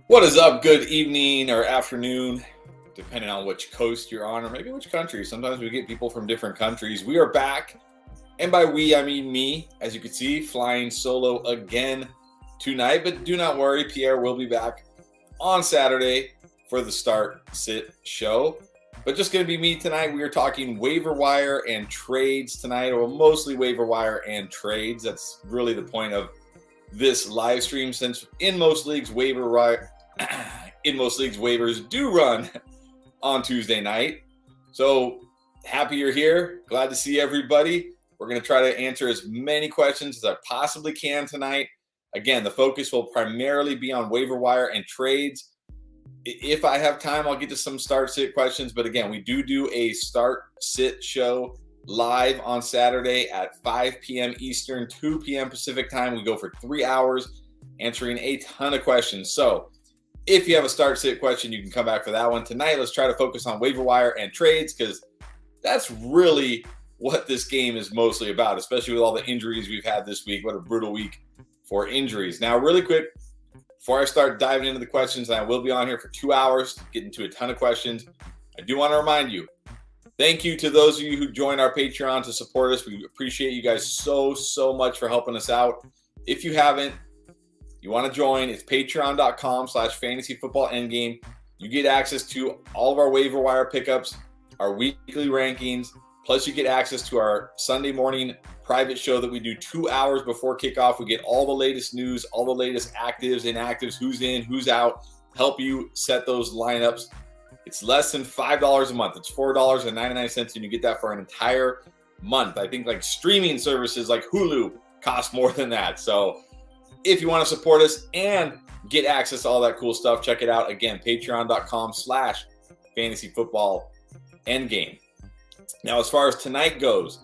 What is up? Good evening or afternoon, depending on which coast you're on or maybe which country. Sometimes we get people from different countries. We are back. And by we, I mean me, as you can see, flying solo again tonight. But do not worry, Pierre will be back on Saturday for the Start Sit show. But just going to be me tonight. We are talking waiver wire and trades tonight, or mostly waiver wire and trades. That's really the point of this live stream, since in most leagues, waivers do run on Tuesday night. So happy you're here. Glad to see everybody. We're going to try to answer as many questions as I possibly can tonight. Again, the focus will primarily be on waiver wire and trades. If I have time, I'll get to some start sit questions. But again, we do a start sit show live on Saturday at 5 p.m. Eastern, 2 p.m. Pacific time. We go for 3 hours answering a ton of questions. So if you have a start sit question, you can come back for that one. Tonight, let's try to focus on waiver wire and trades, because that's really what this game is mostly about, especially with all the injuries we've had this week. What a brutal week for injuries. Now, really quick, before I start diving into the questions, and I will be on here for 2 hours, getting to a ton of questions, I do want to remind you, thank you to those of you who joined our Patreon to support us. We appreciate you guys so much for helping us out. If you haven't, you want to join, it's patreon.com/fantasyfootballendgame. You get access to all of our waiver wire pickups, our weekly rankings, plus you get access to our Sunday morning private show that we do 2 hours before kickoff. We get all the latest news, all the latest actives, inactives, who's in, who's out, help you set those lineups. It's less than $5 a month. It's $4.99, and you get that for an entire month. I think like streaming services like Hulu cost more than that. So if you want to support us and get access to all that cool stuff, check it out. Again, patreon.com/fantasyfootballendgame. Now, as far as tonight goes,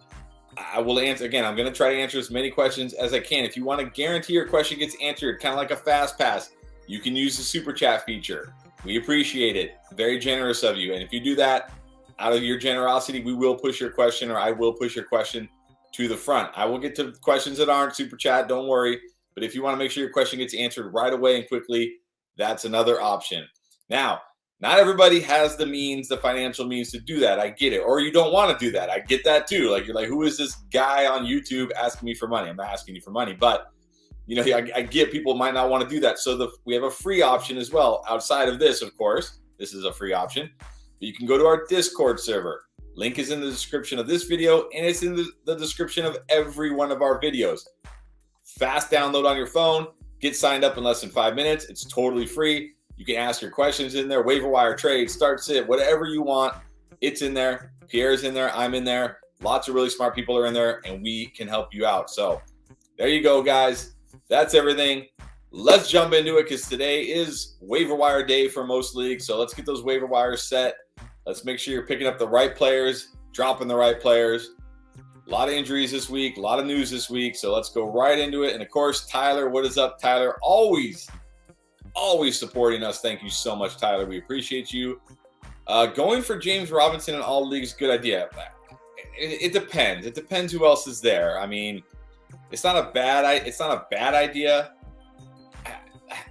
I will answer, again, I'm going to try to answer as many questions as I can. If you want to guarantee your question gets answered, kind of like a fast pass, you can use the super chat feature. We appreciate it. Very generous of you. And if you do that, out of your generosity, we will push your question, or I will push your question to the front. I will get to questions that aren't super chat. Don't worry. But if you want to make sure your question gets answered right away and quickly, that's another option. Now, not everybody has the means, the financial means to do that. I get it. Or you don't want to do that. I get that too. Like, you're like, who is this guy on YouTube asking me for money? I'm not asking you for money, but you know, I get people might not want to do that. So we have a free option as well. Outside of this, of course, this is a free option. But you can go to our Discord server. Link is in the description of this video, and it's in the description of every one of our videos. Fast download on your phone. Get signed up in less than 5 minutes. It's totally free. You can ask your questions in there. Waiver wire, trade, start, sit, whatever you want. It's in there. Pierre's in there. I'm in there. Lots of really smart people are in there, and we can help you out. So there you go, guys. That's everything. Let's jump into it, because today is waiver wire day for most leagues. So let's get those waiver wires set. Let's make sure you're picking up the right players, dropping the right players. A lot of injuries this week, a lot of news this week. So let's go right into it. And of course, Tyler, what is up, Tyler? Always supporting us. Thank you so much, Tyler. We appreciate you. Going for James Robinson in all leagues, good idea. It depends. It depends who else is there. I mean, it's not a bad idea.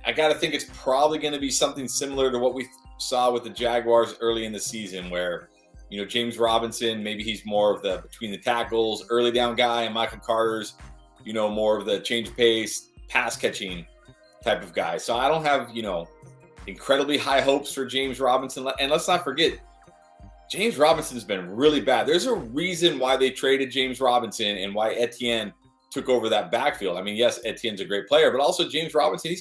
I got to think it's probably going to be something similar to what we saw with the Jaguars early in the season, where, you know, James Robinson, maybe he's more of the between the tackles, early down guy, and Michael Carter's, you know, more of the change of pace, pass catching type of guy. So I don't have, you know, incredibly high hopes for James Robinson. And let's not forget, James Robinson's been really bad. There's a reason why they traded James Robinson and why Etienne took over that backfield. I mean, yes, Etienne's a great player, but also James Robinson,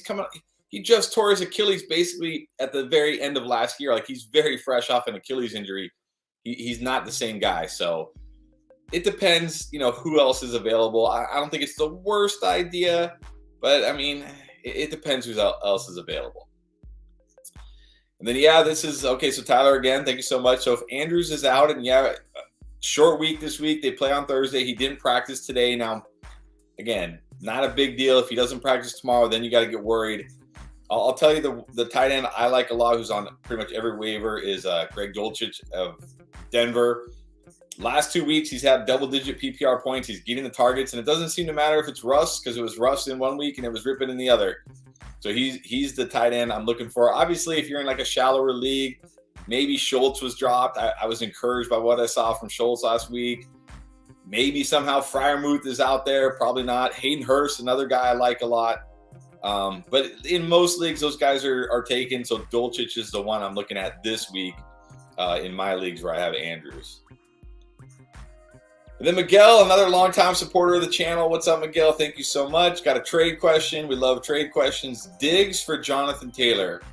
he just tore his Achilles basically at the very end of last year. Like, he's very fresh off an Achilles injury. He's not the same guy. So it depends, you know, who else is available. I don't think it's the worst idea, but I mean, it depends who else is available. And then, yeah, this is okay. So Tyler, again, thank you so much. So if Andrews is out, and yeah, short week this week, they play on Thursday. He didn't practice today. Now, again, not a big deal. If he doesn't practice tomorrow, then you got to get worried. I'll tell you the tight end I like a lot, who's on pretty much every waiver, is Greg Dulcich of Denver. Last 2 weeks, he's had double-digit PPR points. He's getting the targets, and it doesn't seem to matter if it's Russ, because it was Russ in 1 week and it was Rippon in the other. So he's the tight end I'm looking for. Obviously, if you're in like a shallower league, maybe Schultz was dropped. I was encouraged by what I saw from Schultz last week. Maybe somehow Freiermuth is out there. Probably not. Hayden Hurst, another guy I like a lot. But in most leagues, those guys are taken. So Dulcich is the one I'm looking at this week in my leagues where I have Andrews. And then Miguel, another longtime supporter of the channel. What's up, Miguel? Thank you so much. Got a trade question. We love trade questions. Diggs for Jonathan Taylor.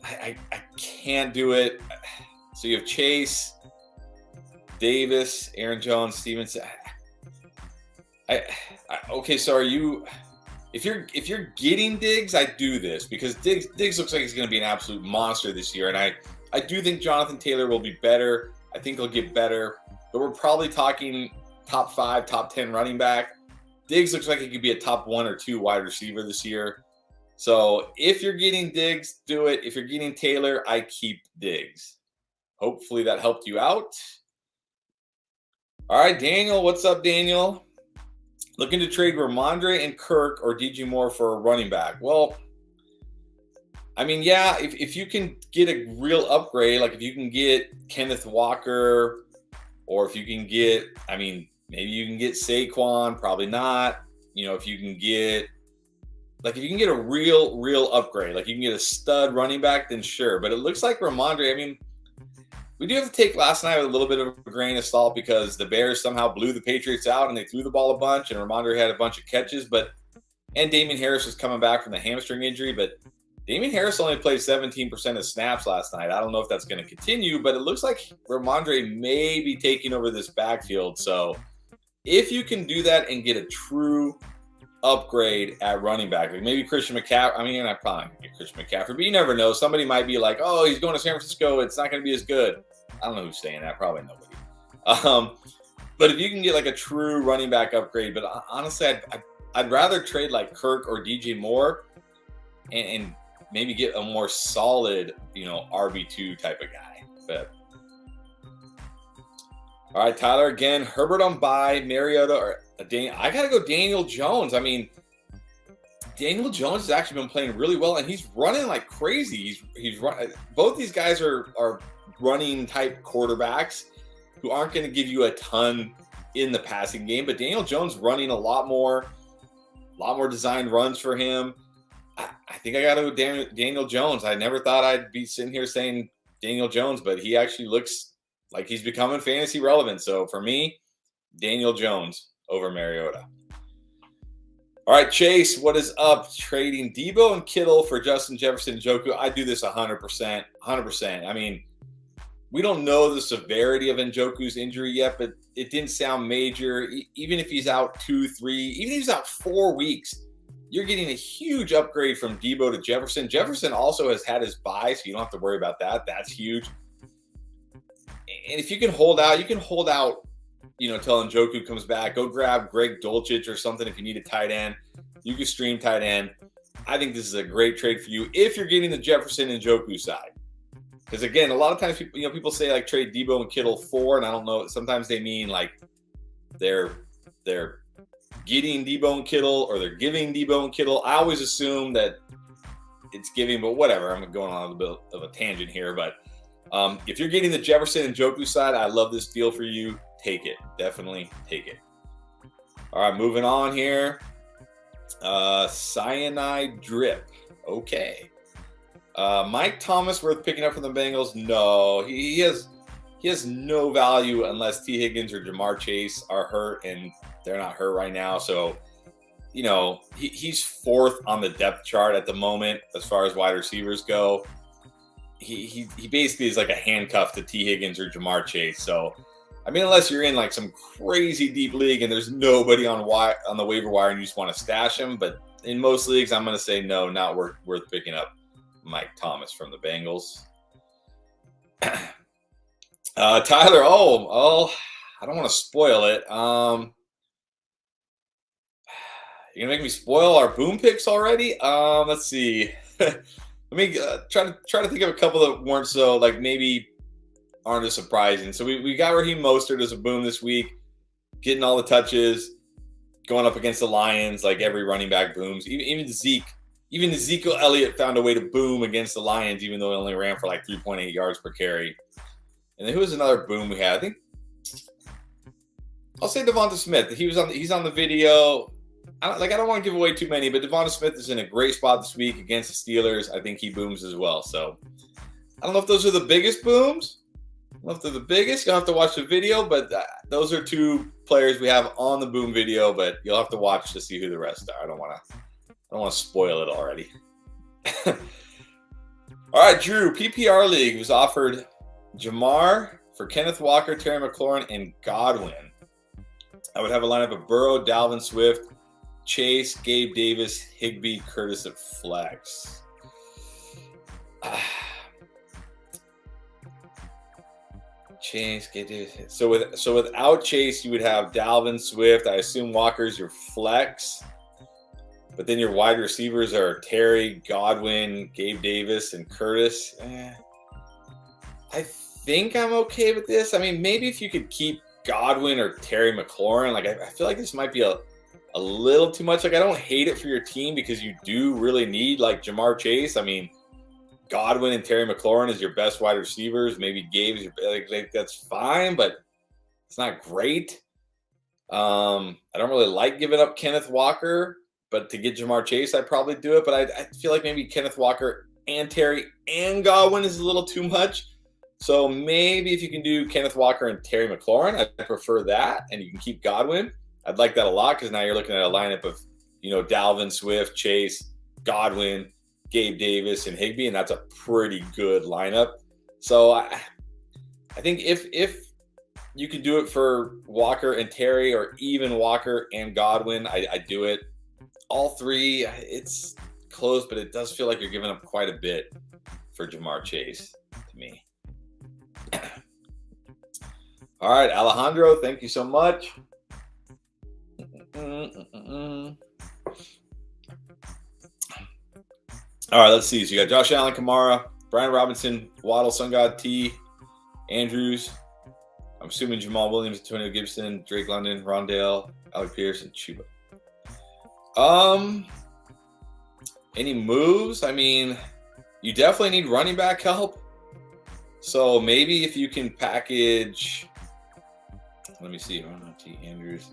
I can't do it. So you have Chase, Davis, Aaron Jones, Stevenson. Okay, so are you? If you're getting Diggs, I do this because Diggs looks like he's going to be an absolute monster this year, and I do think Jonathan Taylor will be better. I think he'll get better, but we're probably talking top 5, top 10 running back. Diggs looks like he could be a top 1 or 2 wide receiver this year. So if you're getting Diggs, do it. If you're getting Taylor, I keep Diggs. Hopefully that helped you out. All right, Daniel. What's up, Daniel? Looking to trade Ramondre and Kirk or DJ Moore for a running back. Well, I mean, yeah, if you can get a real upgrade, like if you can get Kenneth Walker, or if you can get, I mean, maybe you can get Saquon, probably not. You know, if you can get a real upgrade, like you can get a stud running back, then sure. But it looks like Ramondre, I mean, we do have to take last night with a little bit of a grain of salt because the Bears somehow blew the Patriots out and they threw the ball a bunch, and Ramondre had a bunch of catches, and Damian Harris was coming back from the hamstring injury, but Damian Harris only played 17% of snaps last night. I don't know if that's going to continue, but it looks like Ramondre may be taking over this backfield. So if you can do that and get a true upgrade at running back, like maybe Christian McCaffrey. I mean, I probably get Christian McCaffrey, but you never know. Somebody might be like, "Oh, he's going to San Francisco. It's not going to be as good." I don't know who's saying that. Probably nobody. But if you can get like a true running back upgrade, but honestly, I'd rather trade like Kirk or DJ Moore, and maybe get a more solid, RB2 type of guy. But all right, Tyler, again, Herbert on bye, Mariota or I got to go Daniel Jones. I mean, Daniel Jones has actually been playing really well, and he's running like crazy. He's both these guys are running type quarterbacks who aren't going to give you a ton in the passing game, but Daniel Jones running a lot more designed runs for him. I think I got to go Daniel Jones. I never thought I'd be sitting here saying Daniel Jones, but he actually looks like he's becoming fantasy relevant. So for me, Daniel Jones over Mariota. All right, Chase, what is up? Trading Debo and Kittle for Justin Jefferson and Njoku. I do this 100%. 100%. I mean, we don't know the severity of Njoku's injury yet, but it didn't sound major. Even if he's out 2, 3, even if he's out 4 weeks, you're getting a huge upgrade from Debo to Jefferson. Jefferson also has had his bye, so you don't have to worry about that. That's huge. And if you can hold out, till Njoku comes back. Go grab Greg Dulcich or something if you need a tight end. You can stream tight end. I think this is a great trade for you if you're getting the Jefferson and Njoku side. Because again, a lot of times people say like trade Debo and Kittle for, and I don't know. Sometimes they mean like they're getting Debo and Kittle or they're giving Debo and Kittle. I always assume that it's giving, but whatever. I'm going on a bit of a tangent here, but if you're getting the Jefferson and Njoku side, I love this deal for you. Take it. Definitely take it. All right, moving on here. Cyanide drip. Okay. Mike Thomas worth picking up from the Bengals? No, he has no value unless T. Higgins or Jamar Chase are hurt, and they're not hurt right now. So, he's 4th on the depth chart at the moment as far as wide receivers go. He basically is like a handcuff to T. Higgins or Jamar Chase. So, I mean, unless you're in like some crazy deep league and there's nobody on the waiver wire and you just want to stash him. But in most leagues, I'm going to say no, not worth picking up Mike Thomas from the Bengals. Tyler, I don't want to spoil it. You're going to make me spoil our boom picks already? Let's see. Let me try to think of a couple that weren't so, like, maybe aren't as surprising. So we got Raheem Mostert as a boom this week, getting all the touches, going up against the Lions, like every running back booms. Even Zeke Even Ezekiel Elliott found a way to boom against the Lions, even though he only ran for like 3.8 yards per carry. And then who was another boom we had? I think I'll say Devonta Smith. He's on the video. I don't want to give away too many, but Devonta Smith is in a great spot this week against the Steelers. I think he booms as well. So I don't know if those are the biggest booms. I don't know if they're the biggest. You'll have to watch the video, but those are two players we have on the boom video, but you'll have to watch to see who the rest are. I don't want to spoil it already. All right, Drew, PPR League was offered Jamar for Kenneth Walker, Terry McLaurin, and Godwin. I would have a lineup of Burrow, Dalvin Swift, Chase, Gabe Davis, Higbee, Curtis at flex. Chase, Gabe Davis. So without Chase, you would have Dalvin Swift. I assume Walker's your flex. But then your wide receivers are Terry, Godwin, Gabe Davis, and Curtis. I think I'm okay with this. I mean, maybe if you could keep Godwin or Terry McLaurin, like I feel like this might be a little too much. Like, I don't hate it for your team because you do really need like Jamar Chase. I mean, Godwin and Terry McLaurin is your best wide receivers. Maybe Gabe is like that's fine, but it's not great. I don't really like giving up Kenneth Walker, but to get Jamar Chase, I'd probably do it. But I feel like maybe Kenneth Walker and Terry and Godwin is a little too much. So maybe if you can do Kenneth Walker and Terry McLaurin, I prefer that, and you can keep Godwin. I'd like that a lot because now you're looking at a lineup of, Dalvin Swift, Chase, Godwin, Gabe Davis, and Higbee, and that's a pretty good lineup. So I think if you could do it for Walker and Terry, or even Walker and Godwin, I do it. All three, it's close, but it does feel like you're giving up quite a bit for Jamar Chase to me. All right, Alejandro, thank you so much. All right, let's see. So you got Josh Allen, Kamara, Brian Robinson, Waddle, Sun God, T, Andrews. I'm assuming Jamal Williams, Antonio Gibson, Drake London, Rondale, Alec Pierce, and Chuba. Any moves? I mean, you definitely need running back help. So maybe if you can package, let me see, T, Andrews.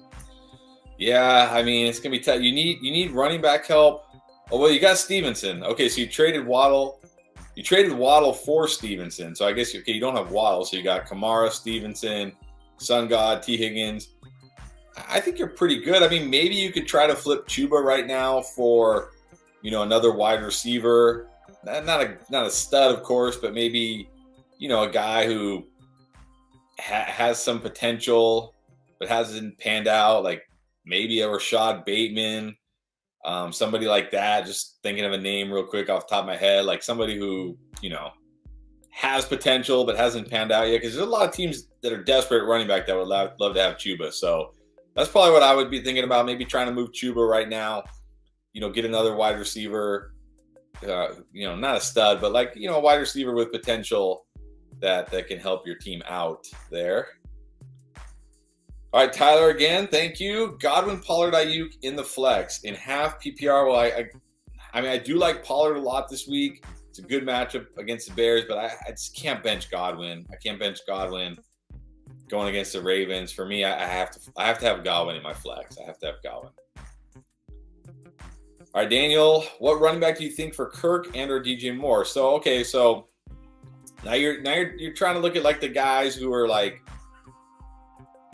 Yeah, I mean, it's gonna be tough. You need running back help. Oh well, you got Stevenson. Okay, so you traded Waddle. You traded Waddle for Stevenson. So I guess you don't have Waddle. So you got Kamara, Stevenson, Sun God, T. Higgins. I think you're pretty good. I mean, maybe you could try to flip Chuba right now for, another wide receiver. Not a stud, of course, but maybe, a guy who has some potential but hasn't panned out. Like maybe a Rashad Bateman. Somebody like that, just thinking of a name real quick off the top of my head, like somebody who, has potential but hasn't panned out yet, because there's a lot of teams that are desperate at running back that would love to have Chuba. So that's probably what I would be thinking about, maybe trying to move Chuba right now, get another wide receiver, not a stud, but like, a wide receiver with potential that can help your team out there. All right, Tyler, again, thank you. Godwin, Pollard, Ayuk in the flex in half PPR. Well, I mean, I do like Pollard a lot this week. It's a good matchup against the Bears, but I just can't bench Godwin. I can't bench Godwin going against the Ravens. For me, I have to have Godwin in my flex. I have to have Godwin. All right, Daniel, what running back do you think for Kirk and or DJ Moore? So now you're trying to look at like the guys who are like.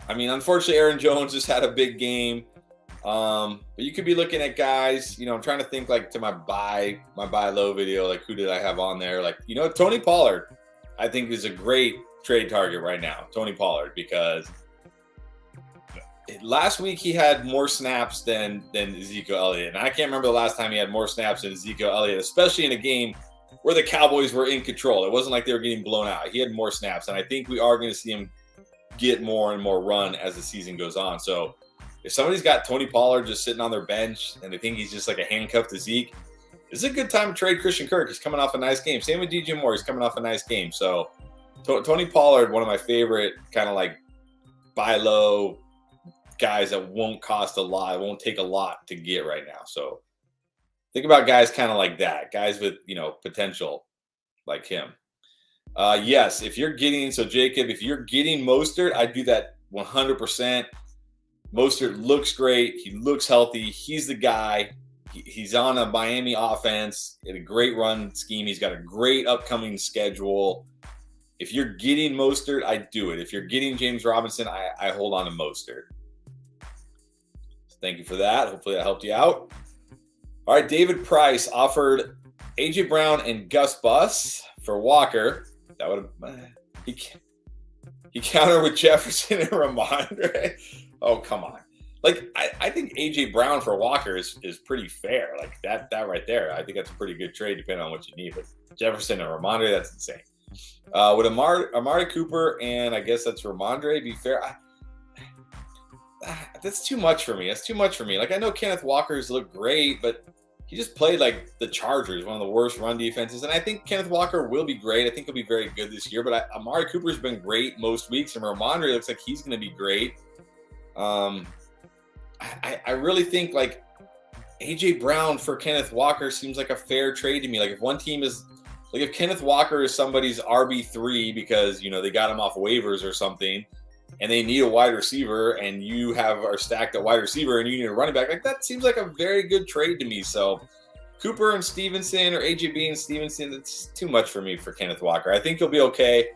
I mean, unfortunately, Aaron Jones just had a big game. But you could be looking at guys, I'm trying to think like to my buy low video, like who did I have on there? Like, Tony Pollard, I think is a great trade target right now. Tony Pollard, because last week he had more snaps than Ezekiel Elliott. And I can't remember the last time he had more snaps than Ezekiel Elliott, especially in a game where the Cowboys were in control. It wasn't like they were getting blown out. He had more snaps. And I think we are going to see him get more and more run as the season goes on. So if somebody's got Tony Pollard just sitting on their bench and they think he's just like a handcuff to Zeke, this is a good time to trade Christian Kirk. He's coming off a nice game. Same with DJ Moore. He's coming off a nice game. So Tony Pollard, one of my favorite kind of like buy low guys that won't cost a lot. It won't take a lot to get right now. So Think about guys kind of like that, guys with, potential like him. Yes, if you're getting, so Jacob, if you're getting Mostert, I do that 100%. Mostert looks great. He looks healthy. He's the guy. He's on a Miami offense in a great run scheme. He's got a great upcoming schedule. If you're getting Mostert, I do it. If you're getting James Robinson, I hold on to Mostert. So thank you for that. Hopefully that helped you out. All right, David Price offered A.J. Brown and Gus Bus for Walker. That would have he countered with Jefferson and Ramondre. Oh, come on. Like, I think A.J. Brown for Walker is pretty fair. Like, that right there, I think that's a pretty good trade depending on what you need. But Jefferson and Ramondre, that's insane. Would Amari Cooper and I guess that's Ramondre be fair? That's too much for me. That's too much for me. Like, I know Kenneth Walker's looked great, but he just played like the Chargers, one of the worst run defenses. And I think Kenneth Walker will be great. I think he'll be very good this year. But Amari Cooper's been great most weeks, and Ramondre looks like he's going to be great. I really think like A.J. Brown for Kenneth Walker seems like a fair trade to me. Like, if one team is like, if Kenneth Walker is somebody's RB3 because they got him off waivers or something, and they need a wide receiver, and you are stacked at wide receiver, and you need a running back, like, that seems like a very good trade to me. So Cooper and Stevenson, or AJB and Stevenson, it's too much for me for Kenneth Walker. I think he'll be okay.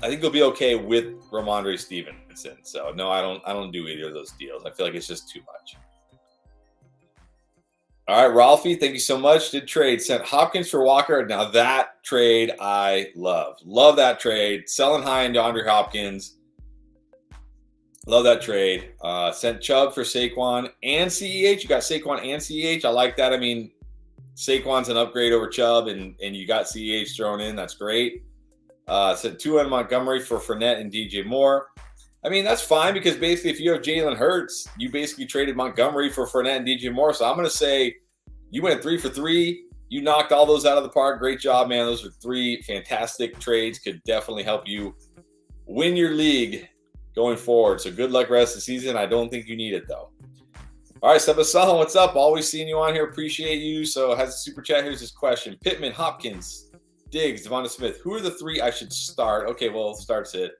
I think he'll be okay with Ramondre Stevenson. So no, I don't do either of those deals. I feel like it's just too much. All right, Ralphie, thank you so much. Did trade, sent Hopkins for Walker. Now that trade I love. Love that trade. Selling high into Andre Hopkins. Love that trade. Sent Chubb for Saquon and CEH. You got Saquon and CEH. I like that. I mean, Saquon's an upgrade over Chubb, and you got CEH thrown in. That's great. Sent Tua and Montgomery for Fournette and DJ Moore. I mean, that's fine because basically if you have Jalen Hurts, you basically traded Montgomery for Fournette and DJ Moore. So I'm going to say you went 3 for 3. You knocked all those out of the park. Great job, man. Those are 3 fantastic trades. Could definitely help you win your league going forward. So good luck rest of the season. I don't think you need it, though. All right, Sebastian, what's up? Always seeing you on here. Appreciate you. So has a super chat. Here's his question. Pittman, Hopkins, Diggs, Devonta Smith. Who are the 3 I should start? Okay, well, starts it.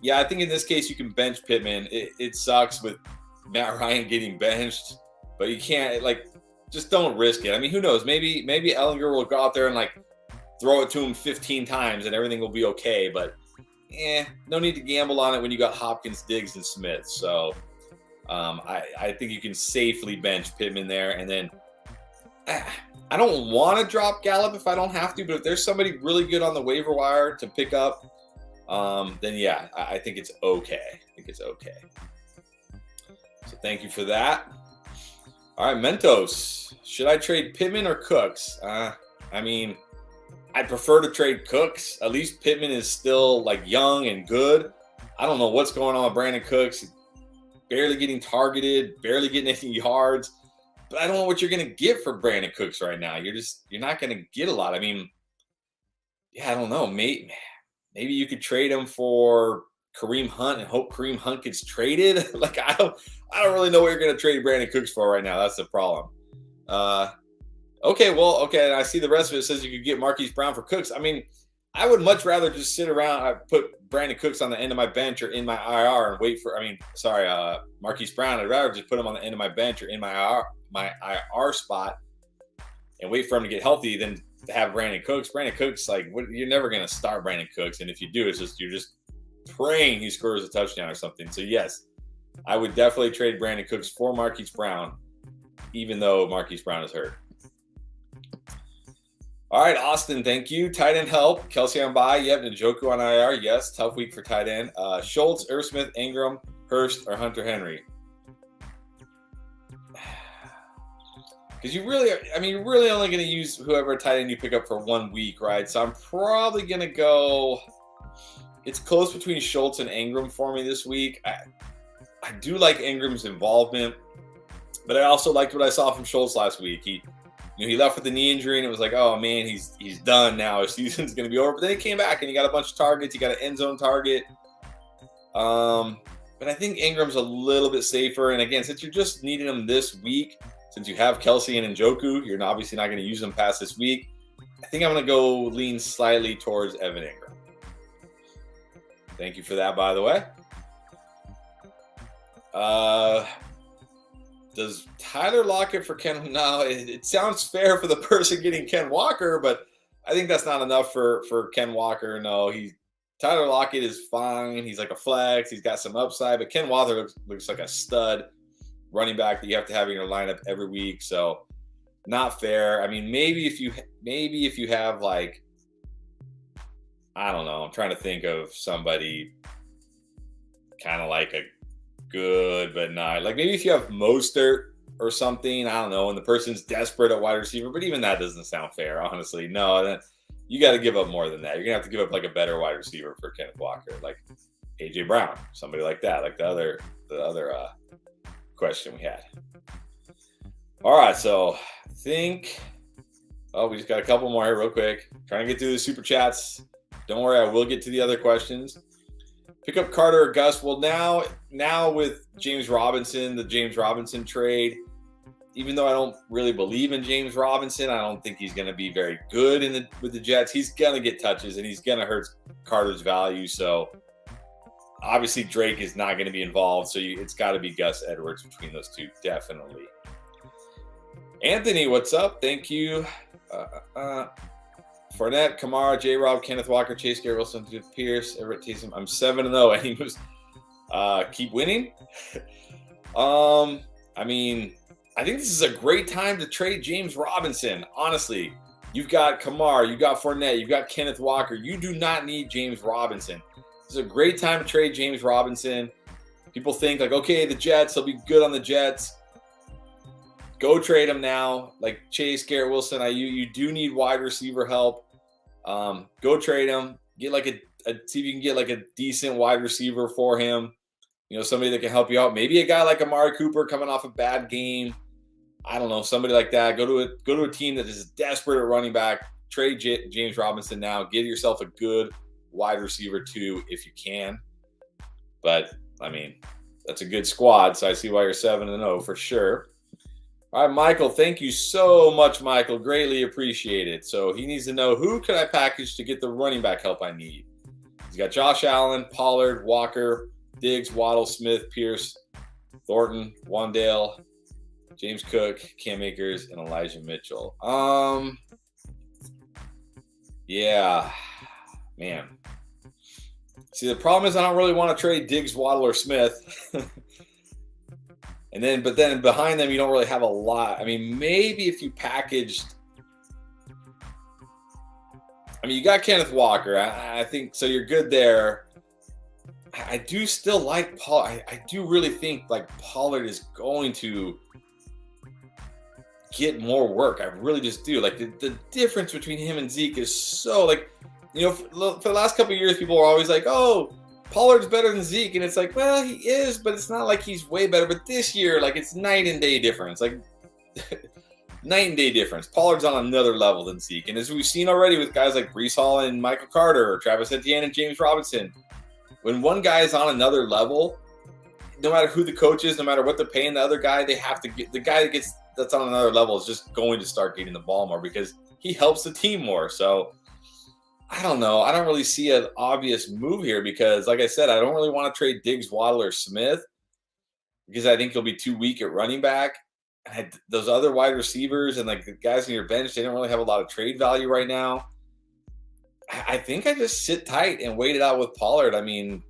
Yeah, I think in this case you can bench Pittman. It sucks with Matt Ryan getting benched, but you can't, like, just don't risk it. I mean, who knows? Maybe Ellinger will go out there and like throw it to him 15 times and everything will be okay. But no need to gamble on it when you got Hopkins, Diggs, and Smith. So I think you can safely bench Pittman there. And then I don't want to drop Gallup if I don't have to, but if there's somebody really good on the waiver wire to pick up, then yeah, I think it's okay. I think it's okay. So thank you for that. All right, Mentos. Should I trade Pittman or Cooks? I mean, I prefer to trade Cooks. At least Pittman is still like young and good. I don't know what's going on with Brandon Cooks. Barely getting targeted, barely getting any yards. But I don't know what you're going to get for Brandon Cooks right now. You're not going to get a lot. I mean, yeah, I don't know. Maybe you could trade him for Kareem Hunt and hope Kareem Hunt gets traded. Like, I don't really know what you're going to trade Brandon Cooks for right now. That's the problem. Okay. And I see the rest of it says you could get Marquise Brown for Cooks. I mean, I would much rather just sit around. I put Brandon Cooks on the end of my bench or in my IR and wait for. Marquise Brown. I'd rather just put him on the end of my bench or in my IR spot and wait for him to get healthy than to have Brandon Cooks. Brandon Cooks, like, you're never going to start Brandon Cooks, and if you do, you're just praying he scores a touchdown or something. So yes, I would definitely trade Brandon Cooks for Marquise Brown, even though Marquise Brown is hurt. All right, Austin, thank you. Tight end help. Kelsey on bye. Yep, Njoku on IR. Yes, tough week for tight end. Schultz, Irv Smith, Ingram, Hurst, or Hunter Henry. Because you're really only going to use whoever tight end you pick up for 1 week, right? So I'm probably going to go. It's close between Schultz and Ingram for me this week. I do like Ingram's involvement, but I also liked what I saw from Schultz last week. He left with the knee injury, and it was like, oh man, he's done now. His season's going to be over. But then he came back, and he got a bunch of targets. He got an end zone target. But I think Ingram's a little bit safer. And again, since you're just needing him this week, since you have Kelsey and Njoku, you're obviously not going to use them past this week. I think I'm going to go lean slightly towards Evan Ingram. Thank you for that, by the way. Does Tyler Lockett for Ken? No, it sounds fair for the person getting Ken Walker, but I think that's not enough for Ken Walker. No, Tyler Lockett is fine. He's like a flex. He's got some upside, but Ken Walker looks like a stud running back that you have to have in your lineup every week. So not fair. I mean, maybe if you have like, I don't know, I'm trying to think of somebody kind of like a good, but not like maybe if you have Mostert or something, I don't know, and the person's desperate at wide receiver, but even that doesn't sound fair, honestly. No, then you got to give up more than that. You're gonna have to give up like a better wide receiver for Kenneth Walker, like AJ Brown, somebody like that, like the other question we had. All right, so I think we just got a couple more here real quick. Trying to get through the super chats. Don't worry, I will get to the other questions. Pick up Carter or Gus. Well, now with James Robinson, the James Robinson trade, even though I don't really believe in James Robinson, I don't think he's going to be very good with the Jets. He's going to get touches, and he's going to hurt Carter's value. So obviously Drake is not going to be involved. So it's got to be Gus Edwards between those two, definitely. Anthony, what's up? Thank you. Fournette, Kamara, J-Rob, Kenneth Walker, Chase Garrett Wilson, Pierce, Everett Taysom. I'm 7-0, and he was keep winning. I mean, I think this is a great time to trade James Robinson. Honestly, you've got Kamara, you've got Fournette, you've got Kenneth Walker. You do not need James Robinson. This is a great time to trade James Robinson. People think like, okay, the Jets, he'll be good on the Jets. Go trade him now. Like Chase, Garrett Wilson, you do need wide receiver help. Go trade him. Get like see if you can get like a decent wide receiver for him. You know, somebody that can help you out. Maybe a guy like Amari Cooper coming off a bad game. I don't know, somebody like that. Go to a team that is desperate at running back. Trade James Robinson now. Get yourself a good wide receiver too, if you can. But I mean, that's a good squad, so I see why you're 7-0 for sure. All right, Michael, thank you so much, Michael. Greatly appreciate it. So he needs to know, who could I package to get the running back help I need? He's got Josh Allen, Pollard, Walker, Diggs, Waddle, Smith, Pierce, Thornton, Wandale, James Cook, Cam Akers, and Elijah Mitchell. Yeah, man. See, the problem is I don't really want to trade Diggs, Waddle, or Smith. But then behind them, you don't really have a lot. I mean, maybe if you packaged, you got Kenneth Walker. I think so. You're good there. I do still like Paul. I do really think like Pollard is going to get more work. I really just do. Like the difference between him and Zeke is so like, you know, for the last couple of years, people were always like, oh, Pollard's better than Zeke. And it's like, well, he is, but it's not like he's way better. But this year, like, it's night and day difference. Like, night and day difference. Pollard's on another level than Zeke. And as we've seen already with guys like Breece Hall and Michael Carter, or Travis Etienne and James Robinson, when one guy is on another level, no matter who the coach is, no matter what they're paying the other guy, they have to get – the guy that's on another level is just going to start getting the ball more because he helps the team more. So – I don't know. I don't really see an obvious move here because, like I said, I don't really want to trade Diggs, Waddle, or Smith because I think he'll be too weak at running back. And those other wide receivers and like the guys on your bench, they don't really have a lot of trade value right now. I think I just sit tight and wait it out with Pollard. I mean,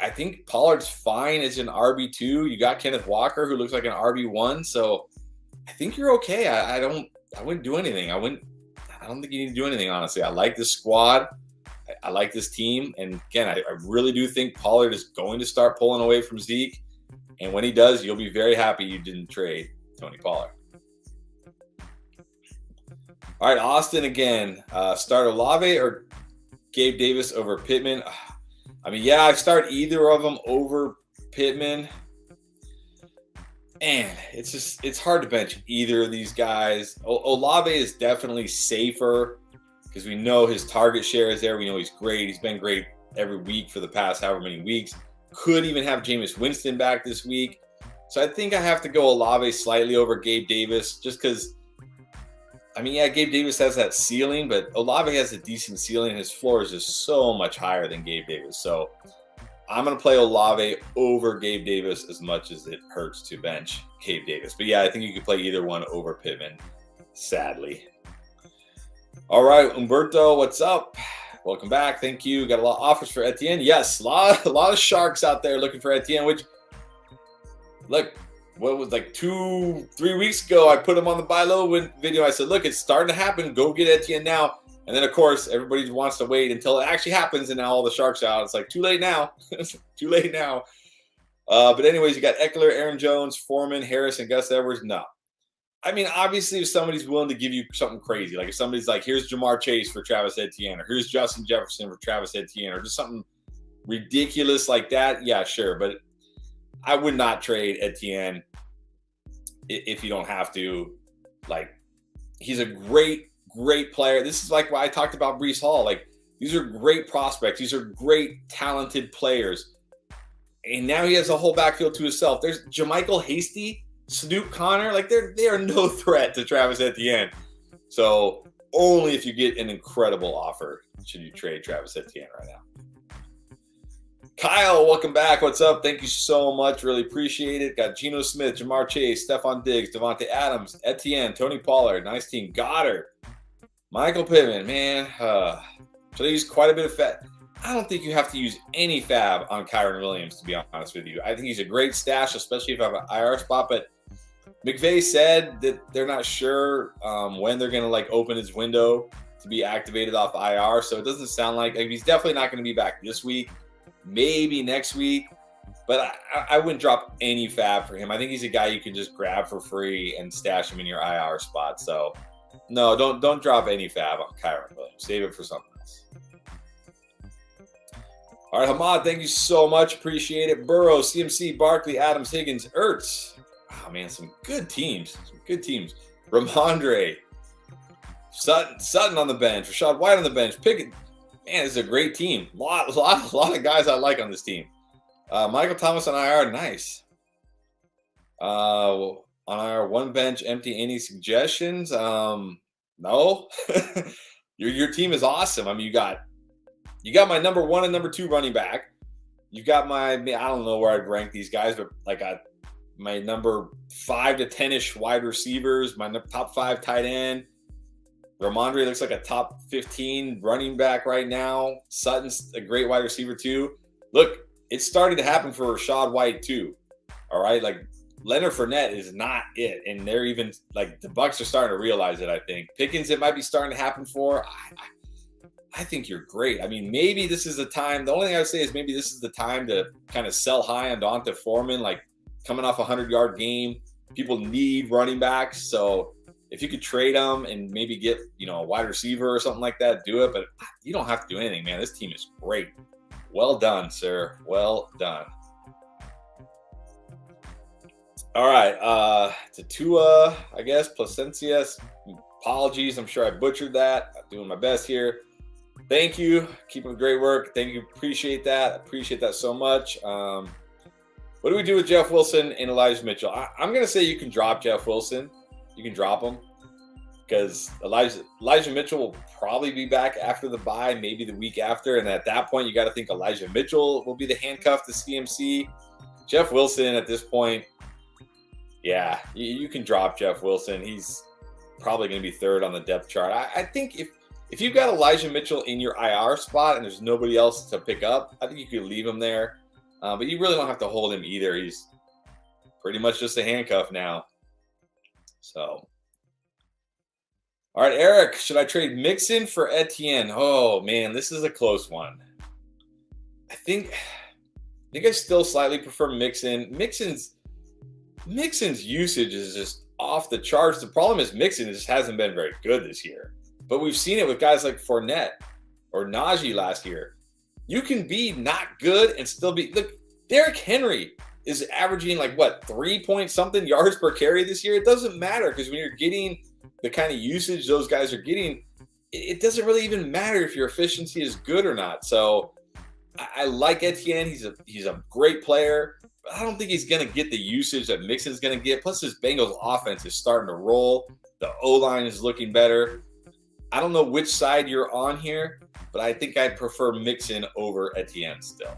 I think Pollard's fine as an RB2. You got Kenneth Walker, who looks like an RB1. So I think you're okay. I wouldn't do anything. I don't think you need to do anything, honestly. I like this squad. I like this team. And again, I really do think Pollard is going to start pulling away from Zeke. And when he does, you'll be very happy you didn't trade Tony Pollard. All right, Austin again. Start Olave or Gabe Davis over Pittman? I mean, yeah, I start either of them over Pittman. And it's hard to bench either of these guys. Olave is definitely safer because we know his target share is there. We know he's great. He's been great every week for the past however many weeks. Could even have Jameis Winston back this week. So I think I have to go Olave slightly over Gabe Davis just because, I mean, yeah, Gabe Davis has that ceiling, but Olave has a decent ceiling. His floor is just so much higher than Gabe Davis. So I'm going to play Olave over Gabe Davis as much as it hurts to bench Gabe Davis. But yeah, I think you could play either one over Pittman, sadly. All right, Umberto, what's up? Welcome back. Thank you. Got a lot of offers for Etienne. Yes, a lot of sharks out there looking for Etienne, which, look, what was like 2-3 weeks ago, I put him on the buy low video. I said, look, it's starting to happen. Go get Etienne now. And then, of course, everybody wants to wait until it actually happens, and now all the sharks out. It's like, too late now. Too late now. But anyways, you got Eckler, Aaron Jones, Foreman, Harris, and Gus Edwards. No. I mean, obviously, if somebody's willing to give you something crazy, like if somebody's like, here's Jamar Chase for Travis Etienne, or here's Justin Jefferson for Travis Etienne, or just something ridiculous like that, yeah, sure. But I would not trade Etienne if you don't have to. Like, he's a great player. This is like why I talked about Breece Hall. Like, these are great prospects. These are great, talented players. And now he has a whole backfield to himself. There's JaMychal Hasty, Snoop Connor, like they are no threat to Travis Etienne. So only if you get an incredible offer should you trade Travis Etienne right now. Kyle, welcome back. What's up? Thank you so much. Really appreciate it. Got Geno Smith, Jamar Chase, Stephon Diggs, Devontae Adams, Etienne, Tony Pollard. Nice team. Goddard, Michael Pittman. Man, should I use quite a bit of fat? I don't think you have to use any fab on Kyren Williams, to be honest with you. I think he's a great stash, especially if I have an IR spot. But McVay said that they're not sure when they're going to like open his window to be activated off IR. So it doesn't sound like he's definitely not going to be back this week, maybe next week. But I wouldn't drop any fab for him. I think he's a guy you can just grab for free and stash him in your IR spot. So no, don't drop any fab on Kyren Williams. Save it for something else. All right, Hamad, thank you so much. Appreciate it. Burrow, CMC, Barkley, Adams, Higgins, Ertz. Oh, man, some good teams. Ramondre, Sutton on the bench. Rashad White on the bench. Pickett. Man, this is a great team. A lot of guys I like on this team. Michael Thomas on IR. Nice. On our one bench, empty. Any suggestions? No. Your team is awesome. I mean, you got my number 1 and number 2 running back. You've got I don't know where I'd rank these guys, but like my number 5 to 10-ish wide receivers, my top 5 tight end. Ramondre looks like a top 15 running back right now. Sutton's a great wide receiver too. Look, it's starting to happen for Rashad White too. All right, like Leonard Fournette is not it, and they're even like the Bucs are starting to realize it. I think Pickens, it might be starting to happen for. I think you're great. I mean, maybe this is the time. The only thing I would say is maybe this is the time to kind of sell high on D'Onta Foreman, like coming off a 100-yard game. People need running backs. So if you could trade them and maybe get, a wide receiver or something like that, do it. But you don't have to do anything, man. This team is great. Well done, sir. Well done. All right. To Tua, I guess, Placencia. Apologies. I'm sure I butchered that. I'm doing my best here. Thank you. Keep up the great work. Thank you. Appreciate that. Appreciate that so much. What do we do with Jeff Wilson and Elijah Mitchell? I'm going to say you can drop Jeff Wilson. You can drop him because Elijah Mitchell will probably be back after the bye, maybe the week after. And at that point, you got to think Elijah Mitchell will be the handcuff to CMC. Jeff Wilson at this point, yeah, you can drop Jeff Wilson. He's probably going to be 3rd on the depth chart. I think if you've got Elijah Mitchell in your IR spot and there's nobody else to pick up, I think you could leave him there. But you really don't have to hold him either. He's pretty much just a handcuff now. So, all right, Eric, should I trade Mixon for Etienne? Oh, man, this is a close one. I think I still slightly prefer Mixon. Mixon's usage is just off the charts. The problem is Mixon just hasn't been very good this year. But we've seen it with guys like Fournette or Najee last year. You can be not good and still be – look, Derrick Henry is averaging 3-point-something yards per carry this year. It doesn't matter because when you're getting the kind of usage those guys are getting, it doesn't really even matter if your efficiency is good or not. So I like Etienne. He's a great player. but I don't think he's going to get the usage that Mixon's going to get. Plus, this Bengals offense is starting to roll. The O-line is looking better. I don't know which side you're on here, but I think I'd prefer Mixon over Etienne still.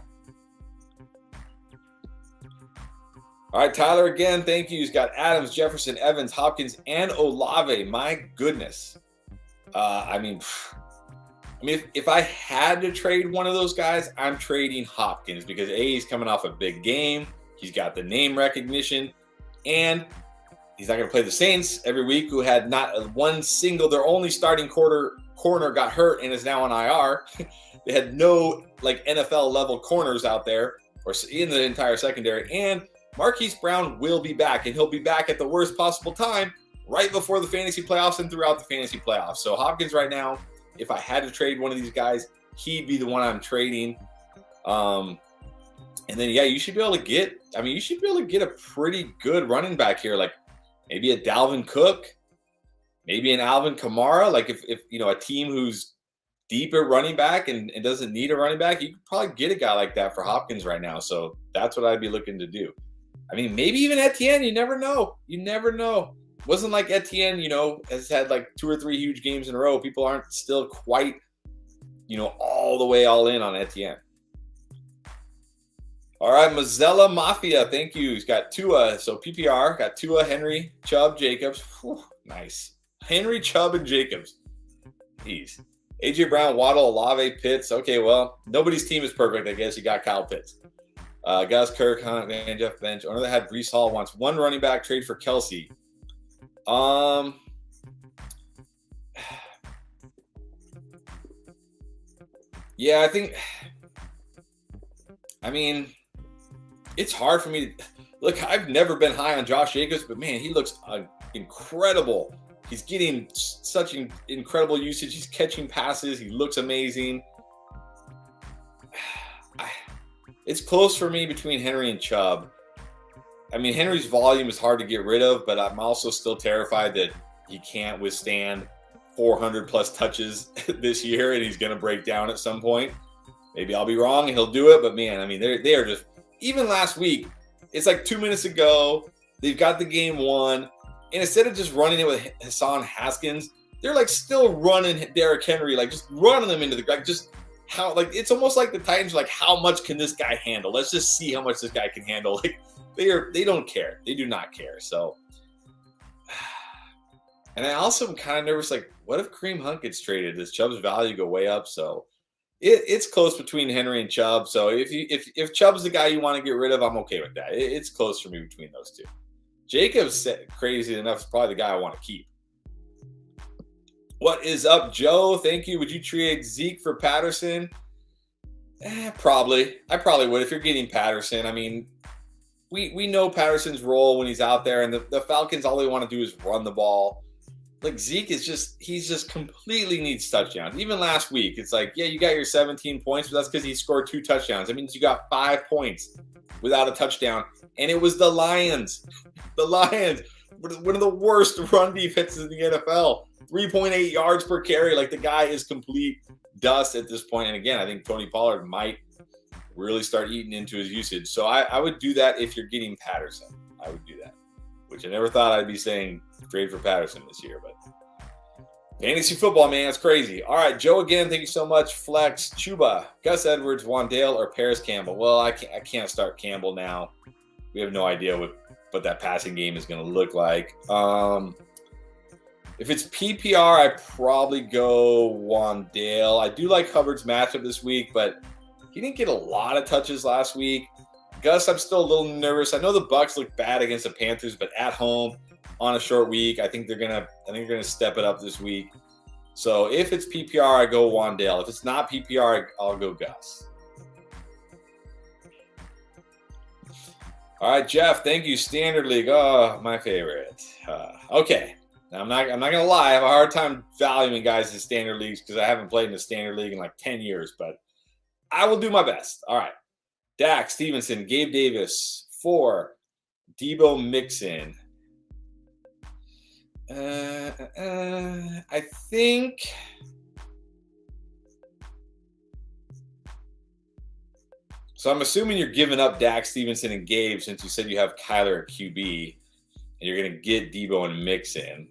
All right, Tyler, again, thank you. He's got Adams, Jefferson, Evans, Hopkins, and Olave. My goodness. I mean, if I had to trade one of those guys, I'm trading Hopkins because A, he's coming off a big game. He's got the name recognition, and he's not going to play the Saints every week, who had not one single, their only starting corner got hurt and is now on IR. They had no NFL level corners out there or in the entire secondary. And Marquise Brown will be back, and he'll be back at the worst possible time, right before the fantasy playoffs and throughout the fantasy playoffs. So Hopkins right now, if I had to trade one of these guys, he'd be the one I'm trading. And then, yeah, you should be able to get a pretty good running back here, like maybe a Dalvin Cook, maybe an Alvin Kamara. Like if a team who's deep at running back and doesn't need a running back, you could probably get a guy like that for Hopkins right now. So that's what I'd be looking to do. I mean, maybe even Etienne. You never know. You never know. It wasn't like Etienne, has had like 2 or 3 huge games in a row. People aren't still quite, all the way all in on Etienne. All right, Mazzella Mafia, thank you. He's got Tua, so PPR, got Tua, Henry, Chubb, Jacobs. Whew, nice. Henry, Chubb, and Jacobs. Jeez. AJ Brown, Waddle, Olave, Pitts. Okay, well, nobody's team is perfect, I guess. You got Kyle Pitts. Gus, Kirk, Hunt, Van Jeff, Bench. Owner that had Breece Hall wants one running back trade for Kelsey. Yeah, it's hard for me to look. I've never been high on Josh Jacobs, but man, he looks incredible. He's getting such incredible usage. He's catching passes. He looks amazing. It's close for me between Henry and Chubb. I mean, Henry's volume is hard to get rid of, but I'm also still terrified that he can't withstand 400 plus touches this year, and he's going to break down at some point. Maybe I'll be wrong and he'll do it, but man, I mean, they are just, even last week, it's like 2 minutes ago, they've got the game won, and instead of just running it with Hassan Haskins, they're like still running Derrick Henry, like just running them into the ground, just how, like, it's almost like the Titans are like, how much can this guy handle? Let's just see how much this guy can handle. Like, they don't care. They do not care. So, and I also am kind of nervous, like, what if Kareem Hunt gets traded? Does Chubb's value go way up? So it's close between Henry and Chubb. So if Chubb's the guy you want to get rid of, I'm okay with that. It's close for me between those two. Jacobs, crazy enough, is probably the guy I want to keep. What is up, Joe? Thank you. Would you trade Zeke for Patterson? Probably. I probably would if you're getting Patterson. I mean, we know Patterson's role when he's out there, and the Falcons, all they want to do is run the ball. Like, Zeke he's just completely needs touchdowns. Even last week, it's like, yeah, you got your 17 points, but that's because he scored 2 touchdowns. That means you got 5 points without a touchdown, and it was the Lions. The Lions, one of the worst run defenses in the NFL. 3.8 yards per carry. Like, the guy is complete dust at this point. And again, I think Tony Pollard might really start eating into his usage. So I would do that if you're getting Patterson. I would do that, which I never thought I'd be saying trade for Patterson this year. But fantasy football, man, it's crazy. All right, Joe, again, thank you so much. Flex, Chuba, Gus Edwards, Wandale, or Paris Campbell. Well, I can't start Campbell now. We have no idea what that passing game is going to look like. If it's PPR, I probably go Wandale. I do like Hubbard's matchup this week, but he didn't get a lot of touches last week. Gus, I'm still a little nervous. I know the Bucs look bad against the Panthers, but at home on a short week, I think they're gonna step it up this week. So if it's PPR, I go Wandale. If it's not PPR, I'll go Gus. All right, Jeff, thank you. Standard League, oh, my favorite. Okay. Now, I'm not gonna lie. I have a hard time valuing guys in standard leagues because I haven't played in a standard league in like 10 years. But I will do my best. All right, Dak, Stevenson, Gabe Davis, 4, Debo Mixon. I think So I'm assuming you're giving up Dak, Stevenson, and Gabe since you said you have Kyler at QB, and you're going to get Debo and Mixon.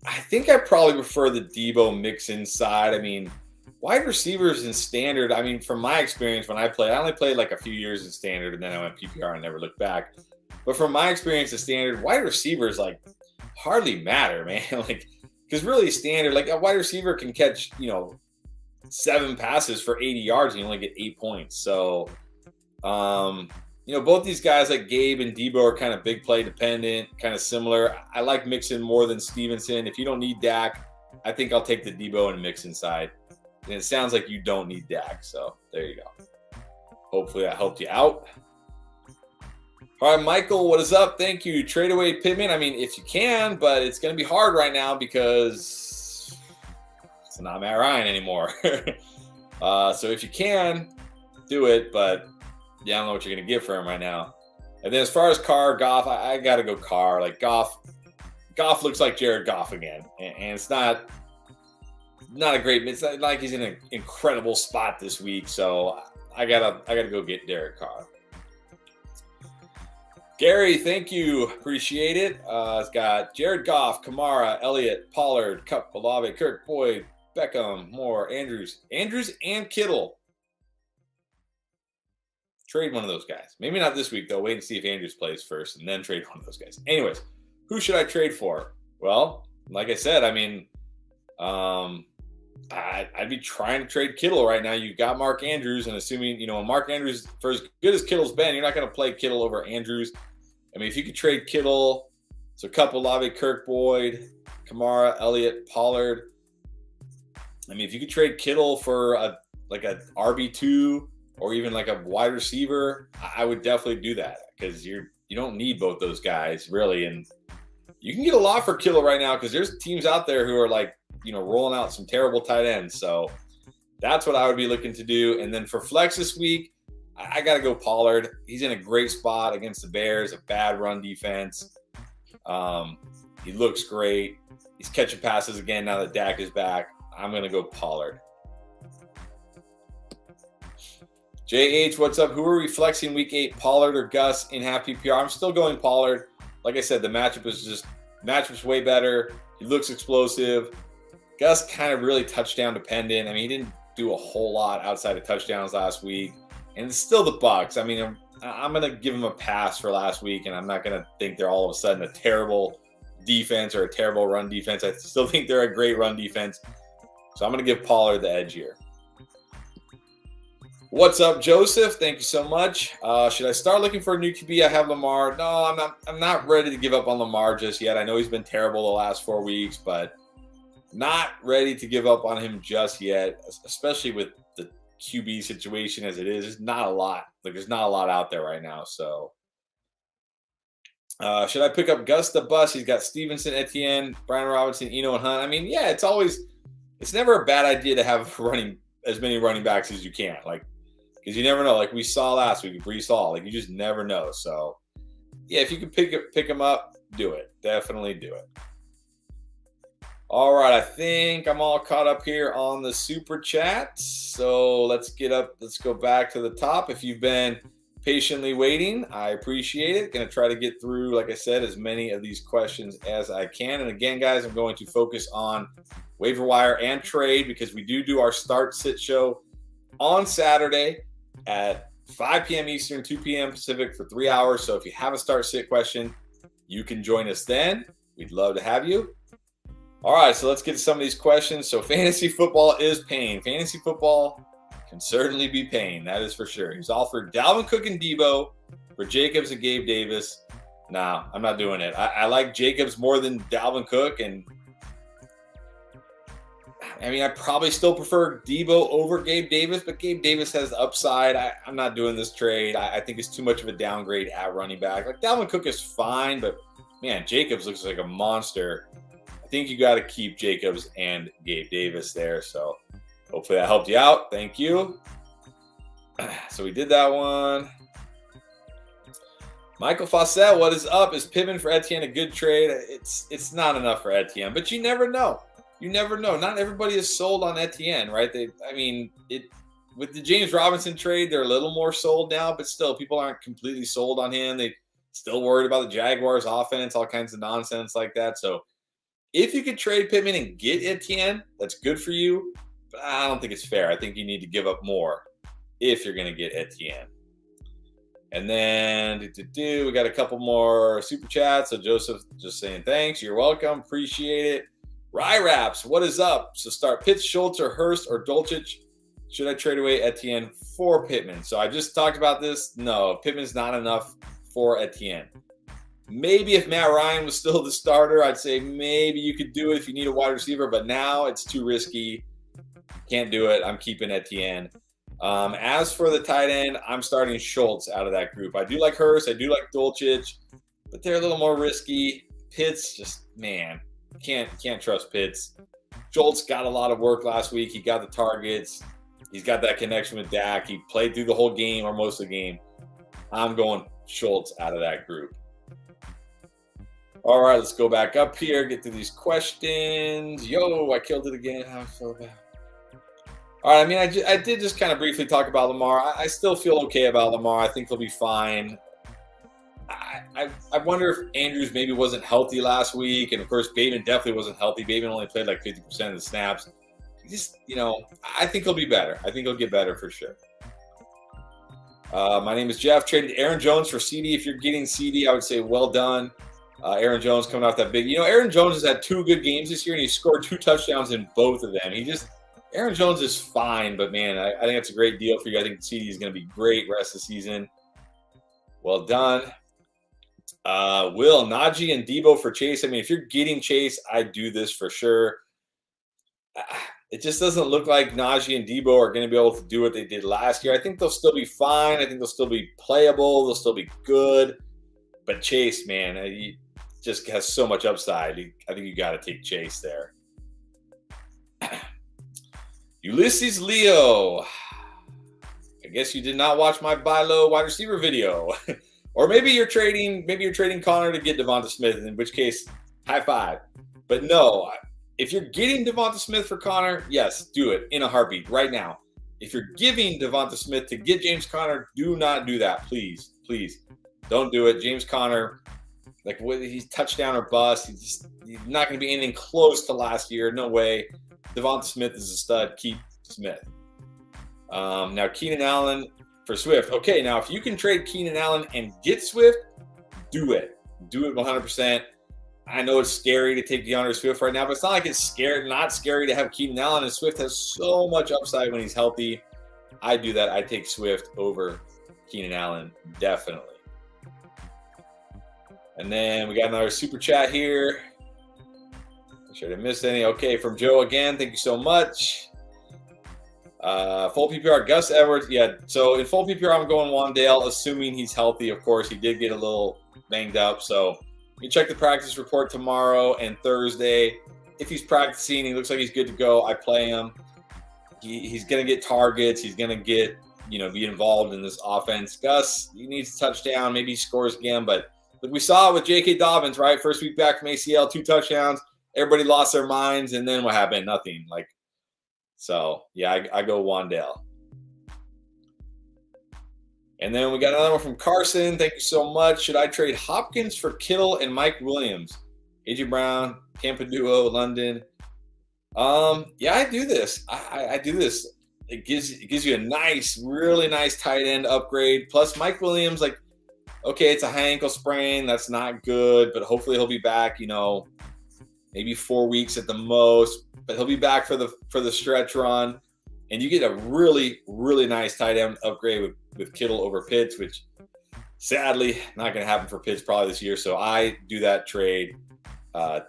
I think I probably prefer the Debo Mixon side. I mean, wide receivers in standard, I mean, from my experience when I played, I only played like a few years in standard, and then I went PPR and never looked back. But from my experience in standard, wide receivers like hardly matter, man. Like, because really standard, like a wide receiver can catch, 7 passes for 80 yards and you only get 8 points. So, both these guys like Gabe and Debo are kind of big play dependent, kind of similar. I like Mixon more than Stevenson. If you don't need Dak, I think I'll take the Debo and Mixon side. And it sounds like you don't need Dak, so there you go. Hopefully that helped you out. All right, Michael, what is up? Thank you. Trade away Pittman. I mean, if you can, but it's going to be hard right now because it's not Matt Ryan anymore. So if you can, do it, but yeah, I don't know what you're going to get for him right now. And then as far as Carr, Goff, I got to go Carr. Like Goff looks like Jared Goff again, and it's not a great. It's not like he's in an incredible spot this week, so I gotta go get Derek Carr. Gary, thank you, appreciate it. It's got Jared Goff, Kamara, Elliott, Pollard, Kupp, Olave, Kirk, Boyd, Beckham, Moore, Andrews, and Kittle. Trade one of those guys. Maybe not this week, though. Wait and see if Andrews plays first and then trade one of those guys. Anyways, who should I trade for? Well, like I said, I mean, I'd be trying to trade Kittle right now. You've got Mark Andrews, and assuming, Mark Andrews, for as good as Kittle's been, you're not going to play Kittle over Andrews. I mean, if you could trade Kittle, so Kupp, Olave, Kirk, Boyd, Kamara, Elliott, Pollard. I mean, if you could trade Kittle for a RB2 or even like a wide receiver, I would definitely do that because you don't need both those guys really, and you can get a lot for Kittle right now because there's teams out there who are like, rolling out some terrible tight ends. So that's what I would be looking to do. And then for flex this week, I got to go Pollard. He's in a great spot against the Bears, a bad run defense. He looks great. He's catching passes again now that Dak is back. I'm going to go Pollard. JH, what's up? Who are we flexing week 8, Pollard or Gus in half PPR? I'm still going Pollard. Like I said, the matchup's way better. He looks explosive. Gus kind of really touchdown dependent. I mean, he didn't do a whole lot outside of touchdowns last week. And it's still the Bucs. I mean, I'm going to give him a pass for last week, and I'm not going to think they're all of a sudden a terrible defense or a terrible run defense. I still think they're a great run defense. So I'm going to give Pollard the edge here. What's up, Joseph? Thank you so much. Should I start looking for a new QB? I have Lamar. No, I'm not ready to give up on Lamar just yet. I know he's been terrible the last 4 weeks, but not ready to give up on him just yet, especially with the QB situation as it is. There's not a lot. There's not a lot out there right now. So should I pick up Gus the Bus? He's got Stevenson, Etienne, Brian Robinson, Eno, and Hunt. I mean, yeah, it's never a bad idea to have as many running backs as you can. Because you never know. Like we saw last week, Brees Hall. You just never know. So, yeah, if you can pick them up, do it. Definitely do it. All right, I think I'm all caught up here on the super chat. So let's go back to the top. If you've been patiently waiting, I appreciate it. Going to try to get through, like I said, as many of these questions as I can. And again, guys, I'm going to focus on waiver wire and trade because we do our start sit show on Saturday at 5 p.m. Eastern, 2 p.m. Pacific for 3 hours. So if you have a start sit question, you can join us then. We'd love to have you. All right, so let's get to some of these questions. So fantasy football is pain. Fantasy football can certainly be pain. That is for sure. He's offered Dalvin Cook and Debo for Jacobs and Gabe Davis. No, I'm not doing it. I like Jacobs more than Dalvin Cook, and I mean, I probably still prefer Debo over Gabe Davis, but Gabe Davis has the upside. I'm not doing this trade. I think it's too much of a downgrade at running back. Dalvin Cook is fine, but man, Jacobs looks like a monster. I think you got to keep Jacobs and Gabe Davis there. So hopefully that helped you out. Thank you. So we did that one. Michael Fawcett, what is up? Is Pittman for Etienne a good trade? It's not enough for Etienne, but you never know. You never know. Not everybody is sold on Etienne, right? with the James Robinson trade, they're a little more sold now, but still, people aren't completely sold on him. They still worried about the Jaguars' offense, all kinds of nonsense like that. So if you could trade Pittman and get Etienne, that's good for you. But I don't think it's fair. I think you need to give up more if you're going to get Etienne. And then we got a couple more super chats. So Joseph just saying thanks. You're welcome. Appreciate it. Rye Raps, what is up? So start Pitts, Schultz, or Hurst, or Dolchich. Should I trade away Etienne for Pittman? So I just talked about this. No, Pittman's not enough for Etienne. Maybe if Matt Ryan was still the starter, I'd say maybe you could do it if you need a wide receiver. But now it's too risky. Can't do it. I'm keeping Etienne. As for the tight end, I'm starting Schultz out of that group. I do like Hurst. I do like Dolchich, but they're a little more risky. Pitts, just, man, can't trust Pitts. Schultz got a lot of work last week. He got the targets. He's got that connection with Dak. He played through the whole game or most of the game. I'm going Schultz out of that group. All right, let's go back up here, get through these questions. Yo, I killed it again. How I feel about it. All right, I mean, I did just kind of briefly talk about Lamar. I still feel okay about Lamar. I think he'll be fine. I wonder if Andrews maybe wasn't healthy last week. And, of course, Bateman definitely wasn't healthy. Bateman only played like 50% of the snaps. Just, I think he'll be better. I think he'll get better for sure. My name is Jeff. Traded Aaron Jones for CD. If you're getting CD, I would say well done. Aaron Jones coming off that big. Aaron Jones has had 2 good games this year, and he scored 2 touchdowns in both of them. Aaron Jones is fine, but, man, I think that's a great deal for you. I think CD is going to be great rest of the season. Well done. Will, Najee, and Debo for Chase. I mean, if you're getting Chase, I do this for sure. It just doesn't look like Najee and Debo are going to be able to do what they did last year. I think they'll still be fine. I think they'll still be playable. They'll still be good. But Chase, man, he just has so much upside. I think you got to take Chase there. Ulysses Leo. I guess you did not watch my buy low wide receiver video. Or maybe you're trading Connor to get Devonta Smith, in which case, high five. But no, if you're getting Devonta Smith for Connor, yes, do it in a heartbeat right now. If you're giving Devonta Smith to get James Conner, do not do that, please. Please don't do it. James Conner, like he's touchdown or bust. He's not going to be anything close to last year. No way. Devonta Smith is a stud. Keep Smith. Now Keenan Allen for Swift. Okay, now if you can trade Keenan Allen and get Swift, do it. Do it 100%. I know it's scary to take DeAndre Swift right now, but it's not like it's not scary to have Keenan Allen, and Swift has so much upside when he's healthy. I do that. I take Swift over Keenan Allen, definitely. And then we got another super chat here. Make sure I didn't miss any. Okay, from Joe again. Thank you so much. Full PPR, Gus Edwards. Yeah, so in full PPR, I'm going Wan'Dale, assuming he's healthy. Of course, he did get a little banged up, so you check the practice report tomorrow and Thursday. If he's practicing, he looks like he's good to go. I play him. He's going to get targets. He's going to get, be involved in this offense. Gus, he needs a touchdown. Maybe he scores again. But we saw it with J.K. Dobbins, right? First week back from ACL, 2 touchdowns. Everybody lost their minds. And then what happened? Nothing. So, yeah, I go Wan'Dale. And then we got another one from Carson. Thank you so much. Should I trade Hopkins for Kittle and Mike Williams? A.J. Brown, Tampa Duo, London. Yeah, I do this. I do this. It gives you a nice, really nice tight end upgrade. Plus, Mike Williams, okay, it's a high ankle sprain. That's not good, but hopefully he'll be back, maybe 4 weeks at the most. But he'll be back for the stretch run. And you get a really, really nice tight end upgrade with Kittle over Pitts, which sadly not going to happen for Pitts probably this year. So I do that trade.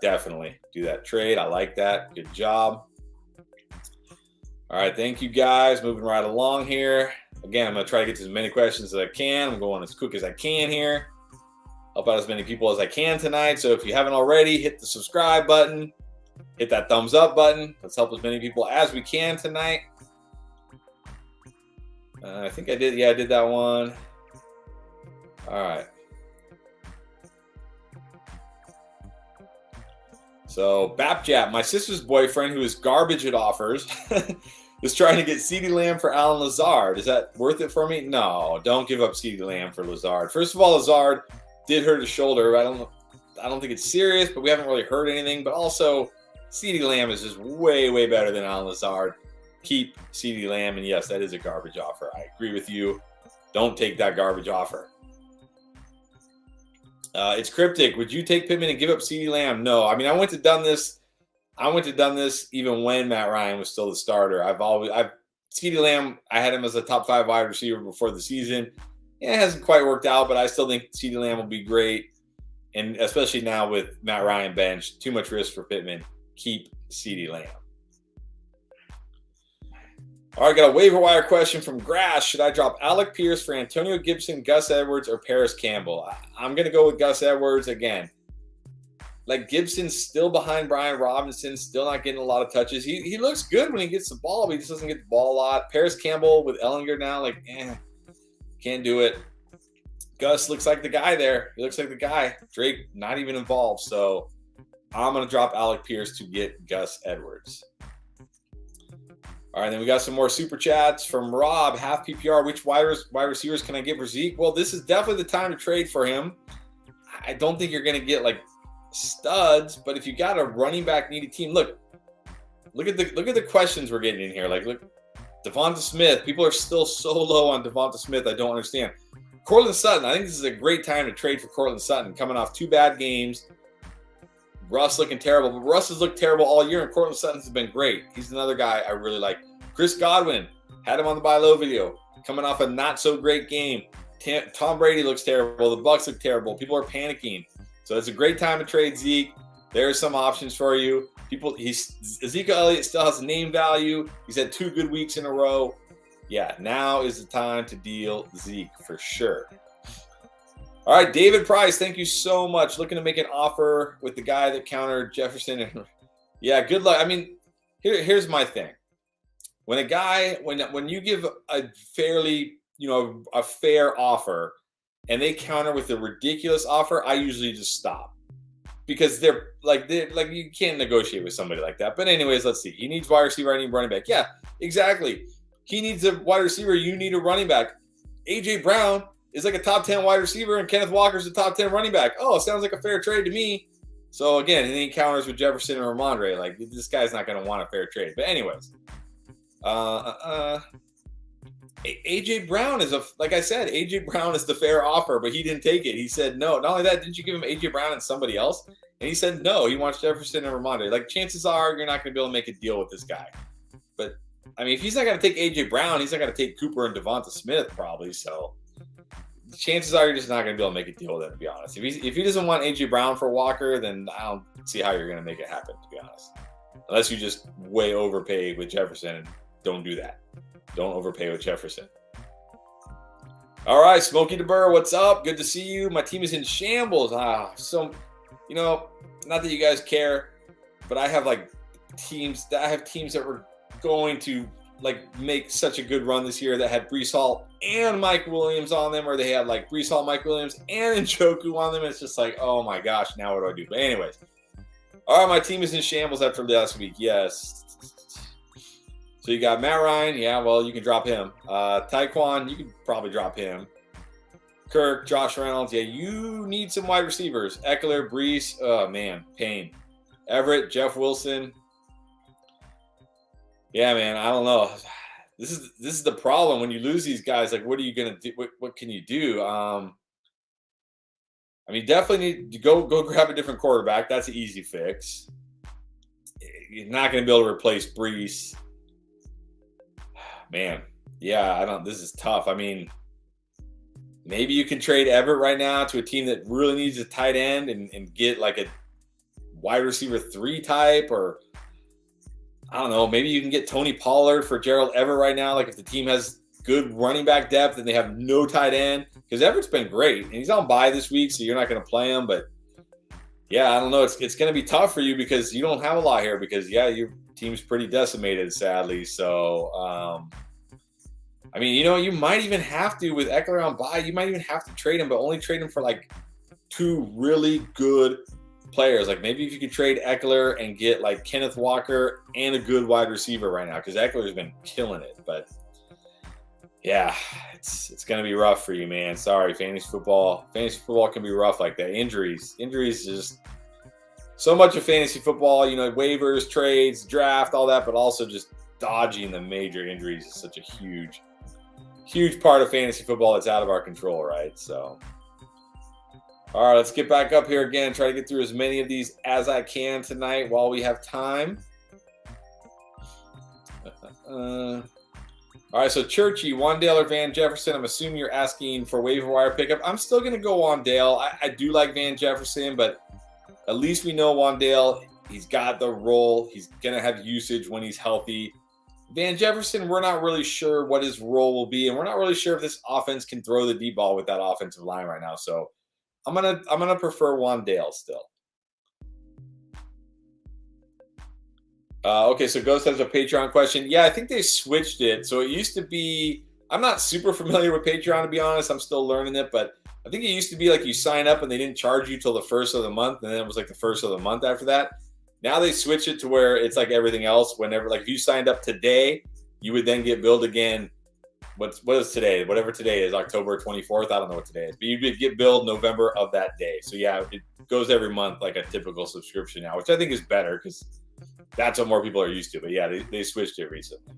Definitely do that trade. I like that. Good job. All right. Thank you, guys. Moving right along here. Again, I'm going to try to get to as many questions as I can. I'm going as quick as I can here. Help out as many people as I can tonight. So if you haven't already, hit the subscribe button. Hit that thumbs up button. Let's help as many people as we can tonight. I think I did. Yeah, I did that one. All right. So, Bapjap, my sister's boyfriend, who is garbage at offers, Was trying to get CeeDee Lamb for Alan Lazard. Is that worth it for me? No, don't give up CeeDee Lamb for Lazard. First of all, Lazard did hurt his shoulder. I don't think it's serious, but we haven't really heard anything. But also, CeeDee Lamb is just way, way better than Alan Lazard. Keep CeeDee Lamb, and yes, that is a garbage offer. I agree with you. Don't take that garbage offer. It's cryptic. Would you take Pittman and give up CeeDee Lamb? No. I mean, I went to done this even when Matt Ryan was still the starter. CeeDee Lamb, I had him as a top 5 wide receiver before the season. Yeah, it hasn't quite worked out, but I still think CeeDee Lamb will be great. And especially now with Matt Ryan benched, too much risk for Pittman. Keep CeeDee Lamb. All right, got a waiver wire question from Grass. Should I drop Alec Pierce for Antonio Gibson, Gus Edwards, or Paris Campbell? I'm going to go with Gus Edwards again. Like, Gibson's still behind Brian Robinson, still not getting a lot of touches. He looks good when he gets the ball, but he just doesn't get the ball a lot. Paris Campbell with Ellinger now, can't do it. Gus looks like the guy there. He looks like the guy. Drake not even involved. So I'm going to drop Alec Pierce to get Gus Edwards. All right, then we got some more super chats from Rob. Half PPR, which wide receivers can I get for Zeke? Well, this is definitely the time to trade for him. I don't think you're going to get studs, but if you got a running back needy team, look at the questions we're getting in here. Look, Devonta Smith. People are still so low on Devonta Smith. I don't understand. Cortland Sutton. I think this is a great time to trade for Cortland Sutton. Coming off 2 bad games. Russ looking terrible, but Russ has looked terrible all year, and Cortland Sutton has been great. He's another guy I really like. Chris Godwin, had him on the buy low video, coming off a not so great game. Tom Brady looks terrible. The Bucs look terrible. People are panicking. So it's a great time to trade Zeke. There are some options for you. Ezekiel Elliott still has name value. He's had 2 good weeks in a row. Yeah, now is the time to deal Zeke for sure. All right, David Price, thank you so much. Looking to make an offer with the guy that countered Jefferson. Yeah, good luck. I mean, here's my thing. When you give a fairly, a fair offer and they counter with a ridiculous offer, I usually just stop. Because they're you can't negotiate with somebody like that. But anyways, let's see. He needs wide receiver, I need running back. Yeah, exactly. He needs a wide receiver, you need a running back. AJ Brown is like a top 10 wide receiver, and Kenneth Walker's a top 10 running back. Oh, sounds like a fair trade to me. So again, and then he counters with Jefferson or Ramondre. This guy's not going to want a fair trade. But anyways, AJ Brown is AJ Brown is the fair offer, but he didn't take it. He said no. Not only that, didn't you give him AJ Brown and somebody else? And he said no. He wants Jefferson and Ramondre. Chances are you're not going to be able to make a deal with this guy. But I mean, if he's not going to take AJ Brown, he's not going to take Cooper and Devonta Smith probably. So chances are you're just not going to be able to make a deal with him, to be honest. If he doesn't want AJ Brown for Walker, then I don't see how you're going to make it happen, to be honest. Unless you just way overpay with Jefferson, and don't do that. Don't overpay with Jefferson. All right, Smokey DeBurr, what's up? Good to see you. My team is in shambles. Not that you guys care, but I have teams that were going to make such a good run this year that had Breece Hall and Mike Williams on them, or they had Breece Hall, Mike Williams, and Njoku on them. It's just oh my gosh, now what do I do? But anyways, all right, my team is in shambles after last week. Yes. So you got Matt Ryan. Yeah, well, you can drop him. Tyquan, you can probably drop him. Kirk, Josh Reynolds. Yeah, you need some wide receivers. Eckler, Breece. Oh, man, pain. Everett, Jeff Wilson. Yeah, man, I don't know. This is the problem when you lose these guys. What are you gonna do? What can you do? I mean, definitely need to go grab a different quarterback. That's an easy fix. You're not gonna be able to replace Breece. Man, yeah, this is tough. I mean, maybe you can trade Everett right now to a team that really needs a tight end and get a wide receiver 3 type, or I don't know, maybe you can get Tony Pollard for Gerald Everett right now. If the team has good running back depth and they have no tight end, because Everett's been great and he's on bye this week, so you're not going to play him. But yeah, I don't know. It's going to be tough for you because you don't have a lot here because your team's pretty decimated, sadly. So, I mean, you might even have to, with Eckler on bye, you might even have to trade him, but only trade him for 2 really good players. Like maybe if you could trade Eckler and get like Kenneth Walker and a good wide receiver right now, because Eckler's been killing it. But yeah, it's going to be rough for you, man. Sorry, fantasy football. Fantasy football can be rough like that. Injuries just so much of fantasy football. You know, waivers, trades, draft, all that, but also just dodging the major injuries is such a huge part of fantasy football that's out of our control, right? So. All right, let's get back up here again. Try to get through as many of these as I can tonight while we have time. All right, so Churchy, Wandale or Van Jefferson. I'm assuming you're asking for waiver wire pickup. I'm still going to go Wandale. I do like Van Jefferson, but at least we know Wandale. He's got the role. He's going to have usage when he's healthy. Van Jefferson, we're not really sure what his role will be, and we're not really sure if this offense can throw the deep ball with that offensive line right now. So I'm gonna prefer Wandale still. Okay, so Ghost has a Patreon question. Yeah, I think they switched it. So it used to be, I'm not super familiar with Patreon, to be honest. I'm still learning it, but I think it used to be like you sign up and they didn't charge you till the first of the month, and then it was like the first of the month after that. Now they switch it to where it's like everything else. Whenever, like if you signed up today, you would then get billed again. What is today? Whatever today is, October 24th. I don't know what today is, but you would get billed November of that day. So yeah, it goes every month like a typical subscription now, which I think is better because that's what more people are used to. But yeah, they switched it recently.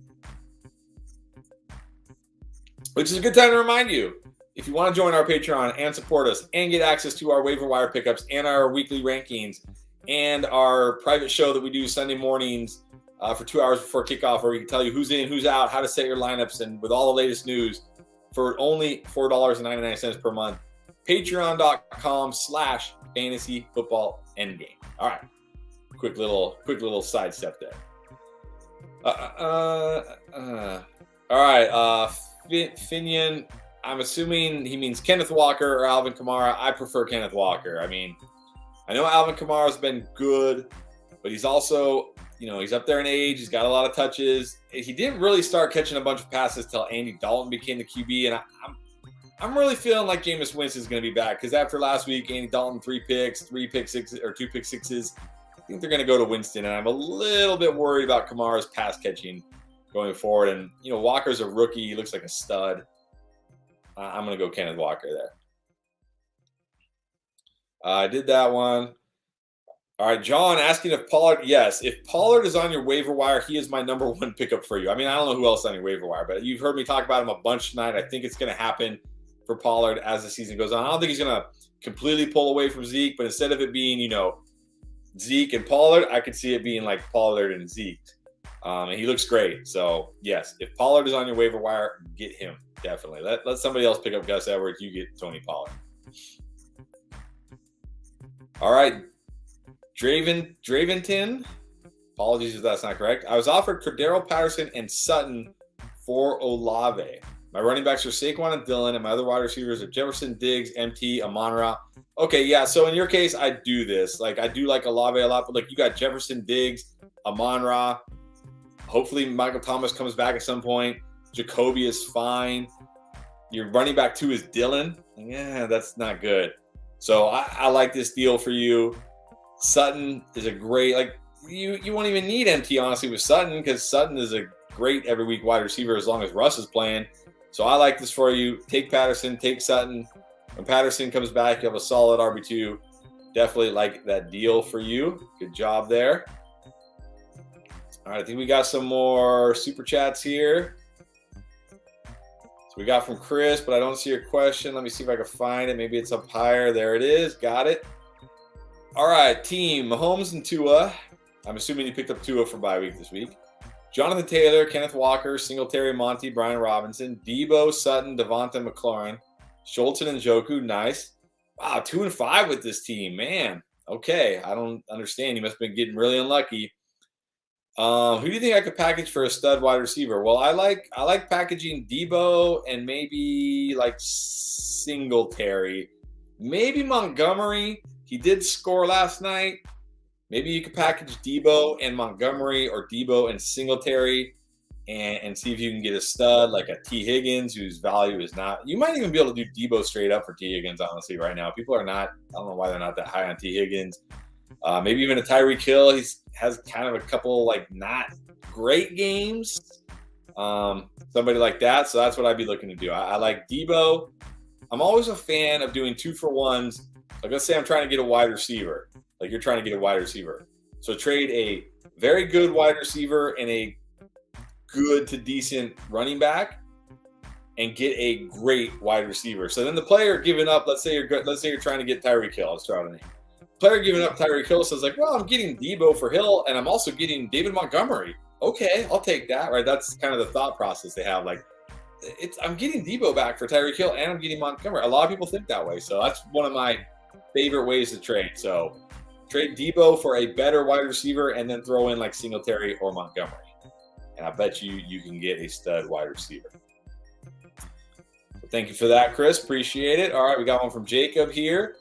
Which is a good time to remind you, if you want to join our Patreon and support us and get access to our waiver wire pickups and our weekly rankings and our private show that we do Sunday mornings for 2 hours before kickoff, where we can tell you who's in, who's out, how to set your lineups, and with all the latest news for only $4.99 per month. Patreon.com/fantasy football endgame. All right. Quick little sidestep there. All right. Finian, I'm assuming he means Kenneth Walker or Alvin Kamara. I prefer Kenneth Walker. I mean, I know Alvin Kamara's been good, but he's also, he's up there in age. He's got a lot of touches. He didn't really start catching a bunch of passes till Andy Dalton became the QB, and I'm really feeling like Jameis Winston is going to be back because after last week, Andy Dalton 2 pick sixes. I think they're going to go to Winston, and I'm a little bit worried about Kamara's pass catching going forward. And Walker's a rookie; he looks like a stud. I'm going to go Kenneth Walker there. I did that one. All right, John asking if Pollard. Yes, if Pollard is on your waiver wire, he is my number one pickup for you. I mean, I don't know who else is on your waiver wire, but you've heard me talk about him a bunch tonight. I think it's going to happen for Pollard as the season goes on. I don't think he's going to completely pull away from Zeke, but instead of it being, Zeke and Pollard, I could see it being like Pollard and Zeke. And he looks great. So, yes, if Pollard is on your waiver wire, get him, definitely. Let somebody else pick up Gus Edwards. You get Tony Pollard. All right. Draventon. Apologies if that's not correct. I was offered Cordero Patterson and Sutton for Olave. My running backs are Saquon and Dillon, and my other wide receivers are Jefferson, Diggs, MT, Amon-Ra. Okay, yeah, so in your case, I do this. Like, I do like Olave a lot, but, you got Jefferson, Diggs, Amon-Ra. Hopefully Michael Thomas comes back at some point. Jacoby is fine. Your running back 2 is Dillon. Yeah, that's not good. So I like this deal for you. Sutton is a great, you won't even need MT, honestly, with Sutton because Sutton is a great every week wide receiver as long as Russ is playing. So I like this for you. Take Patterson, take Sutton. When Patterson comes back, you have a solid RB2. Definitely like that deal for you. Good job there. All right, I think we got some more super chats here. So we got from Chris, but I don't see your question. Let me see if I can find it. Maybe it's up higher. There it is. Got it. All right, team. Mahomes and Tua. I'm assuming you picked up Tua for bye week this week. Jonathan Taylor, Kenneth Walker, Singletary, Monty, Brian Robinson, Debo, Sutton, Devonta McLaurin, Schultz and Njoku. Nice. Wow, 2-5 with this team, man. Okay, I don't understand. You must have been getting really unlucky. Who do you think I could package for a stud wide receiver? Well, I like packaging Debo and maybe like Singletary, maybe Montgomery. He did score last night. Maybe you could package Debo and Montgomery or Debo and Singletary and see if you can get a stud like a T. Higgins whose value is not. You might even be able to do Debo straight up for T. Higgins, honestly, right now. People are not, I don't know why they're not that high on T. Higgins. Maybe even a Tyreek Hill. He has kind of a couple like not great games. Somebody like that. So that's what I'd be looking to do. I like Debo. I'm always a fan of doing 2-for-1s. Like let's say I'm trying to get a wide receiver. Like you're trying to get a wide receiver. So trade a very good wide receiver and a good to decent running back and get a great wide receiver. So then the player giving up, let's say you're trying to get Tyreek Hill. Let's throw out a name. Player giving up Tyreek Hill says like, well, I'm getting Debo for Hill and I'm also getting David Montgomery. Okay, I'll take that, right? That's kind of the thought process they have. Like, I'm getting Debo back for Tyreek Hill and I'm getting Montgomery. A lot of people think that way. So that's one of my favorite ways to trade. So trade Debo for a better wide receiver and then throw in like Singletary or Montgomery. And I bet you can get a stud wide receiver. So thank you for that, Chris. Appreciate it. All right, we got one from Jacob here.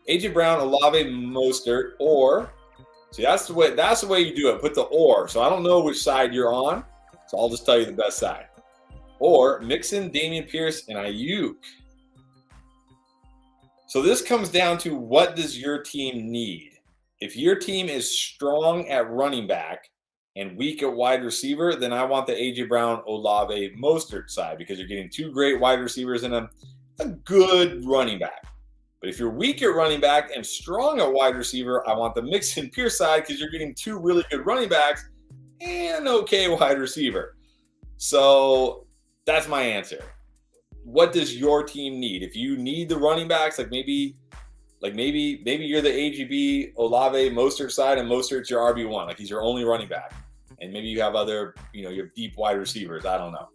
AJ Brown, Olave, Mostert, or see that's the way you do it. Put the or. So I don't know which side you're on. So I'll just tell you the best side. Or Mixon, Damian Pierce, and Ayuk. So this comes down to what does your team need? If your team is strong at running back and weak at wide receiver, then I want the AJ Brown, Olave, Mostert side because you're getting two great wide receivers and a good running back. But if you're weak at running back and strong at wide receiver, I want the Mixon Pierce side because you're getting two really good running backs and an okay wide receiver. So that's my answer. What does your team need? If you need the running backs, maybe you're the AGB, Olave, Mostert side, and Mostert's your RB1. Like he's your only running back. And maybe you have other, you have deep wide receivers. I don't know.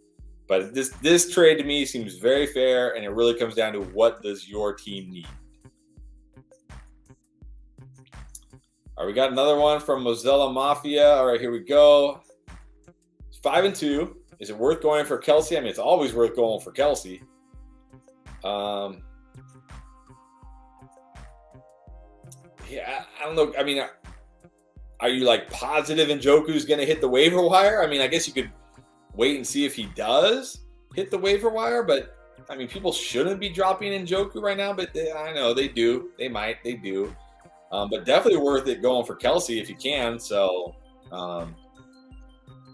But this trade to me seems very fair, and it really comes down to what does your team need. All right, we got another one from Mozilla Mafia. All right, here we go. 5-2. Is it worth going for Kelsey? I mean, it's always worth going for Kelsey. Yeah, I don't know. I mean, are you like positive Njoku's going to hit the waiver wire? I mean, I guess you could wait and see if he does hit the waiver wire, but I mean, people shouldn't be dropping Njoku right now, but I know they do. They do. But definitely worth it going for Kelsey if you can. So,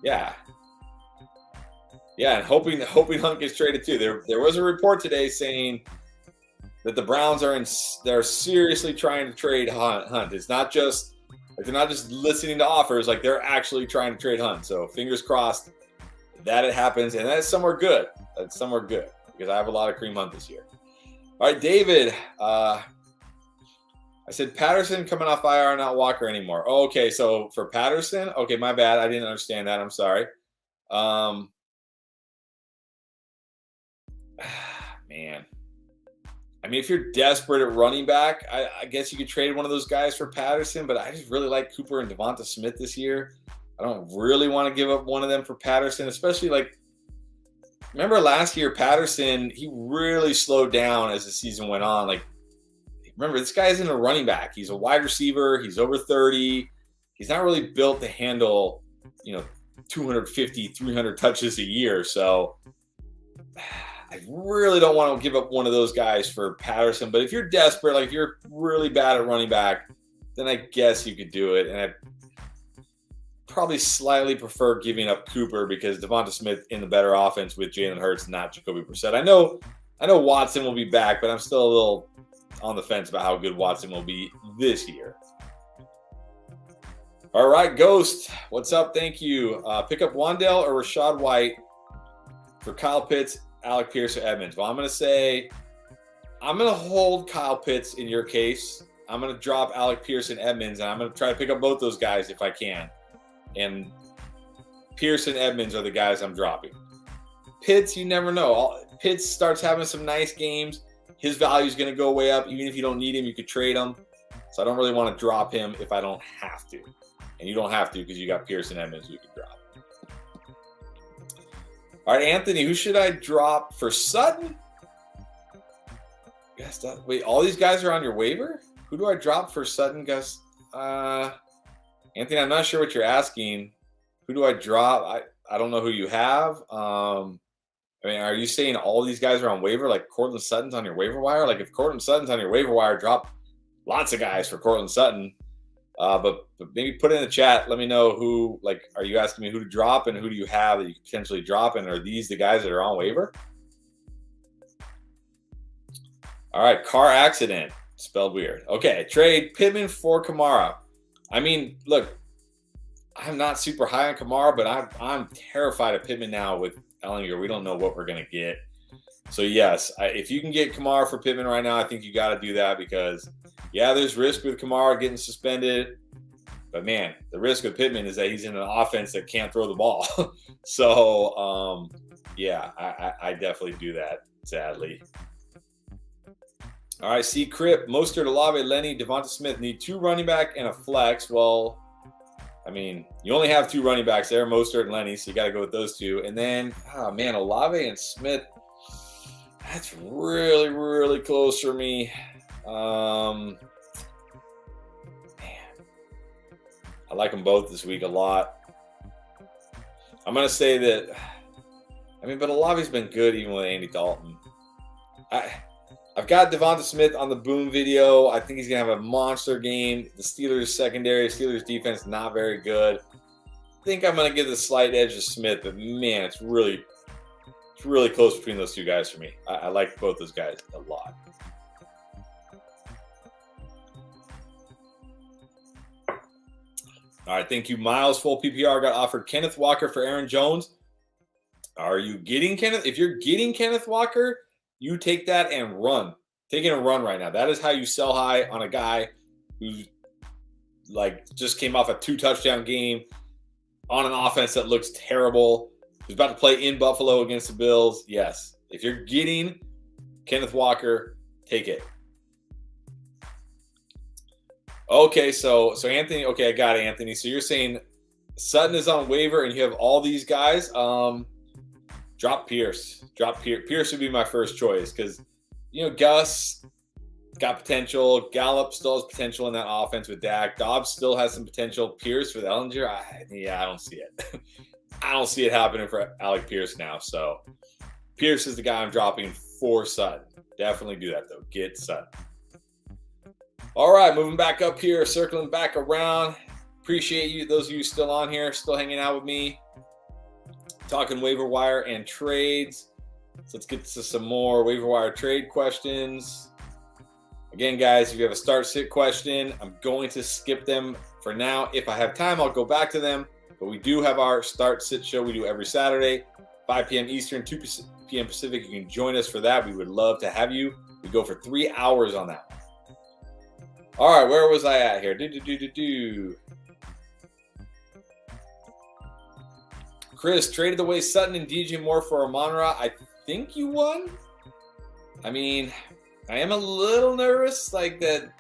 yeah. Yeah, and hoping Hunt gets traded too. There was a report today saying that the Browns they're seriously trying to trade Hunt. It's not just like they're not just listening to offers, like they're actually trying to trade Hunt. So fingers crossed that it happens, and that's somewhere good. That's somewhere good because I have a lot of Kareem Hunt this year. All right, David. I said Patterson coming off IR, not Walker anymore. Oh, okay, so for Patterson, okay, my bad. I didn't understand that. I'm sorry. Man. I mean, if you're desperate at running back, I guess you could trade one of those guys for Patterson, but I just really like Cooper and Devonta Smith this year. I don't really want to give up one of them for Patterson, especially remember last year, Patterson, he really slowed down as the season went on. Remember, this guy isn't a running back. He's a wide receiver. He's over 30. He's not really built to handle, 250, 300 touches a year. So I really don't want to give up one of those guys for Patterson. But if you're desperate, if you're really bad at running back, then I guess you could do it. And I probably slightly prefer giving up Cooper because Devonta Smith in the better offense with Jalen Hurts, not Jacoby Brissett. I know Watson will be back, but I'm still a little on the fence about how good Watson will be this year. All right, Ghost, what's up? Thank you. Pick up Wan'Dale or Rachaad White for Kyle Pitts, Alec Pierce, or Edmonds. Well, I'm going to hold Kyle Pitts in your case. I'm going to drop Alec Pierce and Edmonds, and I'm going to try to pick up both those guys if I can. And Pierce and Edmonds are the guys I'm dropping. Pitts, you never know. Pitts starts having some nice games. His value is going to go way up. Even if you don't need him, you could trade him. So I don't really want to drop him if I don't have to. And you don't have to because you got Pierce and Edmonds you can drop. All right, Anthony, who should I drop for Sutton? Yes, wait, all these guys are on your waiver? Who do I drop for Sutton, Gus? Anthony, I'm not sure what you're asking. Who do I drop? I don't know who you have. Are you saying all these guys are on waiver? Like Cortland Sutton's on your waiver wire? Like if Cortland Sutton's on your waiver wire, drop lots of guys for Cortland Sutton. But maybe put it in the chat. Let me know who, like, are you asking me who to drop and who do you have that you could potentially drop? And are these the guys that are on waiver? All right, car accident. Spelled weird. Okay, trade Pittman for Kamara. I mean, look, I'm not super high on Kamara, but I'm terrified of Pittman now with Ellinger. We don't know what we're going to get. So, yes, if you can get Kamara for Pittman right now, I think you got to do that because, yeah, there's risk with Kamara getting suspended. But, man, the risk with Pittman is that he's in an offense that can't throw the ball. So, yeah, I definitely do that, sadly. All right, C. Crip, Mostert, Olave, Lenny, Devonta Smith need 2 running back and a flex. Well, I mean, you only have 2 running backs there, Mostert and Lenny, so you got to go with those 2. And then, oh, man, Olave and Smith, that's really, really close for me. Man, I like them both this week a lot. I'm going to say that, I mean, but Olave's been good even with Andy Dalton. I've got Devonta Smith on the Boom video. I think he's going to have a monster game. The Steelers secondary, Steelers defense, not very good. I think I'm going to give the slight edge to Smith, but man, it's really close between those 2 guys for me. I like both those guys a lot. All right, thank you. Miles, full PPR, got offered Kenneth Walker for Aaron Jones. Are you getting Kenneth? If you're getting Kenneth Walker, you take that and run. Taking a run right now. That is how you sell high on a guy who like just came off a 2-touchdown game on an offense that looks terrible. Who's about to play in Buffalo against the Bills. Yes. If you're getting Kenneth Walker, take it. Okay, so Anthony, okay, I got it, Anthony. So you're saying Sutton is on waiver and you have all these guys. Drop Pierce. Pierce would be my first choice because, you know, Gus got potential. Gallup still has potential in that offense with Dak. Dobbs still has some potential. Pierce with Ellinger, I don't see it. I don't see it happening for Alec Pierce now. So Pierce is the guy I'm dropping for Sutton. Definitely do that, though. Get Sutton. All right, moving back up here, circling back around. Appreciate you, those of you still on here, still hanging out with me. Talking waiver wire and trades. So let's get to some more waiver wire trade questions. Again, guys, if you have a start-sit question, I'm going to skip them for now. If I have time, I'll go back to them. But we do have our start-sit show we do every Saturday, 5 p.m. Eastern, 2 p.m. Pacific. You can join us for that. We would love to have you. We go for 3 hours on that one. All right, where was I at here? Chris, traded away Sutton and DJ Moore for Amon-Ra. I think you won. I mean, I am a little nervous, like that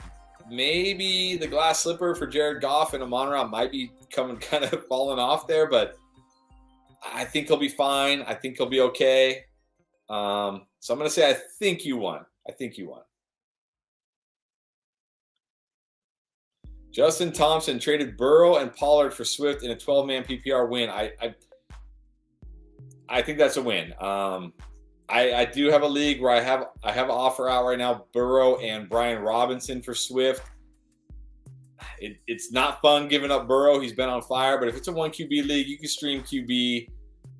maybe the glass slipper for Jared Goff and Amon-Ra might be coming kind of falling off there, but I think he'll be fine. I think he'll be okay. So I'm going to say I think you won. Justin Thompson traded Burrow and Pollard for Swift in a 12-man PPR win. I think that's a win. I do have a league where I have an offer out right now, Burrow and Brian Robinson for Swift. It's not fun giving up Burrow. He's been on fire. But if it's a 1 QB league, you can stream QB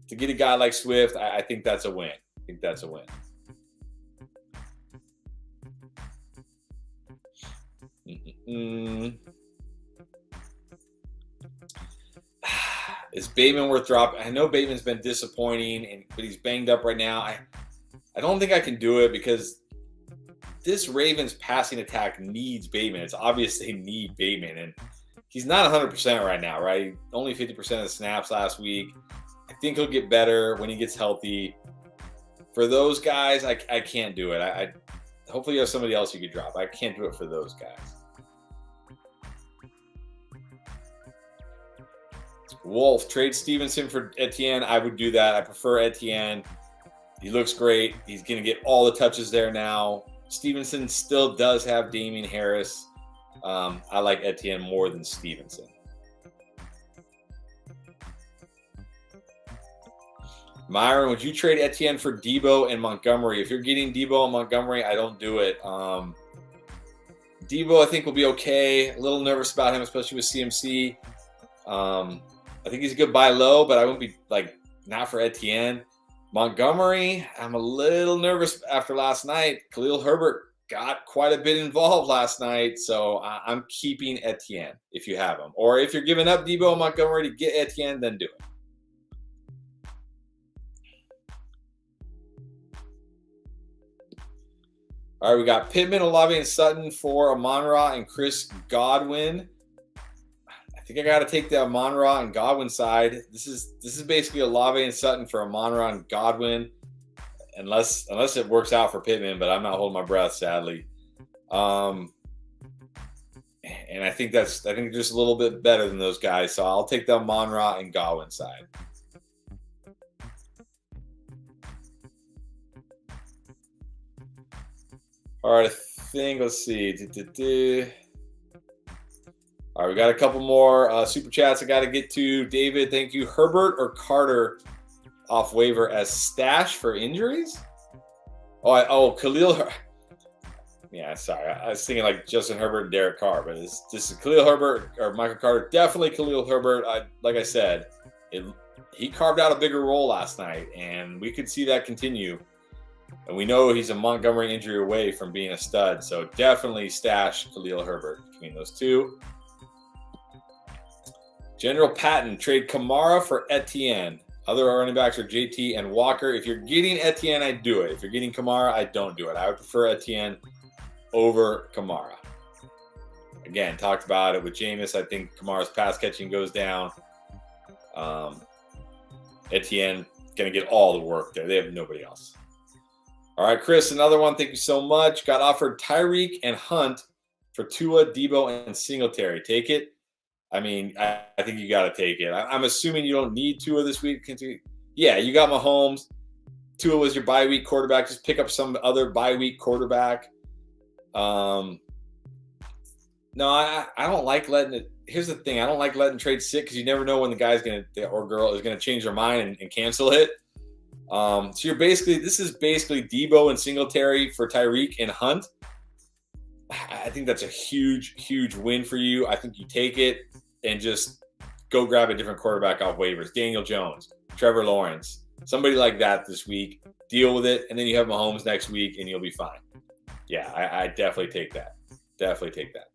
to get a guy like Swift. I think that's a win. Is Bateman worth dropping? I know Bateman's been disappointing, but he's banged up right now. I don't think I can do it because this Ravens passing attack needs Bateman. It's obvious they need Bateman, and he's not 100% right now, right? Only 50% of the snaps last week. I think he'll get better when he gets healthy. For those guys, I can't do it. I hopefully you have somebody else you could drop. I can't do it for those guys. Wolf, trade Stevenson for Etienne. I would do that. I prefer Etienne. He looks great. He's going to get all the touches there now. Stevenson still does have Damian Harris. I like Etienne more than Stevenson. Myron, would you trade Etienne for Debo and Montgomery? If you're getting Debo and Montgomery, I don't do it. Debo, I think, will be okay. A little nervous about him, especially with CMC. I think he's a good buy low, but I wouldn't be not for Etienne. Montgomery, I'm a little nervous after last night. Khalil Herbert got quite a bit involved last night, so I'm keeping Etienne if you have him. Or if you're giving up Debo and Montgomery to get Etienne, then do it. All right, we got Pittman, Olave, and Sutton for Amon-Ra and Chris Godwin. I think I got to take the Amon-Ra and Godwin side. This is basically Olave and Sutton for Amon-Ra and Godwin, unless it works out for Pittman, but I'm not holding my breath, sadly. And I think just a little bit better than those guys, so I'll take the Amon-Ra and Godwin side. All right, let's see. All right, we got a couple more super chats I got to get to. David, thank you. Herbert or Carter off waiver as stash for injuries? Khalil. Yeah, sorry. I was thinking like Justin Herbert and Derek Carr, but this is Khalil Herbert or Michael Carter. Definitely Khalil Herbert. Like I said, he carved out a bigger role last night, and we could see that continue. And we know he's a Montgomery injury away from being a stud, so definitely stash Khalil Herbert between those two. General Patton, trade Kamara for Etienne. Other running backs are JT and Walker. If you're getting Etienne, I do it. If you're getting Kamara, I don't do it. I would prefer Etienne over Kamara. Again, talked about it with Jameis. I think Kamara's pass catching goes down. Etienne going to get all the work there. They have nobody else. All right, Chris, another one. Thank you so much. Got offered Tyreek and Hunt for Tua, Debo, and Singletary. Take it. I mean, I think you got to take it. I'm assuming you don't need Tua this week. Yeah, you got Mahomes. Tua was your bye week quarterback. Just pick up some other bye week quarterback. No, I don't like letting it. Here's the thing. I don't like letting trades sit because you never know when the guy's or girl is going to change their mind and cancel it. So this is basically Debo and Singletary for Tyreek and Hunt. I think that's a huge, huge win for you. I think you take it and just go grab a different quarterback off waivers. Daniel Jones, Trevor Lawrence, somebody like that this week. Deal with it, and then you have Mahomes next week, and you'll be fine. Yeah, I definitely take that. Definitely take that.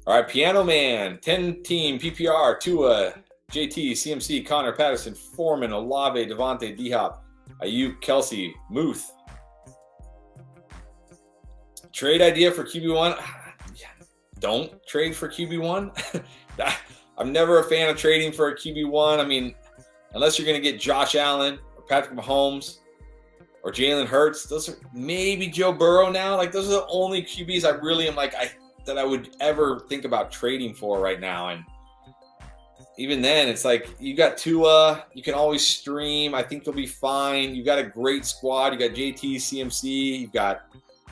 All right, Piano Man, 10-team PPR, Tua, JT, CMC, Connor, Patterson, Foreman, Olave, Devontae, D-Hop, Ayuk, Kelsey, Muth. Trade idea for QB1? Don't trade for QB1. I'm never a fan of trading for a QB1. I mean, unless you're going to get Josh Allen or Patrick Mahomes or Jalen Hurts. Those are maybe Joe Burrow now. Like, those are the only QBs I really am that I would ever think about trading for right now. And even then, it's like you got Tua. You can always stream. I think you'll be fine. You got a great squad. You got JT, CMC. You've got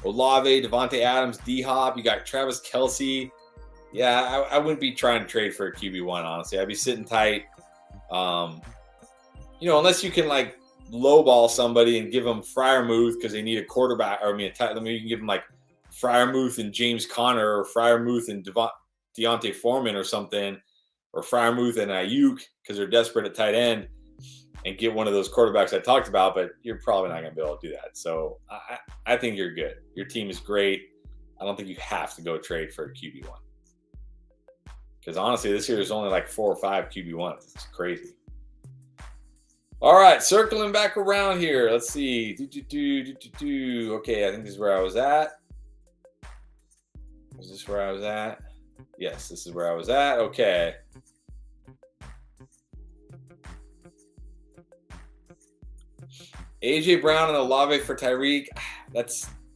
Olave, Devontae Adams, D-Hop. You got Travis Kelce. Yeah, I wouldn't be trying to trade for a QB1, honestly. I'd be sitting tight. Unless you can lowball somebody and give them Freiermuth because they need a quarterback. Or you can give them Freiermuth and James Conner, or Freiermuth and Deontay Foreman or something, or Freiermuth and Ayuk because they're desperate at tight end, and get one of those quarterbacks I talked about, but you're probably not going to be able to do that. So I think you're good. Your team is great. I don't think you have to go trade for a QB1. Because honestly, this year there's only 4 or 5 QB1s. It's crazy. All right, circling back around here. Let's see. Okay, I think this is where I was at. Is this where I was at? Yes, this is where I was at. Okay. AJ Brown and Olave for Tyreek.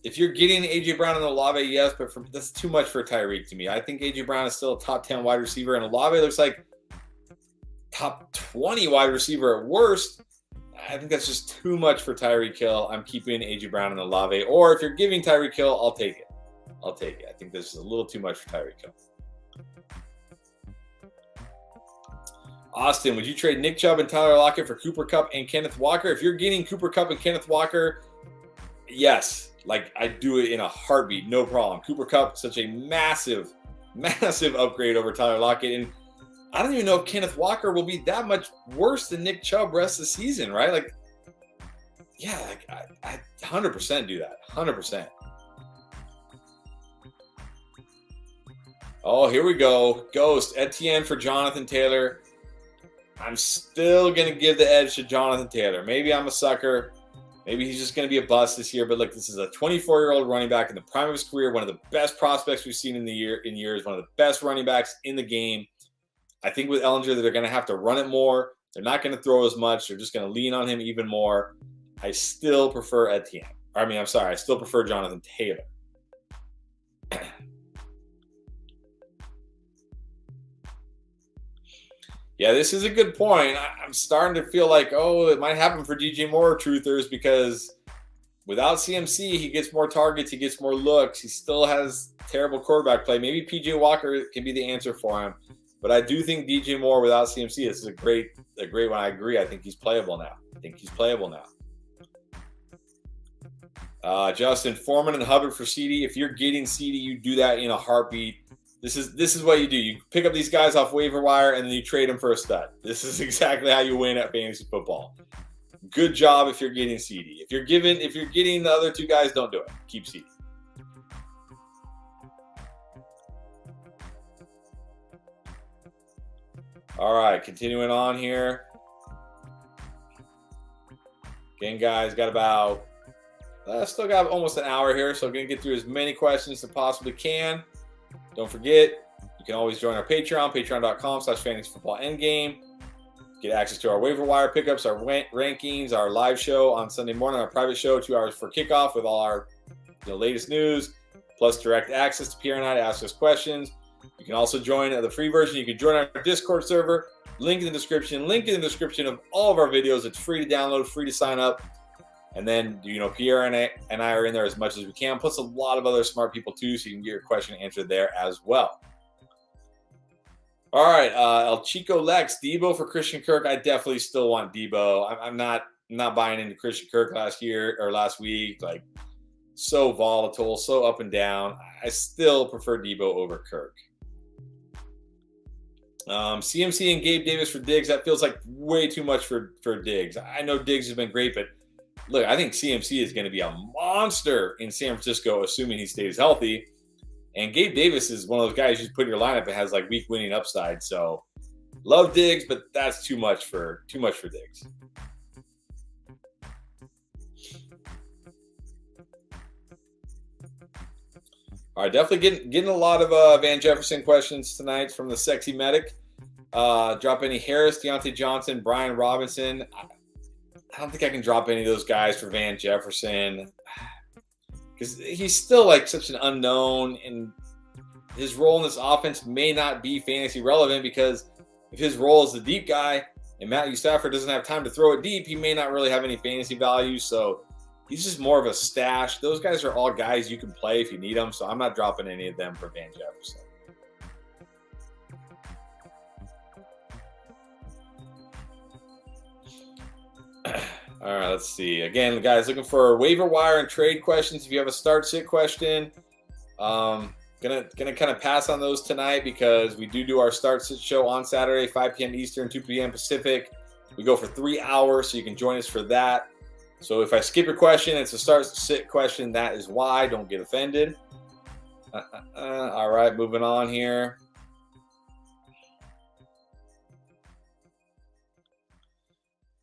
If you're getting AJ Brown and Olave, yes, but that's too much for Tyreek to me. I think AJ Brown is still a top 10 wide receiver, and Olave looks like top 20 wide receiver at worst. I think that's just too much for Tyreek Hill. I'm keeping AJ Brown and Olave. Or if you're giving Tyreek Hill, I'll take it. I think this is a little too much for Tyreek Hill. Austin, would you trade Nick Chubb and Tyler Lockett for Cooper Kupp and Kenneth Walker? If you're getting Cooper Kupp and Kenneth Walker, yes, Like, I'd do it in a heartbeat, no problem. Cooper Kupp, such a massive, massive upgrade over Tyler Lockett. And I don't even know if Kenneth Walker will be that much worse than Nick Chubb rest of the season, right? Like, yeah, like I 100% do that. 100%. Oh, here we go. Ghost. Etienne for Jonathan Taylor. I'm still going to give the edge to Jonathan Taylor. Maybe I'm a sucker. Maybe he's just going to be a bust this year. But look, this is a 24-year-old running back in the prime of his career. One of the best prospects we've seen in years. One of the best running backs in the game. I think with Ellinger, they're going to have to run it more. They're not going to throw as much. They're just going to lean on him even more. I still prefer Etienne. I still prefer Jonathan Taylor. Yeah, this is a good point. I'm starting to feel like, it might happen for DJ Moore, truthers, because without CMC, he gets more targets, he gets more looks. He still has terrible quarterback play. Maybe PJ Walker can be the answer for him. But I do think DJ Moore without CMC, this is a great one. I agree. I think he's playable now. Justin, Foreman and Hubbard for CD. If you're getting CD, you do that in a heartbeat. This is what you do. You pick up these guys off waiver wire and then you trade them for a stud. This is exactly how you win at fantasy football. Good job if you're getting CD. If you're getting the other two guys, don't do it. Keep CD. All right, continuing on here. Again, guys, still got almost an hour here, so I'm going to get through as many questions as I possibly can. Don't forget, you can always join our Patreon, patreon.com/fantasyfootballendgame. Get access to our waiver wire pickups, our rankings, our live show on Sunday morning, our private show, 2 hours for kickoff with all our latest news, plus direct access to Pierre and I to ask us questions. You can also join the free version. You can join our Discord server. Link in the description. Link in the description of all of our videos. It's free to download, free to sign up. And then, Pierre and I are in there as much as we can, plus a lot of other smart people too, so you can get your question answered there as well. All right, El Chico Lex, Debo for Christian Kirk. I definitely still want Debo. I'm not buying into Christian Kirk last week. Like, so volatile, so up and down. I still prefer Debo over Kirk. CMC and Gabe Davis for Diggs. That feels like way too much for Diggs. I know Diggs has been great, but look, I think CMC is going to be a monster in San Francisco, assuming he stays healthy. And Gabe Davis is one of those guys you put in your lineup that has like week winning upside. So love Diggs, but that's too much for Diggs. All right, definitely getting a lot of Van Jefferson questions tonight from the Sexy Medic. Drop any Harris, Deontay Johnson, Brian Robinson. I don't think I can drop any of those guys for Van Jefferson because he's still like such an unknown, and his role in this offense may not be fantasy relevant because if his role is the deep guy and Matthew Stafford doesn't have time to throw it deep, he may not really have any fantasy value. So he's just more of a stash. Those guys are all guys you can play if you need them. So I'm not dropping any of them for Van Jefferson. All right, let's see. Again, guys, looking for waiver wire and trade questions. If you have a start sit question, gonna kind of pass on those tonight because we do our start sit show on Saturday, 5 p.m. Eastern, 2 p.m. Pacific. We go for 3 hours, so you can join us for that. So if I skip your question, it's a start sit question. That is why. Don't get offended. All right, moving on here.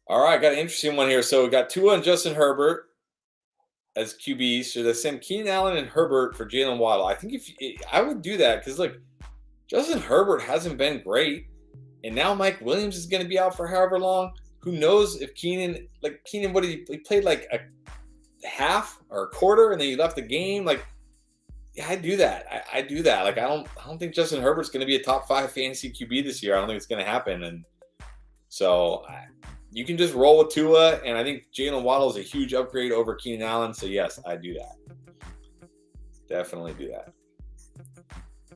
All right, got an interesting one here. So we got Tua and Justin Herbert as QBs. Should I send Keenan Allen and Herbert for Jalen Waddle? I think I would do that because, look, Justin Herbert hasn't been great. And now Mike Williams is going to be out for however long. Who knows if Keenan, what did he played like a half or a quarter and then he left the game? Like, yeah, I do that. I do that. Like, I don't think Justin Herbert's going to be a top 5 fantasy QB this year. I don't think it's going to happen. And so you can just roll with Tua, and I think Jalen Waddle is a huge upgrade over Keenan Allen. So, yes, I do that. Definitely do that.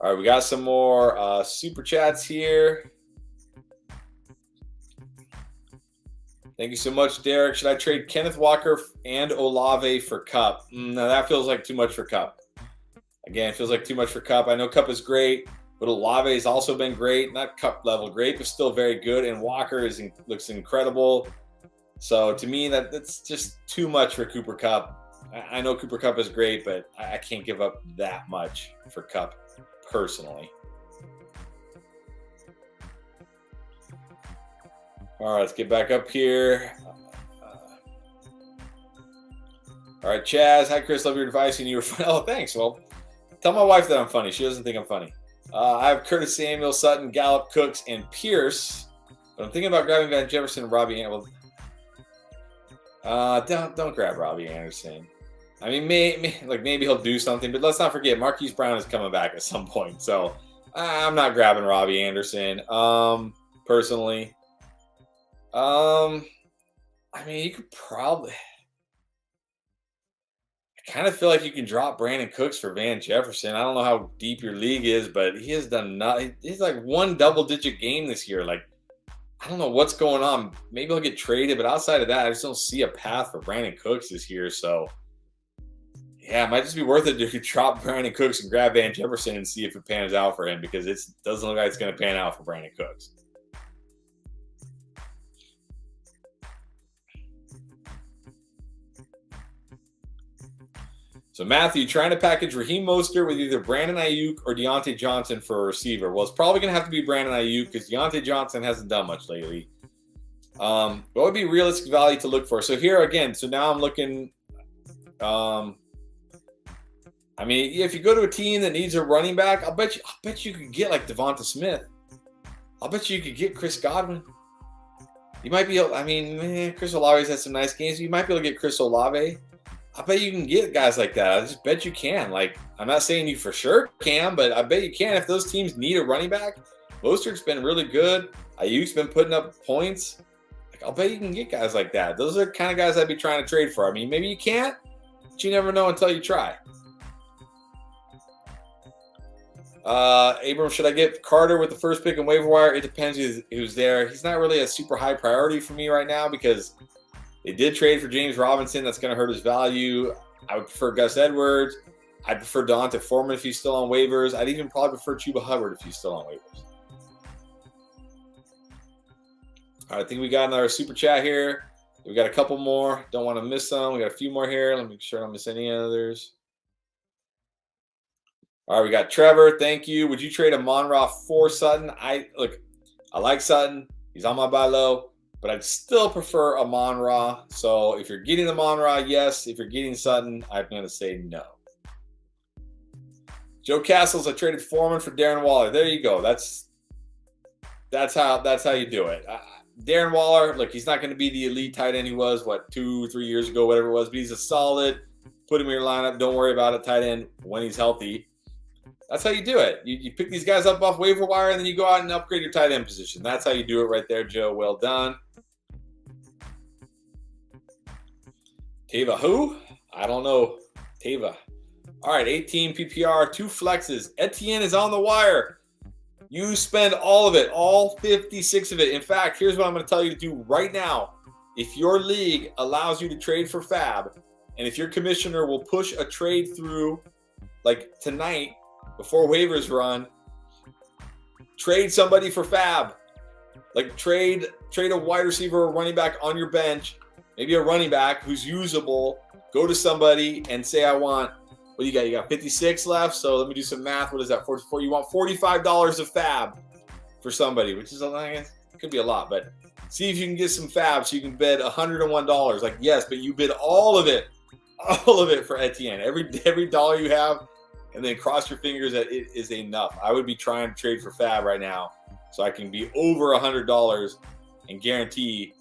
All right, we got some more super chats here. Thank you so much, Derek. Should I trade Kenneth Walker and Olave for Cup? No, that feels like too much for Cup. Again, it feels like too much for Cup. I know Cup is great, but Olave has also been great. Not Cup level great, but still very good. And Walker looks incredible. So to me, that's just too much for Cooper Kupp. I know Cooper Kupp is great, but I can't give up that much for Kupp personally. All right, let's get back up here. All right, Chaz. Hi, Chris. Love your advice. And you were funny. Oh, thanks. Well, tell my wife that I'm funny. She doesn't think I'm funny. I have Curtis Samuel, Sutton, Gallup, Cooks, and Pierce. But I'm thinking about grabbing Van Jefferson and Robbie Anderson. Don't grab Robbie Anderson. I mean, maybe he'll do something, but let's not forget Marquise Brown is coming back at some point. So I'm not grabbing Robbie Anderson. Personally. I mean, you could probably. I kind of feel like you can drop Brandon Cooks for Van Jefferson. I don't know how deep your league is, but he has done nothing. He's like one double-digit game this year. Like, I don't know what's going on. Maybe he'll get traded, but outside of that, I just don't see a path for Brandon Cooks this year. So, yeah, it might just be worth it to drop Brandon Cooks and grab Van Jefferson and see if it pans out for him, because it doesn't look like it's going to pan out for Brandon Cooks. So, Matthew, trying to package Raheem Mostert with either Brandon Ayuk or Deontay Johnson for a receiver. Well, it's probably going to have to be Brandon Ayuk because Deontay Johnson hasn't done much lately. What would be realistic value to look for? So here again, so now I'm looking. I mean, if you go to a team that needs a running back, I'll bet you could get like Devonta Smith. I'll bet you could get Chris Godwin. You might be able, I mean, Chris Olave's had some nice games. You might be able to get Chris Olave. I bet you can get guys like that. I just bet you can. Like, I'm not saying you for sure can, but I bet you can. If those teams need a running back, Mostert's been really good. Ayuk's been putting up points. Like, I'll bet you can get guys like that. Those are the kind of guys I'd be trying to trade for. I mean, maybe you can't, but you never know until you try. Abram, should I get Carter with the first pick in waiver wire? It depends who's there. He's not really a super high priority for me right now because they did trade for James Robinson. That's going to hurt his value. I would prefer Gus Edwards. I'd prefer Donta Foreman if he's still on waivers. I'd even probably prefer Chuba Hubbard if he's still on waivers. All right, I think we got another super chat here. We got a couple more. Don't want to miss some. We got a few more here. Let me make sure I don't miss any others. All right, we got Trevor. Thank you. Would you trade Amon-Ra for Sutton? I like Sutton. He's on my buy low. But I'd still prefer Amon-Ra. So if you're getting Amon-Ra, yes. If you're getting Sutton, I'm going to say no. Joe Castles, I traded Foreman for Darren Waller. There you go. That's how you do it. Darren Waller, look, he's not going to be the elite tight end he was, 2 or 3 years ago, whatever it was. But he's a solid, put him in your lineup. Don't worry about it, tight end when he's healthy. That's how you do it. You pick these guys up off waiver wire, and then you go out and upgrade your tight end position. That's how you do it right there, Joe. Well done. Tava who? I don't know. Tava. All right, 18 PPR, 2 flexes. Etienne is on the wire. You spend all of it, all 56 of it. In fact, here's what I'm going to tell you to do right now. If your league allows you to trade for Fab, and if your commissioner will push a trade through like tonight before waivers run, trade somebody for Fab. Like trade a wide receiver or running back on your bench, maybe a running back who's usable. Go to somebody and say, I want, what do you got? You got 56 left. So let me do some math. What is that? 44. You want $45 of Fab for somebody, which is, I guess, it could be a lot, but see if you can get some Fab so you can bid $101. Like, yes, but you bid all of it for Etienne. Every dollar you have, and then cross your fingers that it is enough. I would be trying to trade for Fab right now so I can be over $100 and guarantee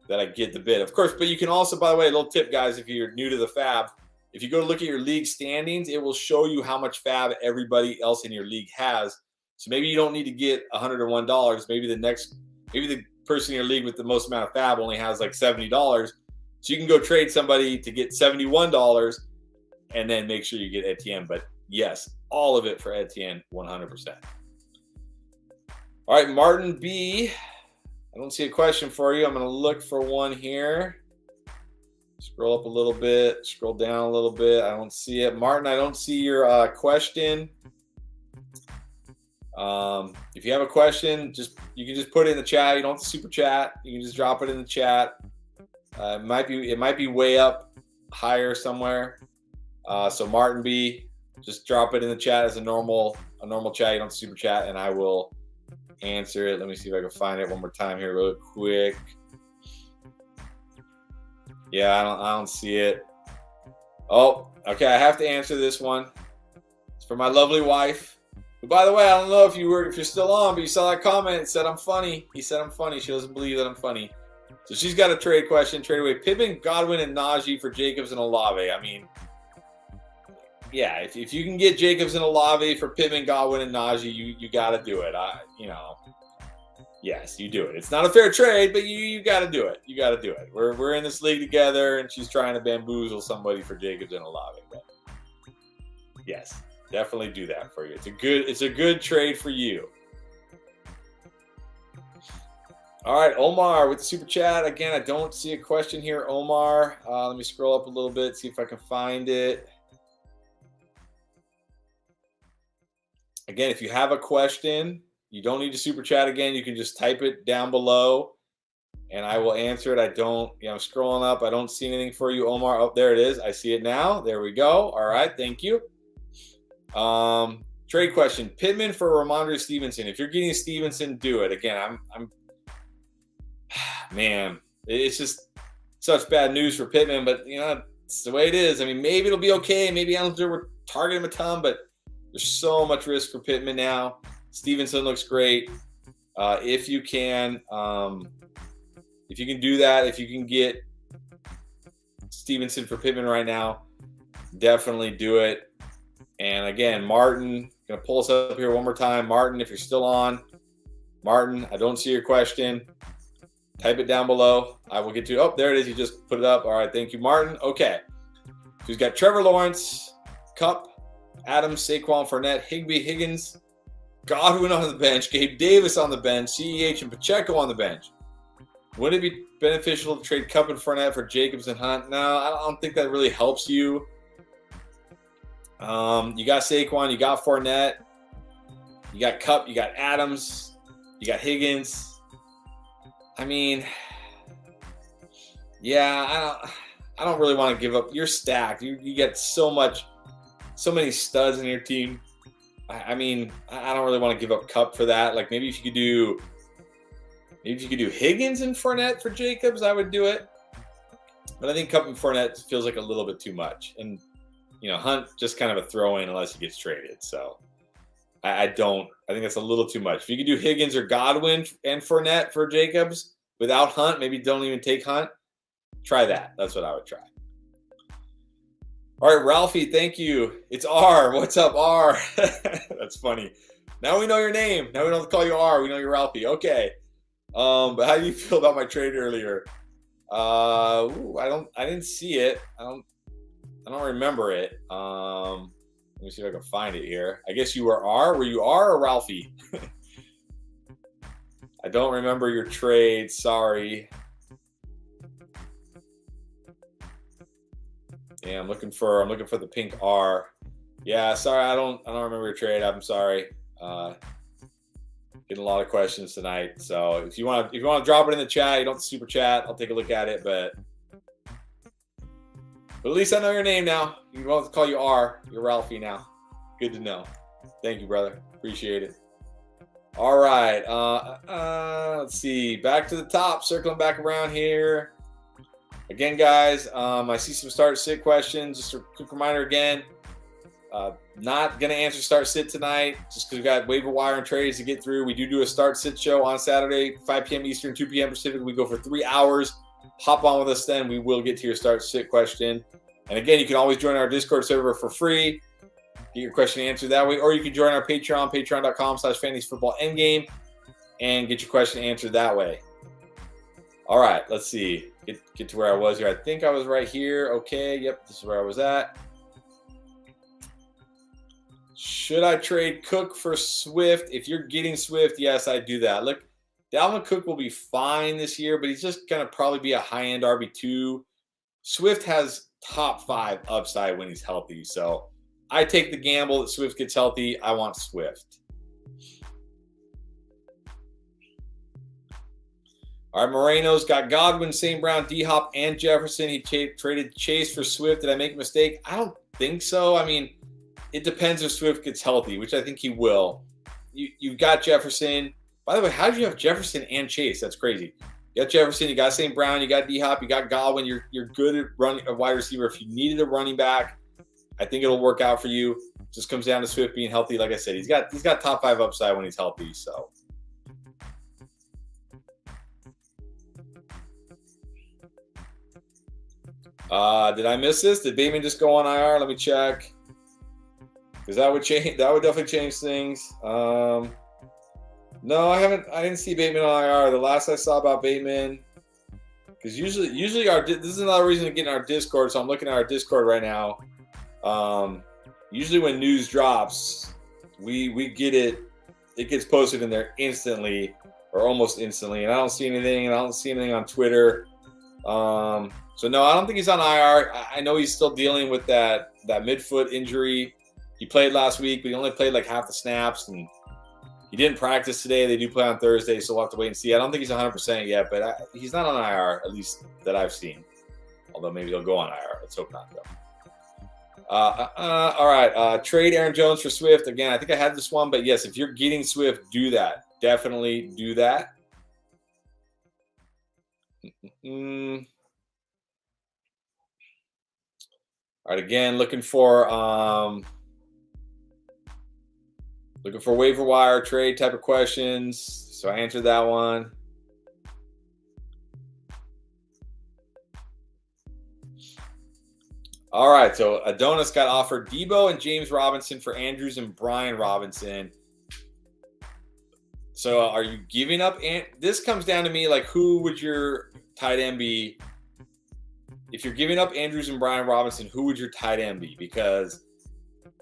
that I get the bid. Of course, but you can also, by the way, a little tip, guys, if you're new to the Fab, if you go to look at your league standings, it will show you how much Fab everybody else in your league has. So maybe you don't need to get $101. Maybe the person in your league with the most amount of Fab only has like $70. So you can go trade somebody to get $71 and then make sure you get Etienne. But yes, all of it for Etienne, 100%. All right, Martin B. I don't see a question for you. I'm going to look for one here. Scroll up a little bit. Scroll down a little bit. I don't see it. Martin, I don't see your question. If you have a question, you can just put it in the chat. You don't have to super chat. You can just drop it in the chat. It might be way up higher somewhere. So Martin B, just drop it in the chat as a normal chat. You don't super chat, and I will answer it. Let me see if I can find it one more time here real quick. Yeah, I don't see it. Oh, okay. I have to answer this one. It's for my lovely wife. But by the way, I don't know if you're still on, but you saw that comment. It said I'm funny. He said I'm funny. She doesn't believe that I'm funny. So she's got a trade question. Trade away Pittman, Godwin, and Najee for Jacobs and Olave. I mean, yeah, if you can get Jacobs and Olave for Pittman, Godwin, and Najee, you got to do it. Yes, you do it. It's not a fair trade, but you got to do it. You got to do it. We're in this league together, and she's trying to bamboozle somebody for Jacobs and Olave. But yes, definitely do that for you. It's a good trade for you. All right, Omar with the super chat. Again, I don't see a question here, Omar. Let me scroll up a little bit, see if I can find it. Again, if you have a question, you don't need to super chat again. You can just type it down below, and I will answer it. I'm scrolling up. I don't see anything for you, Omar. Oh, there it is. I see it now. There we go. All right, thank you. Trade question: Pittman for Ramondre Stevenson. If you're getting Stevenson, do it. Again, man, it's just such bad news for Pittman, but it's the way it is. I mean, maybe it'll be okay. Maybe Ellinger will target him a ton, but there's so much risk for Pittman now. Stevenson looks great. If you can do that, if you can get Stevenson for Pittman right now, definitely do it. And again, Martin, gonna pull us up here one more time. Martin, if you're still on, Martin, I don't see your question. Type it down below. I will get to. Oh, there it is. You just put it up. All right, thank you, Martin. Okay, so he's got Trevor Lawrence, Kupp, Adams, Saquon, Fournette, Higgins, Godwin on the bench, Gabe Davis on the bench, CEH and Pacheco on the bench. Would it be beneficial to trade Kupp and Fournette for Jacobs and Hunt? No, I don't think that really helps you. You got Saquon, you got Fournette, you got Kupp, you got Adams, you got Higgins. I mean, yeah, I don't really want to give up. You're stacked. You get so many studs in your team. I mean, I don't really want to give up Kupp for that. Like maybe if you could do Higgins and Fournette for Jacobs, I would do it. But I think Kupp and Fournette feels like a little bit too much. And Hunt just kind of a throw-in unless he gets traded. So I think that's a little too much. If you could do Higgins or Godwin and Fournette for Jacobs without Hunt, maybe don't even take Hunt. Try that. That's what I would try. All right, Ralphie, thank you. It's R. What's up, R? That's funny. Now we know your name. Now we don't have to call you R. We know you're Ralphie. Okay. But how do you feel about my trade earlier? I didn't see it. I don't remember it. Let me see if I can find it here. I guess you were R. Were you R or Ralphie? I don't remember your trade. Sorry. Yeah, I'm looking for the pink R. Yeah, sorry, I don't remember your trade. I'm sorry. Getting a lot of questions tonight. So if you want to drop it in the chat, you don't have to super chat. I'll take a look at it, but at least I know your name now. You won't have to call you R. You're Ralphie now. Good to know. Thank you, brother. Appreciate it. All right. Let's see. Back to the top. Circling back around here. Again, guys, I see some start-sit questions. Just a quick reminder again. Not going to answer start-sit tonight just because we've got waiver wire and trades to get through. We do a start-sit show on Saturday, 5 p.m. Eastern, 2 p.m. Pacific. We go for 3 hours. Hop on with us then. We will get to your start-sit question. And again, you can always join our Discord server for free. Get your question answered that way. Or you can join our Patreon, patreon.com/fantasyfootballendgame, and get your question answered that way. All right, let's see. Get to where I was here. I think I was right here. Okay, yep, this is where I was at. Should I trade Cook for Swift? If you're getting Swift, yes, I do that. Look, Dalvin Cook will be fine this year, but he's just going to probably be a high-end RB2. Swift has top 5 upside when he's healthy. So I take the gamble that Swift gets healthy. I want Swift. All right, Moreno's got Godwin, St. Brown, D-Hop, and Jefferson. He traded Chase for Swift. Did I make a mistake? I don't think so. I mean, it depends if Swift gets healthy, which I think he will. You've got Jefferson. By the way, how did you have Jefferson and Chase? That's crazy. You got Jefferson, you got St. Brown, you got D-Hop, you got Godwin. You're good at running a wide receiver. If you needed a running back, I think it'll work out for you. Just comes down to Swift being healthy. Like I said, he's got top 5 upside when he's healthy. So. Did I miss this? Did Bateman just go on IR? Let me check. Because that would change. That would definitely change things. No, I haven't. I didn't see Bateman on IR. The last I saw about Bateman, because usually this is another reason to get in our Discord. So I'm looking at our Discord right now. Usually when news drops, we get it. It gets posted in there instantly or almost instantly, and I don't see anything. And I don't see anything on Twitter. So no, I don't think he's on IR. I know he's still dealing with that midfoot injury. He played last week, but he only played like half the snaps, and he didn't practice today. They do play on Thursday, so we'll have to wait and see. I don't think he's 100% yet, but he's not on IR, at least that I've seen. Although maybe he'll go on IR. Let's hope not, though. All right. Trade Aaron Jones for Swift. Again, I think I had this one, but yes, if you're getting Swift, do that. Definitely do that. All right, again, looking for waiver wire trade type of questions. So I answered that one. All right, so Adonis got offered Debo and James Robinson for Andrews and Brian Robinson. So are you giving up? This comes down to me, like, who would your tight end be? If you're giving up Andrews and Brian Robinson, who would your tight end be? Because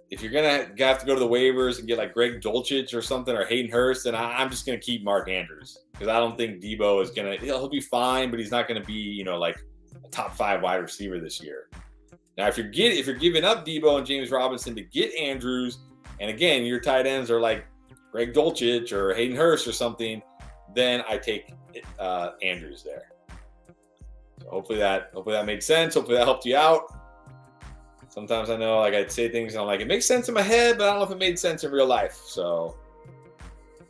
if you're going to have to go to the waivers and get like Greg Dulcich or something or Hayden Hurst, then I'm just going to keep Mark Andrews, because I don't think Debo is going to – he'll be fine, but he's not going to be, like a top 5 wide receiver this year. Now, if you're giving up Debo and James Robinson to get Andrews, and again, your tight ends are like Greg Dulcich or Hayden Hurst or something, then I take Andrews there. So hopefully that made sense. Hopefully that helped you out. Sometimes I know, like, I'd say things and I'm like, it makes sense in my head, but I don't know if it made sense in real life. So,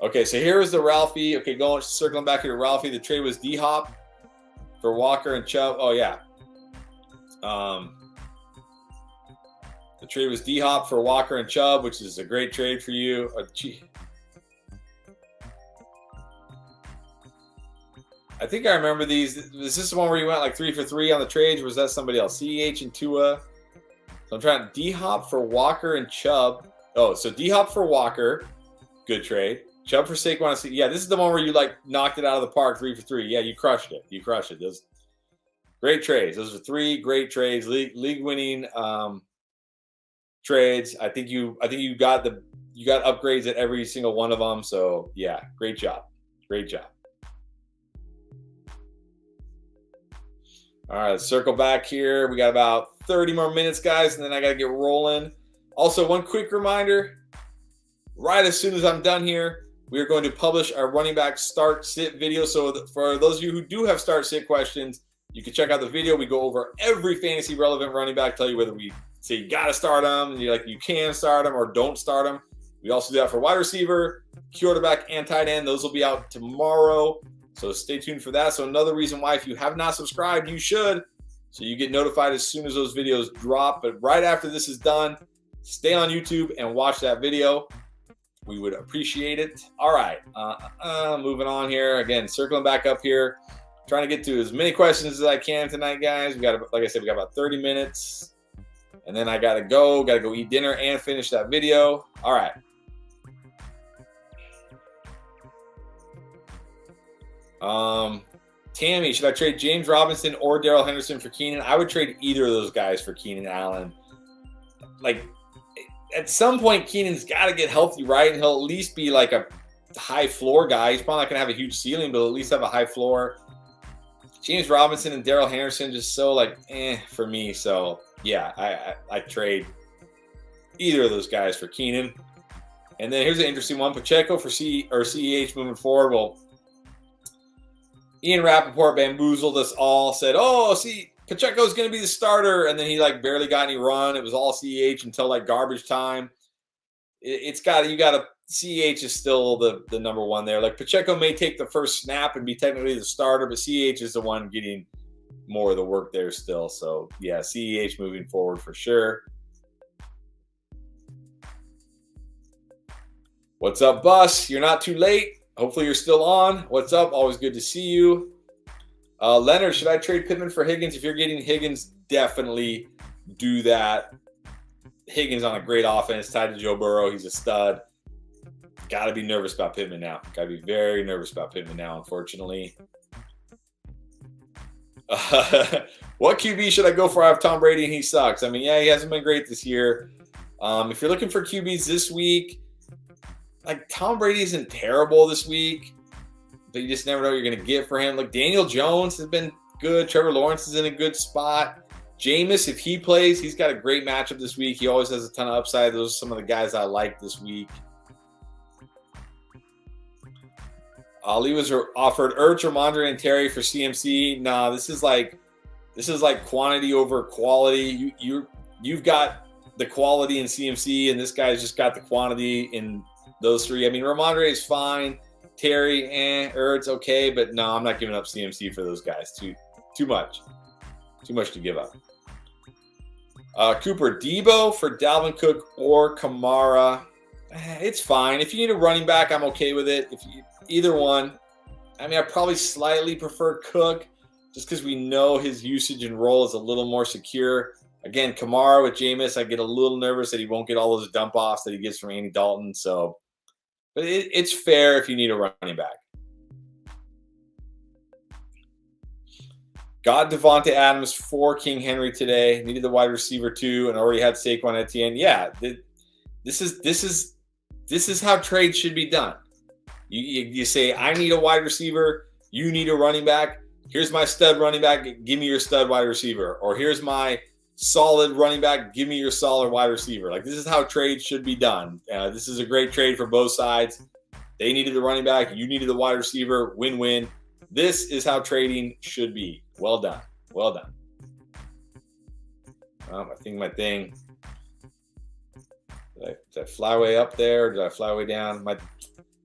okay, so here is the Ralphie. Okay, circling back here to Ralphie. The trade was D-Hop for Walker and Chubb. Oh, yeah. The trade was D-Hop for Walker and Chubb, which is a great trade for you. I think I remember these. Is this the one where you went like 3 for 3 on the trades, or was that somebody else? CEH and Tua. So I'm trying D-Hop for Walker and Chubb. Oh, so D-Hop for Walker. Good trade. Chubb for Saquon. Yeah, this is the one where you like knocked it out of the park 3 for 3. Yeah, you crushed it. Those great trades. Those are 3 great trades. League winning trades. I think you got upgrades at every single one of them. So yeah, great job. All right, let's circle back here. We got about 30 more minutes, guys, and then I got to get rolling. Also, one quick reminder, right as soon as I'm done here, we are going to publish our running back start-sit video. So for those of you who do have start-sit questions, you can check out the video. We go over every fantasy-relevant running back, tell you whether we say you got to start them, and you're like, you can start them or don't start them. We also do that for wide receiver, quarterback, and tight end. Those will be out tomorrow. So stay tuned for that. So another reason why, if you have not subscribed, you should, so you get notified as soon as those videos drop. But right after this is done, stay on YouTube and watch that video. We would appreciate it. All right, moving on here. Again, circling back up here, trying to get to as many questions as I can tonight, guys. We got, like I said, we got about 30 minutes, and then I gotta go eat dinner and finish that video. All right. Tammy, should I trade James Robinson or Darrell Henderson for Keenan? I would trade either of those guys for Keenan Allen. Like, at some point, Keenan's got to get healthy, right? And he'll at least be like a high floor guy. He's probably not going to have a huge ceiling, but at least have a high floor. James Robinson and Darrell Henderson just so like for me. So yeah, I trade either of those guys for Keenan. And then here's an interesting one: Pacheco for CEH moving forward. Well, Ian Rappaport bamboozled us all. Said, "Oh, see, Pacheco's going to be the starter," and then he like barely got any run. It was all CEH until like garbage time. You got to CEH is still the number one there. Like Pacheco may take the first snap and be technically the starter, but CEH is the one getting more of the work there still. So yeah, CEH moving forward for sure. What's up, Bus? You're not too late. Hopefully you're still on. What's up? Always good to see you. Leonard, should I trade Pittman for Higgins? If you're getting Higgins, definitely do that. Higgins on a great offense, tied to Joe Burrow. He's a stud. Got to be nervous about Pittman now. Got to be very nervous about Pittman now, unfortunately. What QB should I go for? I have Tom Brady and he sucks. I mean, yeah, he hasn't been great this year. If you're looking for QBs this week, like Tom Brady isn't terrible this week, but you just never know what you're going to get for him. Like Daniel Jones has been good. Trevor Lawrence is in a good spot. Jameis, if he plays, he's got a great matchup this week. He always has a ton of upside. Those are some of the guys I like this week. Ali was offered Ertz, Ramondre, and Terry for CMC. Nah, this is like quantity over quality. You've got the quality in CMC, and this guy's just got the quantity in those three. I mean, Ramondre is fine. Terry, Ertz, okay, but no, I'm not giving up CMC for those guys. Too much. Too much to give up. Cooper, Debo for Dalvin Cook or Kamara. It's fine. If you need a running back, I'm okay with it. Either one. I mean, I probably slightly prefer Cook just because we know his usage and role is a little more secure. Again, Kamara with Jameis, I get a little nervous that he won't get all those dump offs that he gets from Andy Dalton. So, but it's fair if you need a running back. Got Devontae Adams for King Henry today. Needed the wide receiver too, and already had Saquon Etienne. Yeah, this is how trades should be done. You say, I need a wide receiver. You need a running back. Here's my stud running back. Give me your stud wide receiver. Or here's my solid running back. Give me your solid wide receiver. Like, this is how trades should be done. This is a great trade for both sides. They needed the running back. You needed the wide receiver. Win-win. This is how trading should be. Well done. Well done. I think my thing. Did I fly way up there? Or did I fly way down?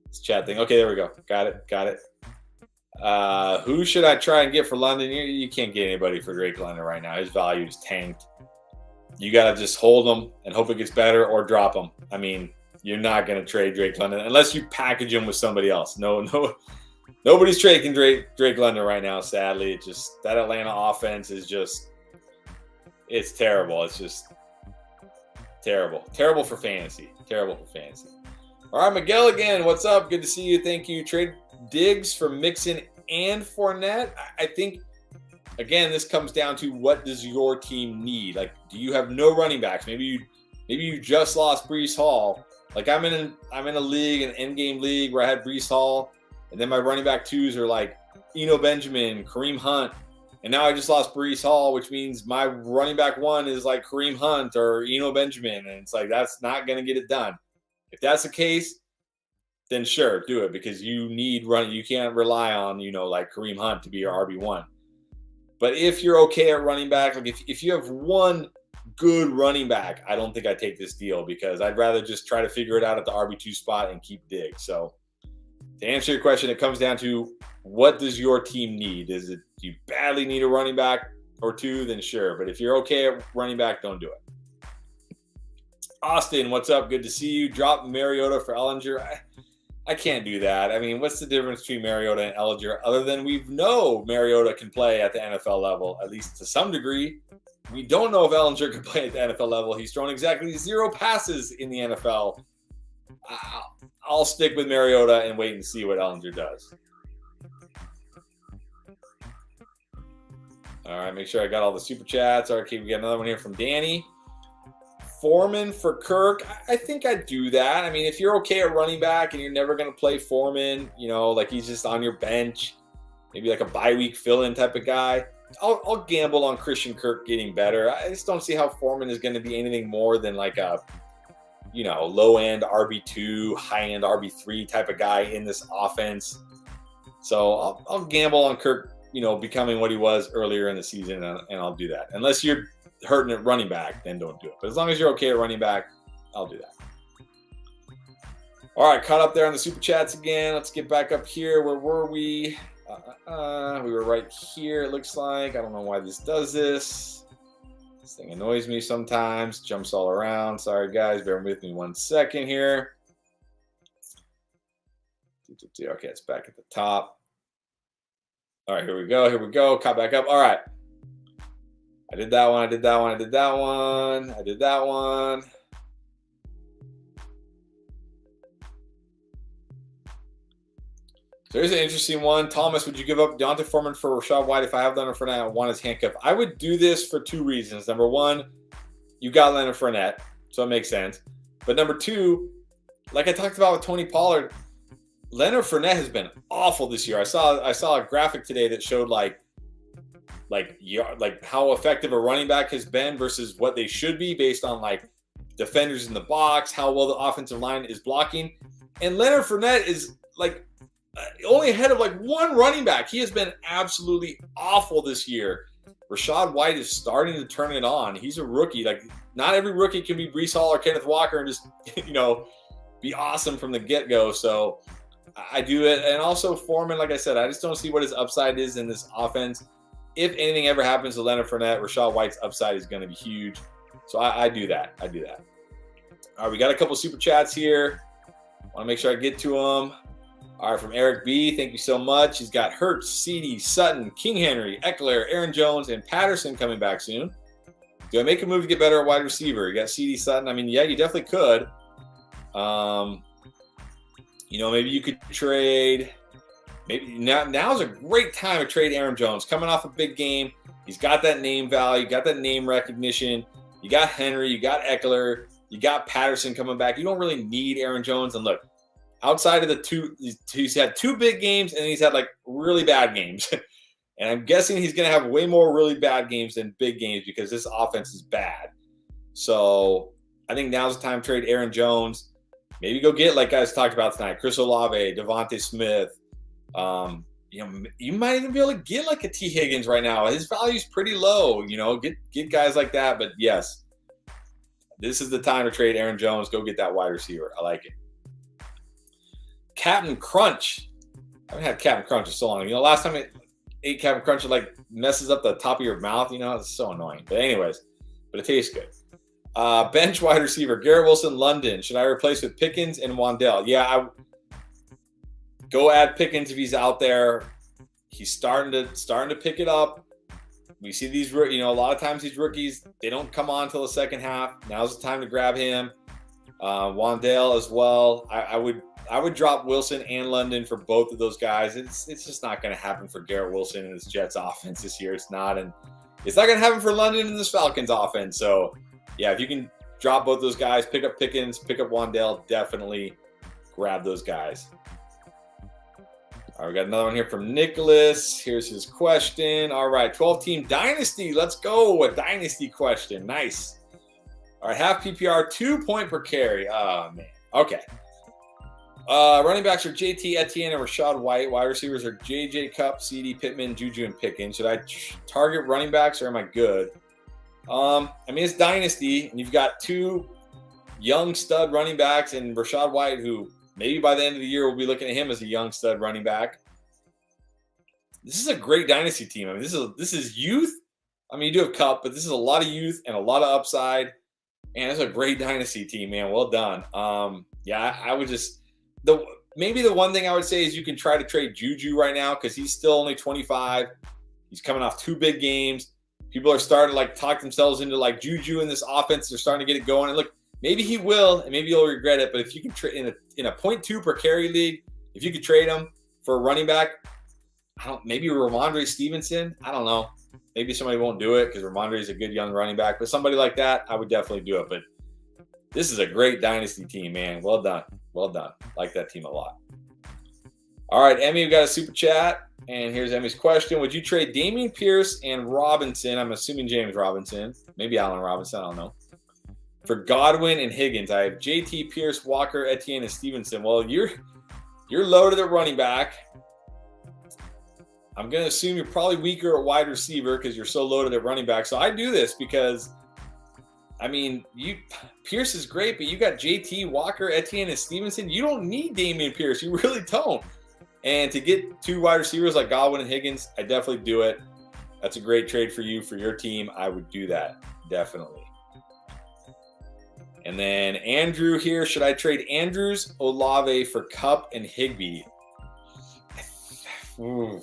This chat thing. Okay, there we go. Got it. Who should I try and get for London? You can't get anybody for Drake London right now. His value is tanked. You got to just hold him and hope it gets better or drop him. I mean, you're not going to trade Drake London unless you package him with somebody else. No. Nobody's trading Drake London right now, sadly. It's just that Atlanta offense is just it's terrible. It's just terrible. Terrible for fantasy. Terrible for fantasy. All right, Miguel again. What's up? Good to see you. Thank you. Trade Diggs for Mixon and Fournette. I think, again, this comes down to what does your team need? Like, do you have no running backs? Maybe you just lost Breece Hall. Like, I'm in a league, an endgame league where I had Breece Hall. And then my running back twos are like Eno Benjamin, Kareem Hunt. And now I just lost Breece Hall, which means my running back one is like Kareem Hunt or Eno Benjamin. And it's like, that's not going to get it done. If that's the case, then sure, do it because you need running. You can't rely on, like Kareem Hunt to be your RB1. But if you're okay at running back, like if you have one good running back, I don't think I take this deal because I'd rather just try to figure it out at the RB2 spot and keep Diggs. So, to answer your question, it comes down to what does your team need? Do you badly need a running back or two? Then sure. But if you're okay at running back, don't do it. Austin, what's up? Good to see you. Drop Mariota for Ellinger. I can't do that. I mean, what's the difference between Mariota and Ellinger other than we know Mariota can play at the NFL level, at least to some degree. We don't know if Ellinger can play at the NFL level. He's thrown exactly 0 passes in the NFL. I'll stick with Mariota and wait and see what Ellinger does. All right, make sure I got all the super chats. Okay, we got another one here from Danny. Foreman for Kirk, I think I'd do that. I mean, if you're okay at running back and you're never going to play Foreman, like he's just on your bench, maybe like a bye week fill-in type of guy, I'll gamble on Christian Kirk getting better. I just don't see how Foreman is going to be anything more than like a, low-end RB2, high-end RB3 type of guy in this offense. So I'll gamble on Kirk, becoming what he was earlier in the season, and I'll do that. Unless you're hurting at running back, then don't do it. But as long as you're okay at running back, I'll do that. All right, caught up there on the Super Chats again. Let's get back up here. Where were we? We were right here, it looks like. I don't know why this does this. This thing annoys me sometimes. Jumps all around. Sorry, guys. Bear with me 1 second here. Okay, it's back at the top. All right, here we go. Caught back up. All right. I did that one. So here's an interesting one. Thomas, would you give up D'Onta Foreman for Rachaad White? If I have Leonard Fournette, I want his handcuff. I would do this for 2 reasons. Number one, you got Leonard Fournette, so it makes sense. But number two, like I talked about with Tony Pollard, Leonard Fournette has been awful this year. I saw a graphic today that showed like how effective a running back has been versus what they should be based on like defenders in the box, how well the offensive line is blocking. And Leonard Fournette is like only ahead of like 1 running back. He has been absolutely awful this year. Rachaad White is starting to turn it on. He's a rookie. Like, not every rookie can be Breece Hall or Kenneth Walker and just, be awesome from the get-go. So I do it. And also Foreman, like I said, I just don't see what his upside is in this offense. If anything ever happens to Leonard Fournette, Rachaad White's upside is going to be huge. So I do that. All right, we got a couple Super Chats here. Want to make sure I get to them. All right, from Eric B., thank you so much. He's got Hurts, CeeDee, Sutton, King Henry, Eckler, Aaron Jones, and Patterson coming back soon. Do I make a move to get better at wide receiver? You got CeeDee, Sutton. I mean, yeah, you definitely could. Maybe you could trade. Maybe now's a great time to trade Aaron Jones. Coming off a big game. He's got that name value, got that name recognition. You got Henry, you got Eckler, you got Patterson coming back. You don't really need Aaron Jones. And look, outside of the 2, he's had 2 big games and he's had like really bad games. And I'm guessing he's going to have way more really bad games than big games because this offense is bad. So I think now's the time to trade Aaron Jones. Maybe go get, like guys talked about tonight, Chris Olave, Devontae Smith. You might even be able to get like a T. Higgins right now. His value's pretty low. Get guys like that. But yes, this is the time to trade Aaron Jones. Go get that wide receiver. I like it. Captain Crunch. I haven't had Captain Crunch in so long. Last time I ate Captain Crunch, it like messes up the top of your mouth. It's so annoying. But anyways, it tastes good. Bench wide receiver, Garrett Wilson, London. Should I replace with Pickens and Wandell? Yeah, go add Pickens if he's out there. He's starting to pick it up. We see these, a lot of times these rookies, they don't come on until the second half. Now's the time to grab him. Wandell as well. I would drop Wilson and London for both of those guys. It's just not going to happen for Garrett Wilson and this Jets offense this year. It's not, and it's not going to happen for London and this Falcons offense. So, yeah, if you can drop both those guys, pick up Pickens, pick up Wandell, definitely grab those guys. All right, we got another one here from Nicholas. Here's his question. All right, 12-team dynasty. Let's go. A dynasty question. Nice. All right, half PPR, 2 point per carry. Oh, man. Okay. Running backs are JT, Etienne, and Rachaad White. Wide receivers are JJ, Cup, CD, Pittman, Juju, and Pickens. Should I target running backs or am I good? It's dynasty, and you've got 2 young stud running backs and Rachaad White, who maybe by the end of the year we'll be looking at him as a young stud running back. This is a great dynasty team. This is youth. You do have Cup, but this is a lot of youth and a lot of upside. And it's a great dynasty team, man. Well done. I would just maybe the one thing I would say is you can try to trade Juju right now because he's still only 25. He's coming off 2 big games. People are starting to talk themselves into Juju in this offense. They're starting to get it going. And look, maybe he will, and maybe he'll regret it. But if you can trade in a 0.2 per carry league, if you could trade him for a running back, maybe Ramondre Stevenson. I don't know. Maybe somebody won't do it because Ramondre is a good young running back. But somebody like that, I would definitely do it. But This is a great dynasty team, man. Well done. Well done. Like that team a lot. All right, Emmy, we got a super chat. And here's Emmy's question. Would you trade Dameon Pierce and Robinson? I'm assuming James Robinson. Maybe Allen Robinson. I don't know. For Godwin and Higgins. I have JT, Pierce, Walker, Etienne, and Stevenson. Well, you're loaded at running back. I'm going to assume you're probably weaker at wide receiver because you're so loaded at running back. So I do this because, I mean, Pierce is great, but you got JT, Walker, Etienne, and Stevenson. You don't need Dameon Pierce. You really don't. And to get 2 wide receivers like Godwin and Higgins, I definitely do it. That's a great trade for you, for your team. I would do that, definitely. And then Andrew here. Should I trade Andrews, Olave for Kupp and Higbee? I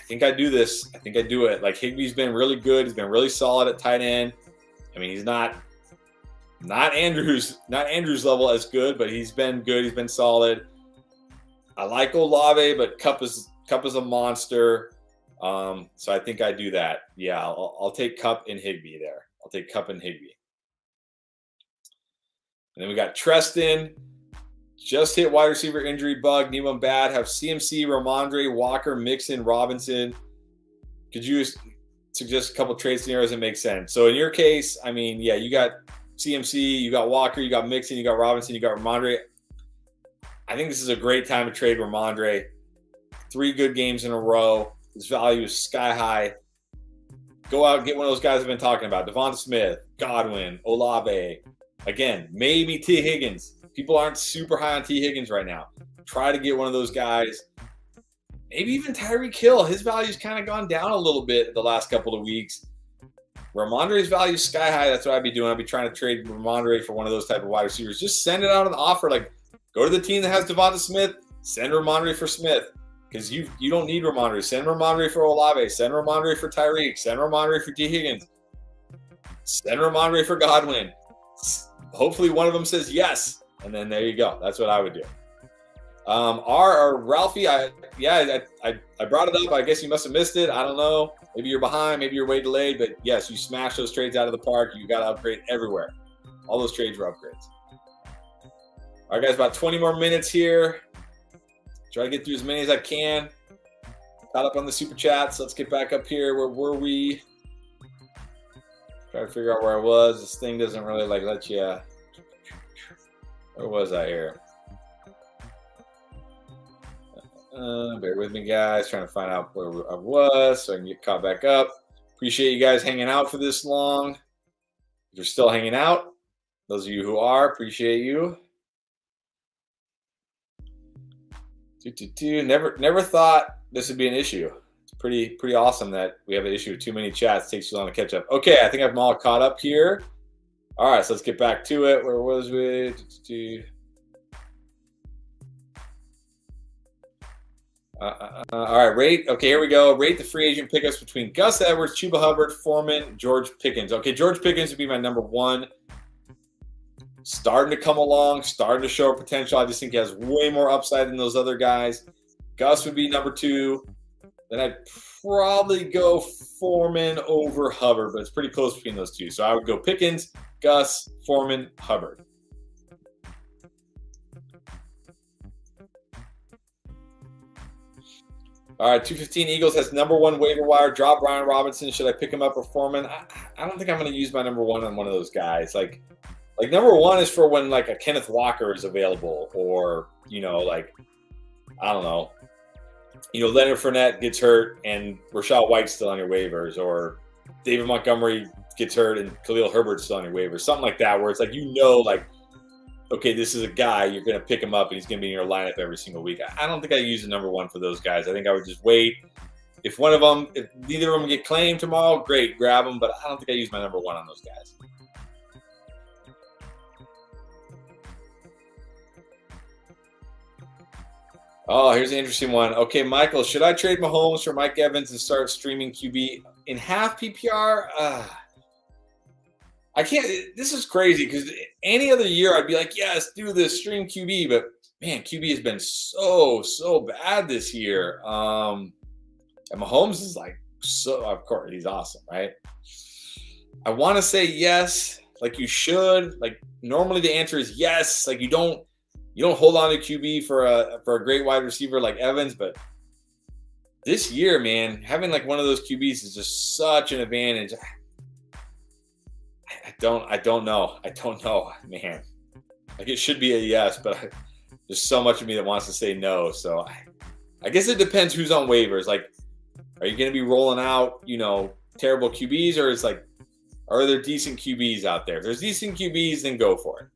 think I do this. I think I do it. Like, Higbee's been really good. He's been really solid at tight end. I mean, he's not Andrews level as good, but he's been good. He's been solid. I like Olave, but Kupp is a monster. So I think I do that. Yeah, I'll take Kupp and Higbee there. I'll take Kupp and Higbee. And then we got Treston. Just hit wide receiver injury bug. Need one bad. Have CMC, Ramondre, Walker, Mixon, Robinson. Could you suggest a couple trade scenarios that make sense? So in your case, I mean, yeah, you got CMC, you got Walker, you got Mixon, you got Robinson, you got Ramondre. I think this is a great time to trade Ramondre. 3 good games in a row. His value is sky high. Go out and get one of those guys I've been talking about. Devonta Smith, Godwin, Olave. Again, maybe T. Higgins. People aren't super high on T. Higgins right now. Try to get one of those guys. Maybe even Tyreek Hill. His value's kind of gone down a little bit the last couple of weeks. Ramondre's value is sky high. That's what I'd be doing. I'd be trying to trade Ramondre for one of those type of wide receivers. Just send it out on the offer. Like, go to the team that has Devonta Smith. Send Ramondre for Smith. Because you don't need Ramondre. Send Ramondre for Olave. Send Ramondre for Tyreek. Send Ramondre for T. Higgins. Send Ramondre for Godwin. Hopefully one of them says yes. And then there you go. That's what I would do. Ralphie, I brought it up. I guess you must have missed it. I don't know. Maybe you're behind. Maybe you're way delayed. But yes, you smashed those trades out of the park. You got to upgrade everywhere. All those trades were upgrades. All right, guys, about 20 more minutes here. Try to get through as many as I can. Caught up on the super chats. Let's get back up here. Where were we? Try to figure out where I was. This thing doesn't really let you. Where was I here? Bear with me, guys. Trying to find out where I was so I can get caught back up. Appreciate you guys hanging out for this long. If you're still hanging out, those of you who are, appreciate you. Never thought this would be an issue. It's pretty awesome that we have an issue with too many chats. It takes too long to catch up. Okay, I think I'm all caught up here. All right, so let's get back to it. Where was we? All right, rate. Okay, here we go. Rate the free agent pickups between Gus Edwards, Chuba Hubbard, Foreman, George Pickens. Okay, George Pickens would be my number 1. Starting to come along, starting to show potential. I just think he has way more upside than those other guys. Gus would be number 2. Then I'd probably go Foreman over Hubbard, but it's pretty close between those two. So I would go Pickens, Gus, Foreman, Hubbard. All right, 215 Eagles has number 1 waiver wire. Drop Brian Robinson. Should I pick him up or Foreman? I don't think I'm going to use my number 1 on one of those guys. Like number 1 is for when a Kenneth Walker is available, or I don't know. Leonard Fournette gets hurt and Rachaad White's still on your waivers, or David Montgomery gets hurt and Khalil Herbert's still on your waivers, something like that, where it's okay, this is a guy, you're going to pick him up and he's going to be in your lineup every single week. I don't think I use the number 1 for those guys. I think I would just wait. If neither of them get claimed tomorrow, great, grab them, but I don't think I use my number 1 on those guys. Oh, here's an interesting one. Okay, Michael, should I trade Mahomes for Mike Evans and start streaming QB in half PPR? I can't. This is crazy because any other year I'd be like, yes, do this, stream QB. But, man, QB has been so bad this year. And Mahomes is of course, he's awesome, right? I want to say yes, like you should. Like normally the answer is yes. Like you don't hold on to QB for a great wide receiver like Evans, but this year, man, having like one of those QBs is just such an advantage. I don't know, man. Like it should be a yes, but there's so much of me that wants to say no. So I guess it depends who's on waivers. Like, are you going to be rolling out, terrible QBs, or is like, are there decent QBs out there? If there's decent QBs, then go for it.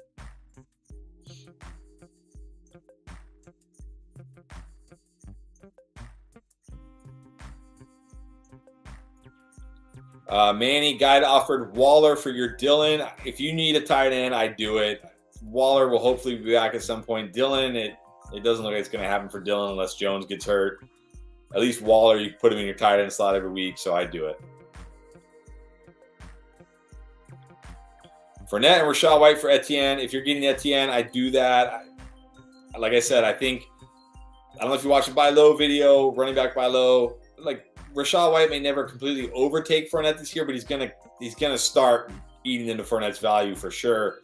Manny, guide offered Waller for your Dylan. If you need a tight end, I'd do it. Waller will hopefully be back at some point. Dylan, it doesn't look like it's going to happen for Dylan unless Jones gets hurt. At least Waller, you can put him in your tight end slot every week, so I'd do it. Fournette and Rachaad White for Etienne. If you're getting Etienne, I'd do that. Like I said, I don't know if you watched the buy low video, running back buy low. Like Rachaad White may never completely overtake Fournette this year, but he's gonna start eating into Fournette's value for sure.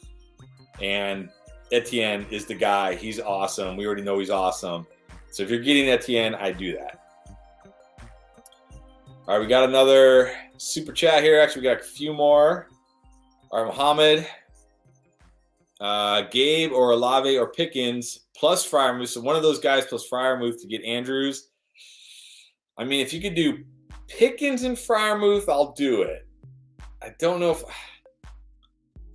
And Etienne is the guy. He's awesome. We already know he's awesome. So if you're getting Etienne, I do that. All right, we got another super chat here. Actually, we got a few more. All right, Mohammed, Gabe or Olave or Pickens plus Freiermuth. So one of those guys plus Freiermuth to get Andrews. I mean, if you could do Pickens and Freiermuth, I'll do it. I don't know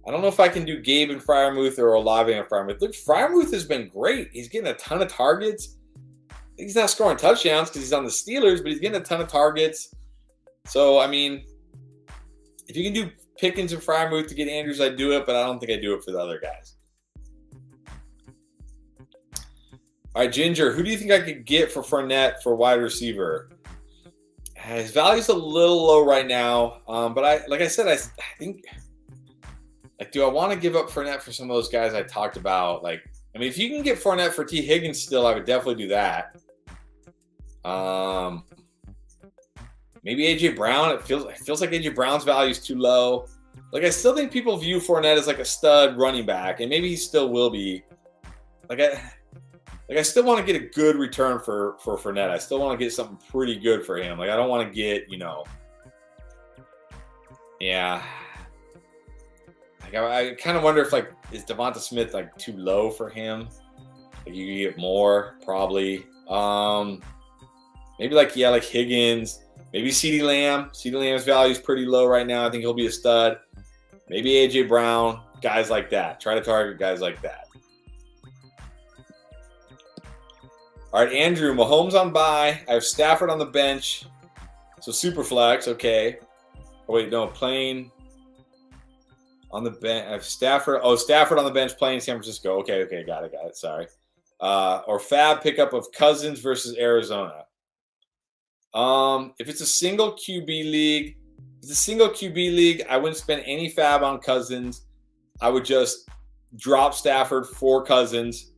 if I can do Gabe and Freiermuth or Olave and Freiermuth. Look, Freiermuth has been great. He's getting a ton of targets. He's not scoring touchdowns because he's on the Steelers, but he's getting a ton of targets. So, I mean, if you can do Pickens and Freiermuth to get Andrews, I'd do it, but I don't think I'd do it for the other guys. All right, Ginger, who do you think I could get for Fournette for wide receiver? His value's a little low right now, but I think, like, do I want to give up Fournette for some of those guys I talked about? Like, I mean, if you can get Fournette for T. Higgins still, I would definitely do that. Maybe A.J. Brown. It feels like A.J. Brown's value is too low. Like, I still think people view Fournette as like a stud running back, and maybe he still will be. I still want to get a good return for Fournette. I still want to get something pretty good for him. Like, I don't want to get, yeah. Like, I kind of wonder if, like, is Devonta Smith, like, too low for him? Like, you could get more, probably. Maybe, like Higgins. Maybe CeeDee Lamb. CeeDee Lamb's value is pretty low right now. I think he'll be a stud. Maybe A.J. Brown. Guys like that. Try to target guys like that. All right, Andrew, Mahomes on bye. I have Stafford on the bench. So super flex, okay. Oh, wait, no, playing on the bench. I have Stafford. Oh, Stafford on the bench playing San Francisco. Okay, got it. Sorry. Or fab pickup of Cousins versus Arizona. If it's a single QB league, I wouldn't spend any fab on Cousins. I would just drop Stafford for Cousins.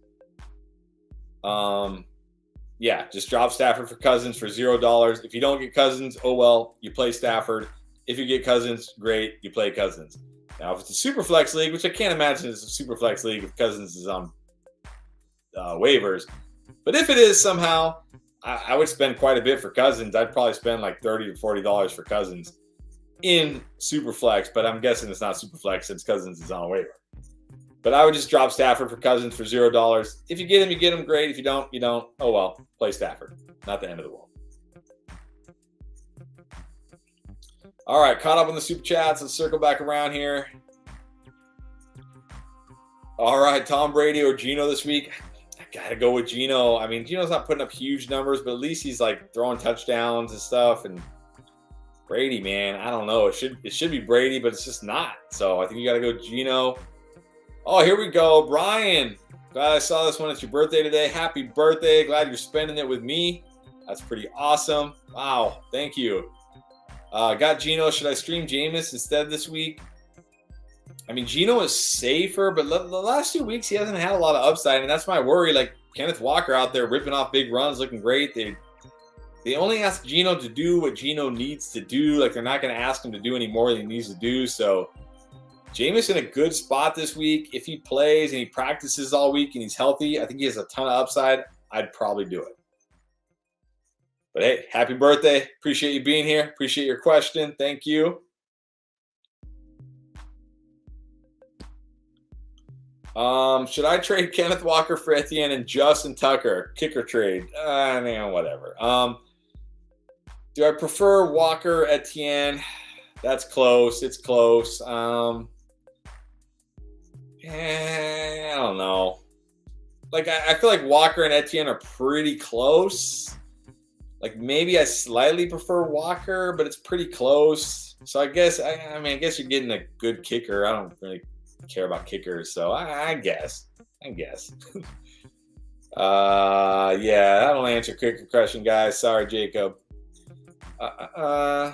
Yeah, just drop Stafford for Cousins for $0. If you don't get Cousins, oh well, you play Stafford. If you get Cousins, great, you play Cousins. Now, if it's a super flex league, which I can't imagine is a super flex league if Cousins is on waivers, but if it is somehow, I would spend quite a bit for Cousins. I'd probably spend like $30 to $40 for Cousins in super flex, but I'm guessing it's not super flex since Cousins is on a waiver. But I would just drop Stafford for Cousins for $0. If you get him, you get him. Great. If you don't, you don't. Oh, well. Play Stafford. Not the end of the world. All right. Caught up on the super chats. Let's circle back around here. All right. Tom Brady or Geno this week? I got to go with Geno. I mean, Geno's not putting up huge numbers, but at least he's like throwing touchdowns and stuff. And Brady, man, I don't know. It should be Brady, but it's just not. So I think you got to go Geno. Oh, here we go. Brian, glad I saw this one. It's your birthday today. Happy birthday. Glad you're spending it with me. That's pretty awesome. Wow. Thank you. Got Geno. Should I stream Jameis instead this week? I mean, Geno is safer, but the last 2 weeks he hasn't had a lot of upside, and that's my worry. Like, Kenneth Walker out there ripping off big runs, looking great. They only ask Geno to do what Geno needs to do. Like, they're not going to ask him to do any more than he needs to do. So Jameis in a good spot this week. If he plays and he practices all week and he's healthy, I think he has a ton of upside. I'd probably do it. But hey, happy birthday. Appreciate you being here. Appreciate your question. Thank you. Should I trade Kenneth Walker for Etienne and Justin Tucker? Kicker trade. Whatever. Do I prefer Walker, Etienne? That's close. It's close. I don't know. Like, I feel like Walker and Etienne are pretty close. Like, maybe I slightly prefer Walker, but it's pretty close. So I guess, I guess you're getting a good kicker. I don't really care about kickers, so I guess. Yeah, that'll answer kicker question, guys. Sorry, Jacob. All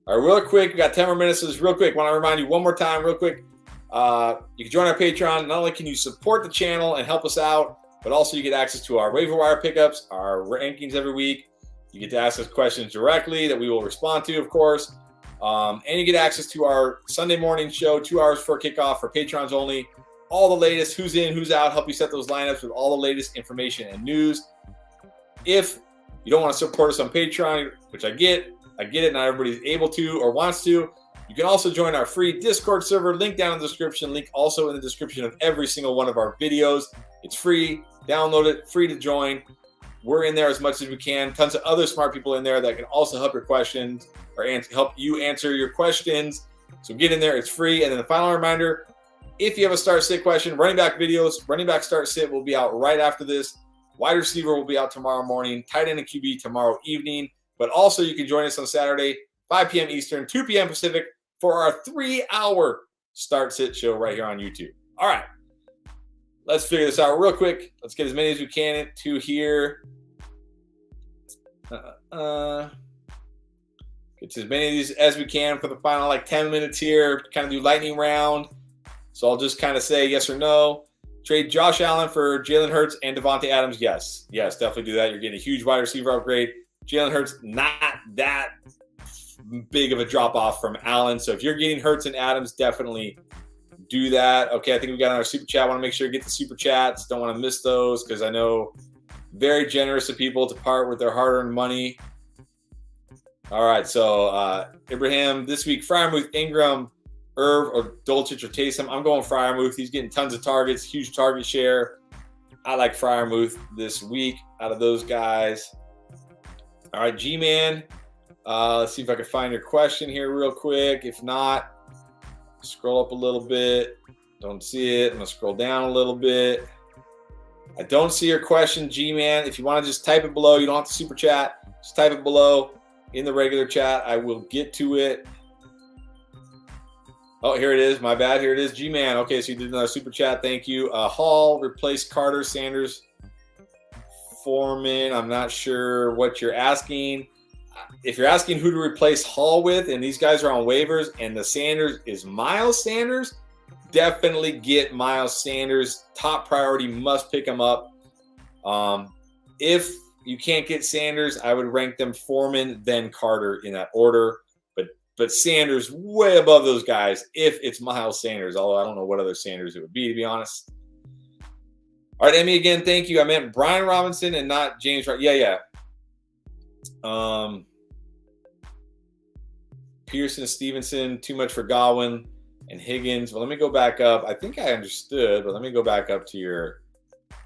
right, real quick, we got 10 more minutes. So just real quick, want to remind you one more time, real quick. You can join our Patreon. Not only can you support the channel and help us out, but also you get access to our waiver wire pickups, our rankings every week. You get to ask us questions directly that we will respond to, of course. And you get access to our Sunday morning show, 2 hours before kickoff for Patrons only. All the latest, who's in, who's out, help you set those lineups with all the latest information and news. If you don't want to support us on Patreon, which I get it, not everybody's able to or wants to, you can also join our free Discord server, link down in the description, link also in the description of every single one of our videos. It's free, download it, free to join. We're in there as much as we can. Tons of other smart people in there that can also help your questions or help you answer your questions. So get in there, it's free. And then the final reminder, if you have a start-sit question, running back videos, running back start-sit will be out right after this. Wide receiver will be out tomorrow morning, tight end and QB tomorrow evening. But also you can join us on Saturday, 5 p.m. Eastern, 2 p.m. Pacific for our 3-hour start-sit show right here on YouTube. All right, let's figure this out real quick. Let's get as many as we can to here. Get to as many of these as we can for the final 10 minutes here. Kind of do lightning round. So I'll just kind of say yes or no. Trade Josh Allen for Jalen Hurts and Devontae Adams. Yes, definitely do that. You're getting a huge wide receiver upgrade. Jalen Hurts, not that big of a drop-off from Allen. So if you're getting Hurts and Adams, definitely do that. Okay, I think we got another super chat. I want to make sure to get the super chats. Don't want to miss those because I know very generous of people to part with their hard-earned money. All right, so Ibrahim, this week, Freiermuth, Ingram, Irv, or Dulcich, or Taysom. I'm going Freiermuth. He's getting tons of targets, huge target share. I like Freiermuth this week out of those guys. All right, G-Man. Let's see if I can find your question here real quick. If not, scroll up a little bit. Don't see it. I'm going to scroll down a little bit. I don't see your question, G-Man. If you want to just type it below, you don't have to super chat. Just type it below in the regular chat. I will get to it. Oh, here it is. My bad. Here it is. G-Man. Okay, so you did another super chat. Thank you. Hall replaced Carter, Sanders, Foreman. I'm not sure what you're asking. If you're asking who to replace Hall with, and these guys are on waivers, and the Sanders is Miles Sanders, definitely get Miles Sanders. Top priority, must pick him up. If you can't get Sanders, I would rank them Foreman, then Carter in that order. But Sanders way above those guys if it's Miles Sanders, although I don't know what other Sanders it would be, to be honest. All right, Emmy, again, thank you. I meant Brian Robinson and not James Wright. Yeah. Pearson, Stevenson, too much for Godwin and Higgins. Well, let me go back up. I think I understood, but let me go back up to your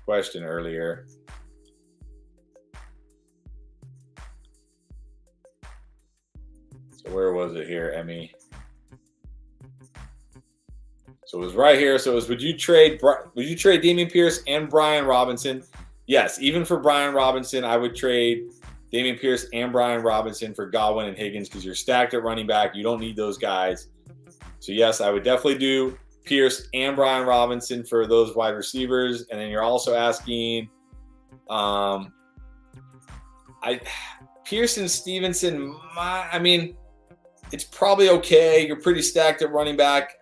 question earlier. So where was it here, Emmy? So it was right here. So it was, would you trade Dameon Pierce and Brian Robinson? Yes, even for Brian Robinson, I would trade Dameon Pierce and Brian Robinson for Godwin and Higgins because you're stacked at running back. You don't need those guys. So yes, I would definitely do Pierce and Brian Robinson for those wide receivers. And then you're also asking, Pearson, Stevenson, it's probably okay. You're pretty stacked at running back.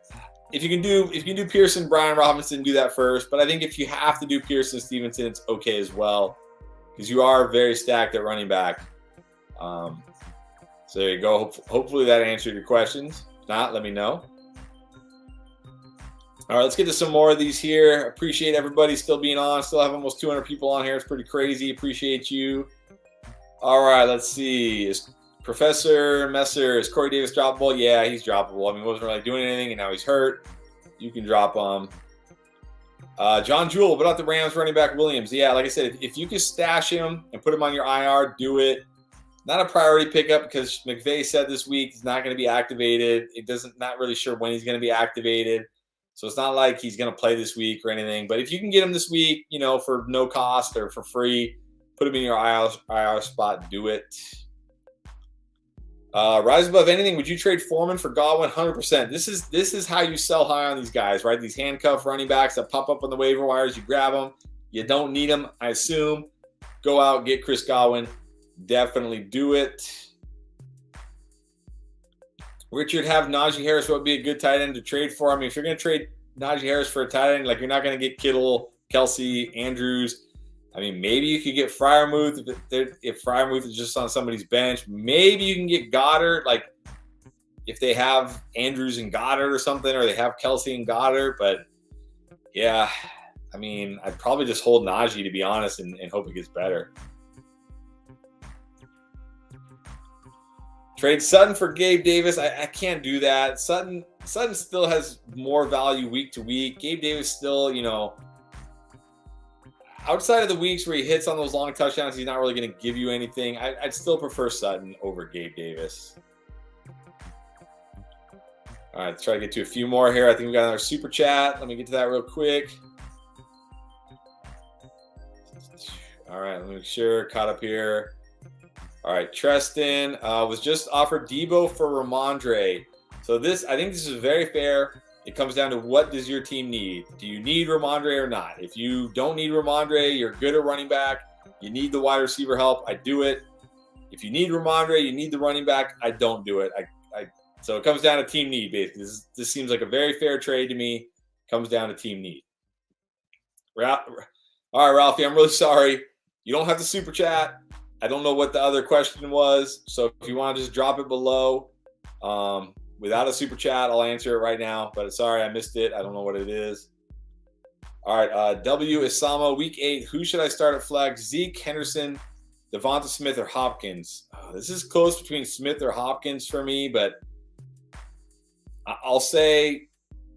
If you can do Pearson, Brian Robinson, do that first. But I think if you have to do Pearson, Stevenson, it's okay as well because you are very stacked at running back. So there you go. Hopefully that answered your questions. If not, let me know. All right, let's get to some more of these here. Appreciate everybody still being on. Still have almost 200 people on here. It's pretty crazy. Appreciate you. All right, let's see. Is Professor Messer, is Corey Davis droppable? Yeah, he's droppable. I mean, he wasn't really doing anything, and now he's hurt. You can drop him. John Jewell, what about the Rams running back Williams? Yeah, like I said, if you can stash him and put him on your IR, do it. Not a priority pickup because McVay said this week he's not going to be activated. Not really sure when he's going to be activated. So it's not like he's going to play this week or anything. But if you can get him this week, for no cost or for free, put him in your IR spot, do it. Rise above anything. Would you trade Foreman for Godwin? 100%. This is how you sell high on these guys, right? These handcuff running backs that pop up on the waiver wires. You grab them. You don't need them, I assume. Go out, get Chris Godwin. Definitely do it. Richard, have Najee Harris. What would be a good tight end to trade for? I mean, if you're going to trade Najee Harris for a tight end, like you're not going to get Kittle, Kelsey, Andrews. I mean, maybe you could get Freiermuth if Freiermuth is just on somebody's bench. Maybe you can get Goddard, like if they have Andrews and Goddard or something, or they have Kelsey and Goddard. But yeah, I mean, I'd probably just hold Najee, to be honest, and hope it gets better. Trade Sutton for Gabe Davis. I can't do that. Sutton still has more value week to week. Gabe Davis still, outside of the weeks where he hits on those long touchdowns, he's not really going to give you anything. I'd still prefer Sutton over Gabe Davis. All right, let's try to get to a few more here. I think we got another super chat. Let me get to that real quick. All right, let me make sure. Caught up here. All right, Treston was just offered Debo for Ramondre. So I think this is very fair. It comes down to what does your team need? Do you need Ramondre or not? If you don't need Ramondre, you're good at running back. You need the wide receiver help. I do it. If you need Ramondre, you need the running back. I don't do it. So it comes down to team need, basically. This seems like a very fair trade to me. Comes down to team need. All right, Ralphie, I'm really sorry. You don't have to super chat. I don't know what the other question was. So if you want to just drop it below. Without a super chat, I'll answer it right now. But sorry, I missed it. I don't know what it is. All right, W. Isama, week 8. Who should I start at flex? Zeke, Henderson, Devonta Smith, or Hopkins? This is close between Smith or Hopkins for me, but I'll say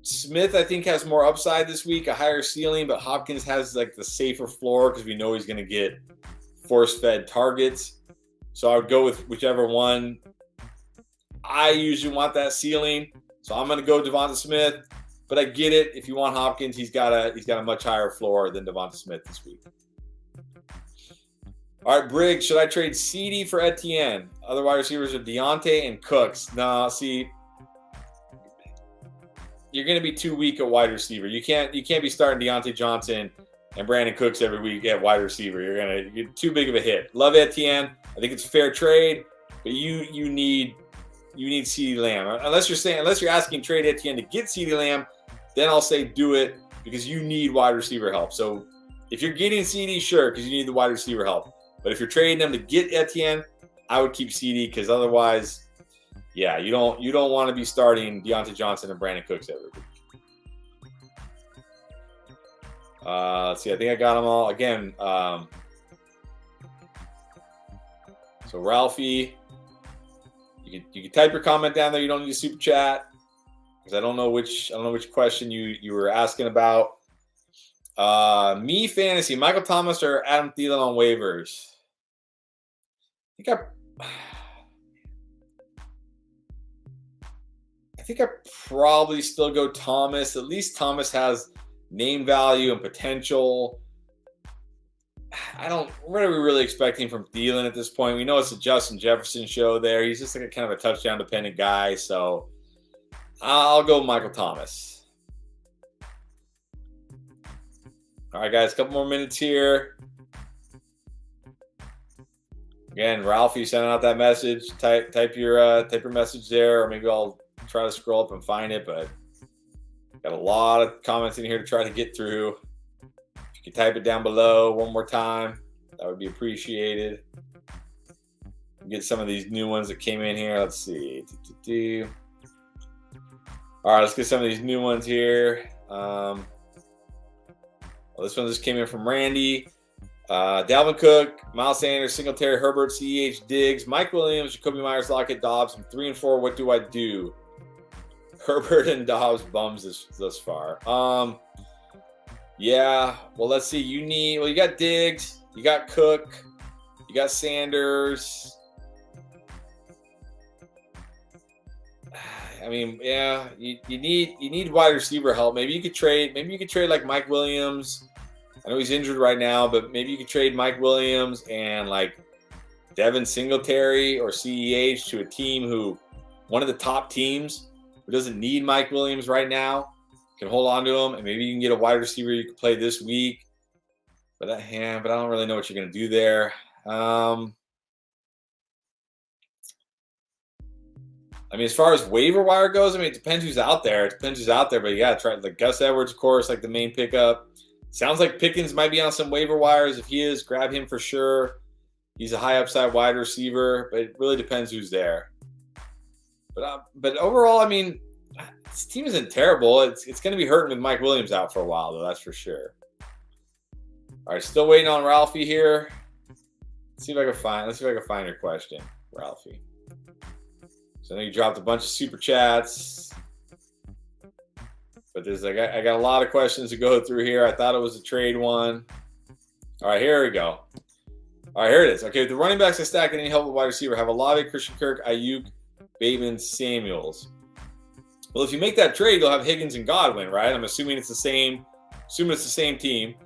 Smith, I think, has more upside this week, a higher ceiling, but Hopkins has like the safer floor because we know he's going to get force-fed targets. So I would go with whichever one. I usually want that ceiling, so I'm going to go Devonta Smith. But I get it. If you want Hopkins, he's got a much higher floor than Devonta Smith this week. All right, Briggs, should I trade CD for Etienne? Other wide receivers are Deontay and Cooks. No, see, you're going to be too weak at wide receiver. You can't be starting Deontay Johnson and Brandon Cooks every week at wide receiver. You're too big of a hit. Love Etienne. I think it's a fair trade, but you need CeeDee Lamb. Unless you're asking trade Etienne to get CeeDee Lamb, then I'll say do it because you need wide receiver help. So if you're getting CD, sure, because you need the wide receiver help. But if you're trading them to get Etienne, I would keep CD because otherwise, yeah, you don't want to be starting Deontay Johnson and Brandon Cooks every week. Let's see. I think I got them all again. So Ralphie, you can type your comment down there. You don't need to super chat because I don't know which question you were asking about. Me fantasy, Michael Thomas or Adam Thielen on waivers. I think I probably still go Thomas. At least Thomas has name value and potential. What are we really expecting from Thielen at this point? We know it's a Justin Jefferson show there. He's just like a kind of a touchdown dependent guy. So I'll go Michael Thomas. All right, guys, a couple more minutes here. Again, Ralphie sending out that message. Type your message there, or maybe I'll try to scroll up and find it. But got a lot of comments in here to try to get through. If you could type it down below one more time, that would be appreciated. Get some of these new ones that came in here. Let's see. All right, let's get some of these new ones here. Well, this one just came in from Randy. Dalvin Cook, Miles Sanders, Singletary, Herbert, CEH, Diggs, Mike Williams, Jacoby Myers, Lockett, Dobbs. I'm 3 and 4. What do I do? Herbert and Dobbs bums thus far. Yeah. Well, let's see. You got Diggs, you got Cook, you got Sanders. I mean, yeah, you need wide receiver help. Maybe you could trade like Mike Williams. I know he's injured right now, but maybe you could trade Mike Williams and like Devin Singletary or CEH to a team one of the top teams who doesn't need Mike Williams right now, can hold on to him, and maybe you can get a wide receiver you can play this week. But I don't really know what you're going to do there. I mean, as far as waiver wire goes, I mean, it depends who's out there. But you got to try like Gus Edwards, of course, like the main pickup. Sounds like Pickens might be on some waiver wires. If he is, grab him for sure. He's a high upside wide receiver, but it really depends who's there. But overall, I mean, this team isn't terrible. It's going to be hurting with Mike Williams out for a while, though. That's for sure. All right, still waiting on Ralphie here. Let's see if I can find your question, Ralphie. So I know you dropped a bunch of super chats, but I got a lot of questions to go through here. I thought it was a trade one. All right, here we go. All right, here it is. Okay, the running backs I stack and any help with wide receiver have Olave, Christian Kirk, Ayuk, Bateman, Samuels. Well, if you make that trade, you'll have Higgins and Godwin, right? I'm assuming it's the same team.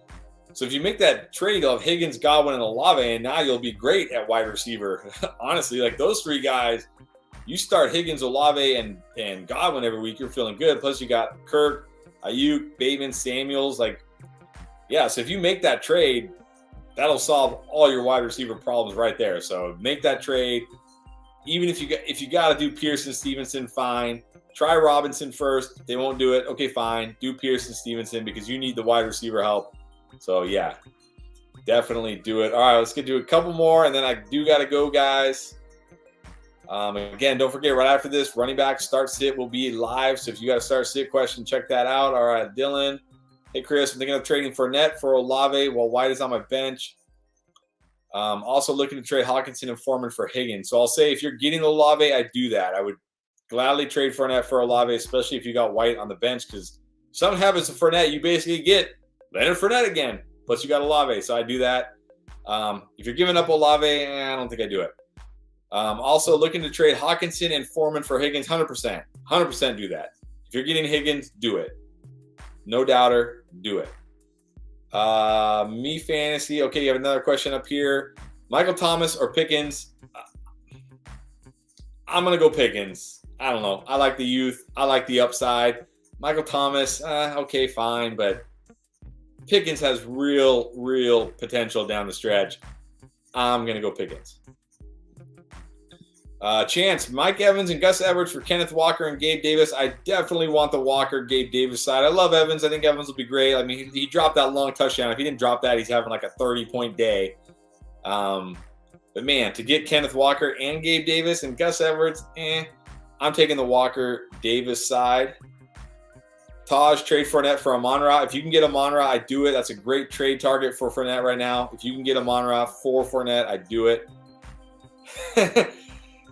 So if you make that trade, you'll have Higgins, Godwin, and Olave, and now you'll be great at wide receiver. Honestly, like those three guys, you start Higgins, Olave, and Godwin every week, you're feeling good. Plus you got Kirk, Ayuk, Bateman, Samuels. Like, yeah, so if you make that trade, that'll solve all your wide receiver problems right there. So make that trade. Even if you got to do Pearson, Stevenson, fine. Try Robinson first. If they won't do it, okay, fine. Do Pearson, Stevenson because you need the wide receiver help. So, yeah, definitely do it. All right, let's get to a couple more, and then I do got to go, guys. Again, don't forget, right after this, running back start sit will be live. So if you got a start sit question, check that out. All right, Dylan. Hey, Chris, I'm thinking of trading Fournette for Olave while White is on my bench. Also looking to trade Hawkinson and Foreman for Higgins. So I'll say if you're getting Olave, I do that. I would gladly trade Fournette for Olave, especially if you got White on the bench, because something happens to Fournette, you basically get Leonard Fournette again, plus you got Olave. So I do that. If you're giving up Olave, I don't think I do it. Also looking to trade Hawkinson and Foreman for Higgins, 100%. 100% do that. If you're getting Higgins, do it. No doubter, do it. Me fantasy. Okay, you have another question up here. Michael Thomas or Pickens? I'm going to go Pickens. I don't know. I like the youth. I like the upside. Michael Thomas, okay, fine. But Pickens has real potential down the stretch. I'm going to go Pickens. Chance, Mike Evans and Gus Edwards for Kenneth Walker and Gabe Davis. I definitely want the Walker-Gabe Davis side. I love Evans. I think Evans will be great. I mean, he dropped that long touchdown. If he didn't drop that, he's having like a 30-point day. But, man, to get Kenneth Walker and Gabe Davis and Gus Edwards, I'm taking the Walker-Davis side. Taj, trade Fournette for Amon-Ra. If you can get Amon-Ra, I do it. That's a great trade target for Fournette right now. If you can get Amon-Ra for Fournette, I do it.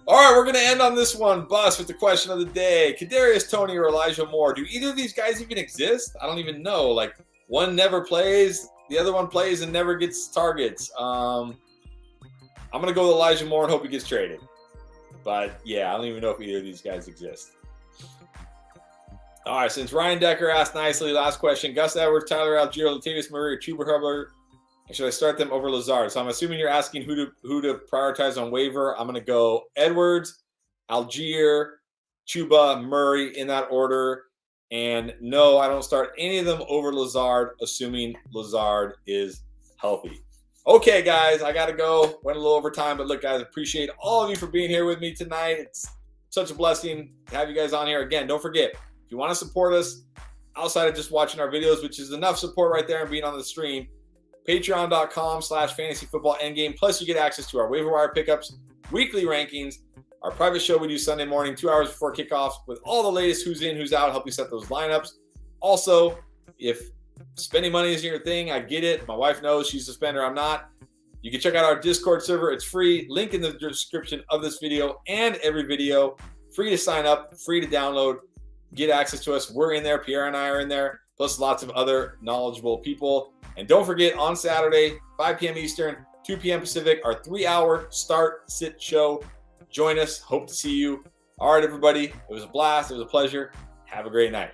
All right, we're going to end on this one, Bus, with the question of the day. Kadarius Toney or Elijah Moore? Do either of these guys even exist? I don't even know. Like, one never plays, the other one plays and never gets targets. I'm going to go with Elijah Moore and hope he gets traded. But, yeah, I don't even know if either of these guys exist. All right, since Ryan Decker asked nicely, last question. Gus Edwards, Tyler Algier, Latavius Murray, or Chuba Hubbard? Should I start them over Lazard? So I'm assuming you're asking who to prioritize on waiver. I'm going to go Edwards, Algier, Chuba, Murray in that order. And no, I don't start any of them over Lazard, assuming Lazard is healthy. Okay, guys, I got to go. Went a little over time, but look, guys, appreciate all of you for being here with me tonight. It's such a blessing to have you guys on here. Again, don't forget, if you want to support us outside of just watching our videos, which is enough support right there and being on the stream, patreon.com/fantasyfootballendgame. Plus, you get access to our waiver wire pickups, weekly rankings, our private show we do Sunday morning, 2 hours before kickoffs with all the latest who's in, who's out, help you set those lineups. Also, if spending money isn't your thing, I get it. My wife knows she's a spender. I'm not. You can check out our Discord server. It's free. Link in the description of this video and every video. Free to sign up, free to download, get access to us. We're in there. Pierre and I are in there, plus lots of other knowledgeable people. And don't forget, on Saturday, 5 p.m. Eastern, 2 p.m. Pacific, our 3-hour start sit show. Join us. Hope to see you. All right, everybody. It was a blast. It was a pleasure. Have a great night.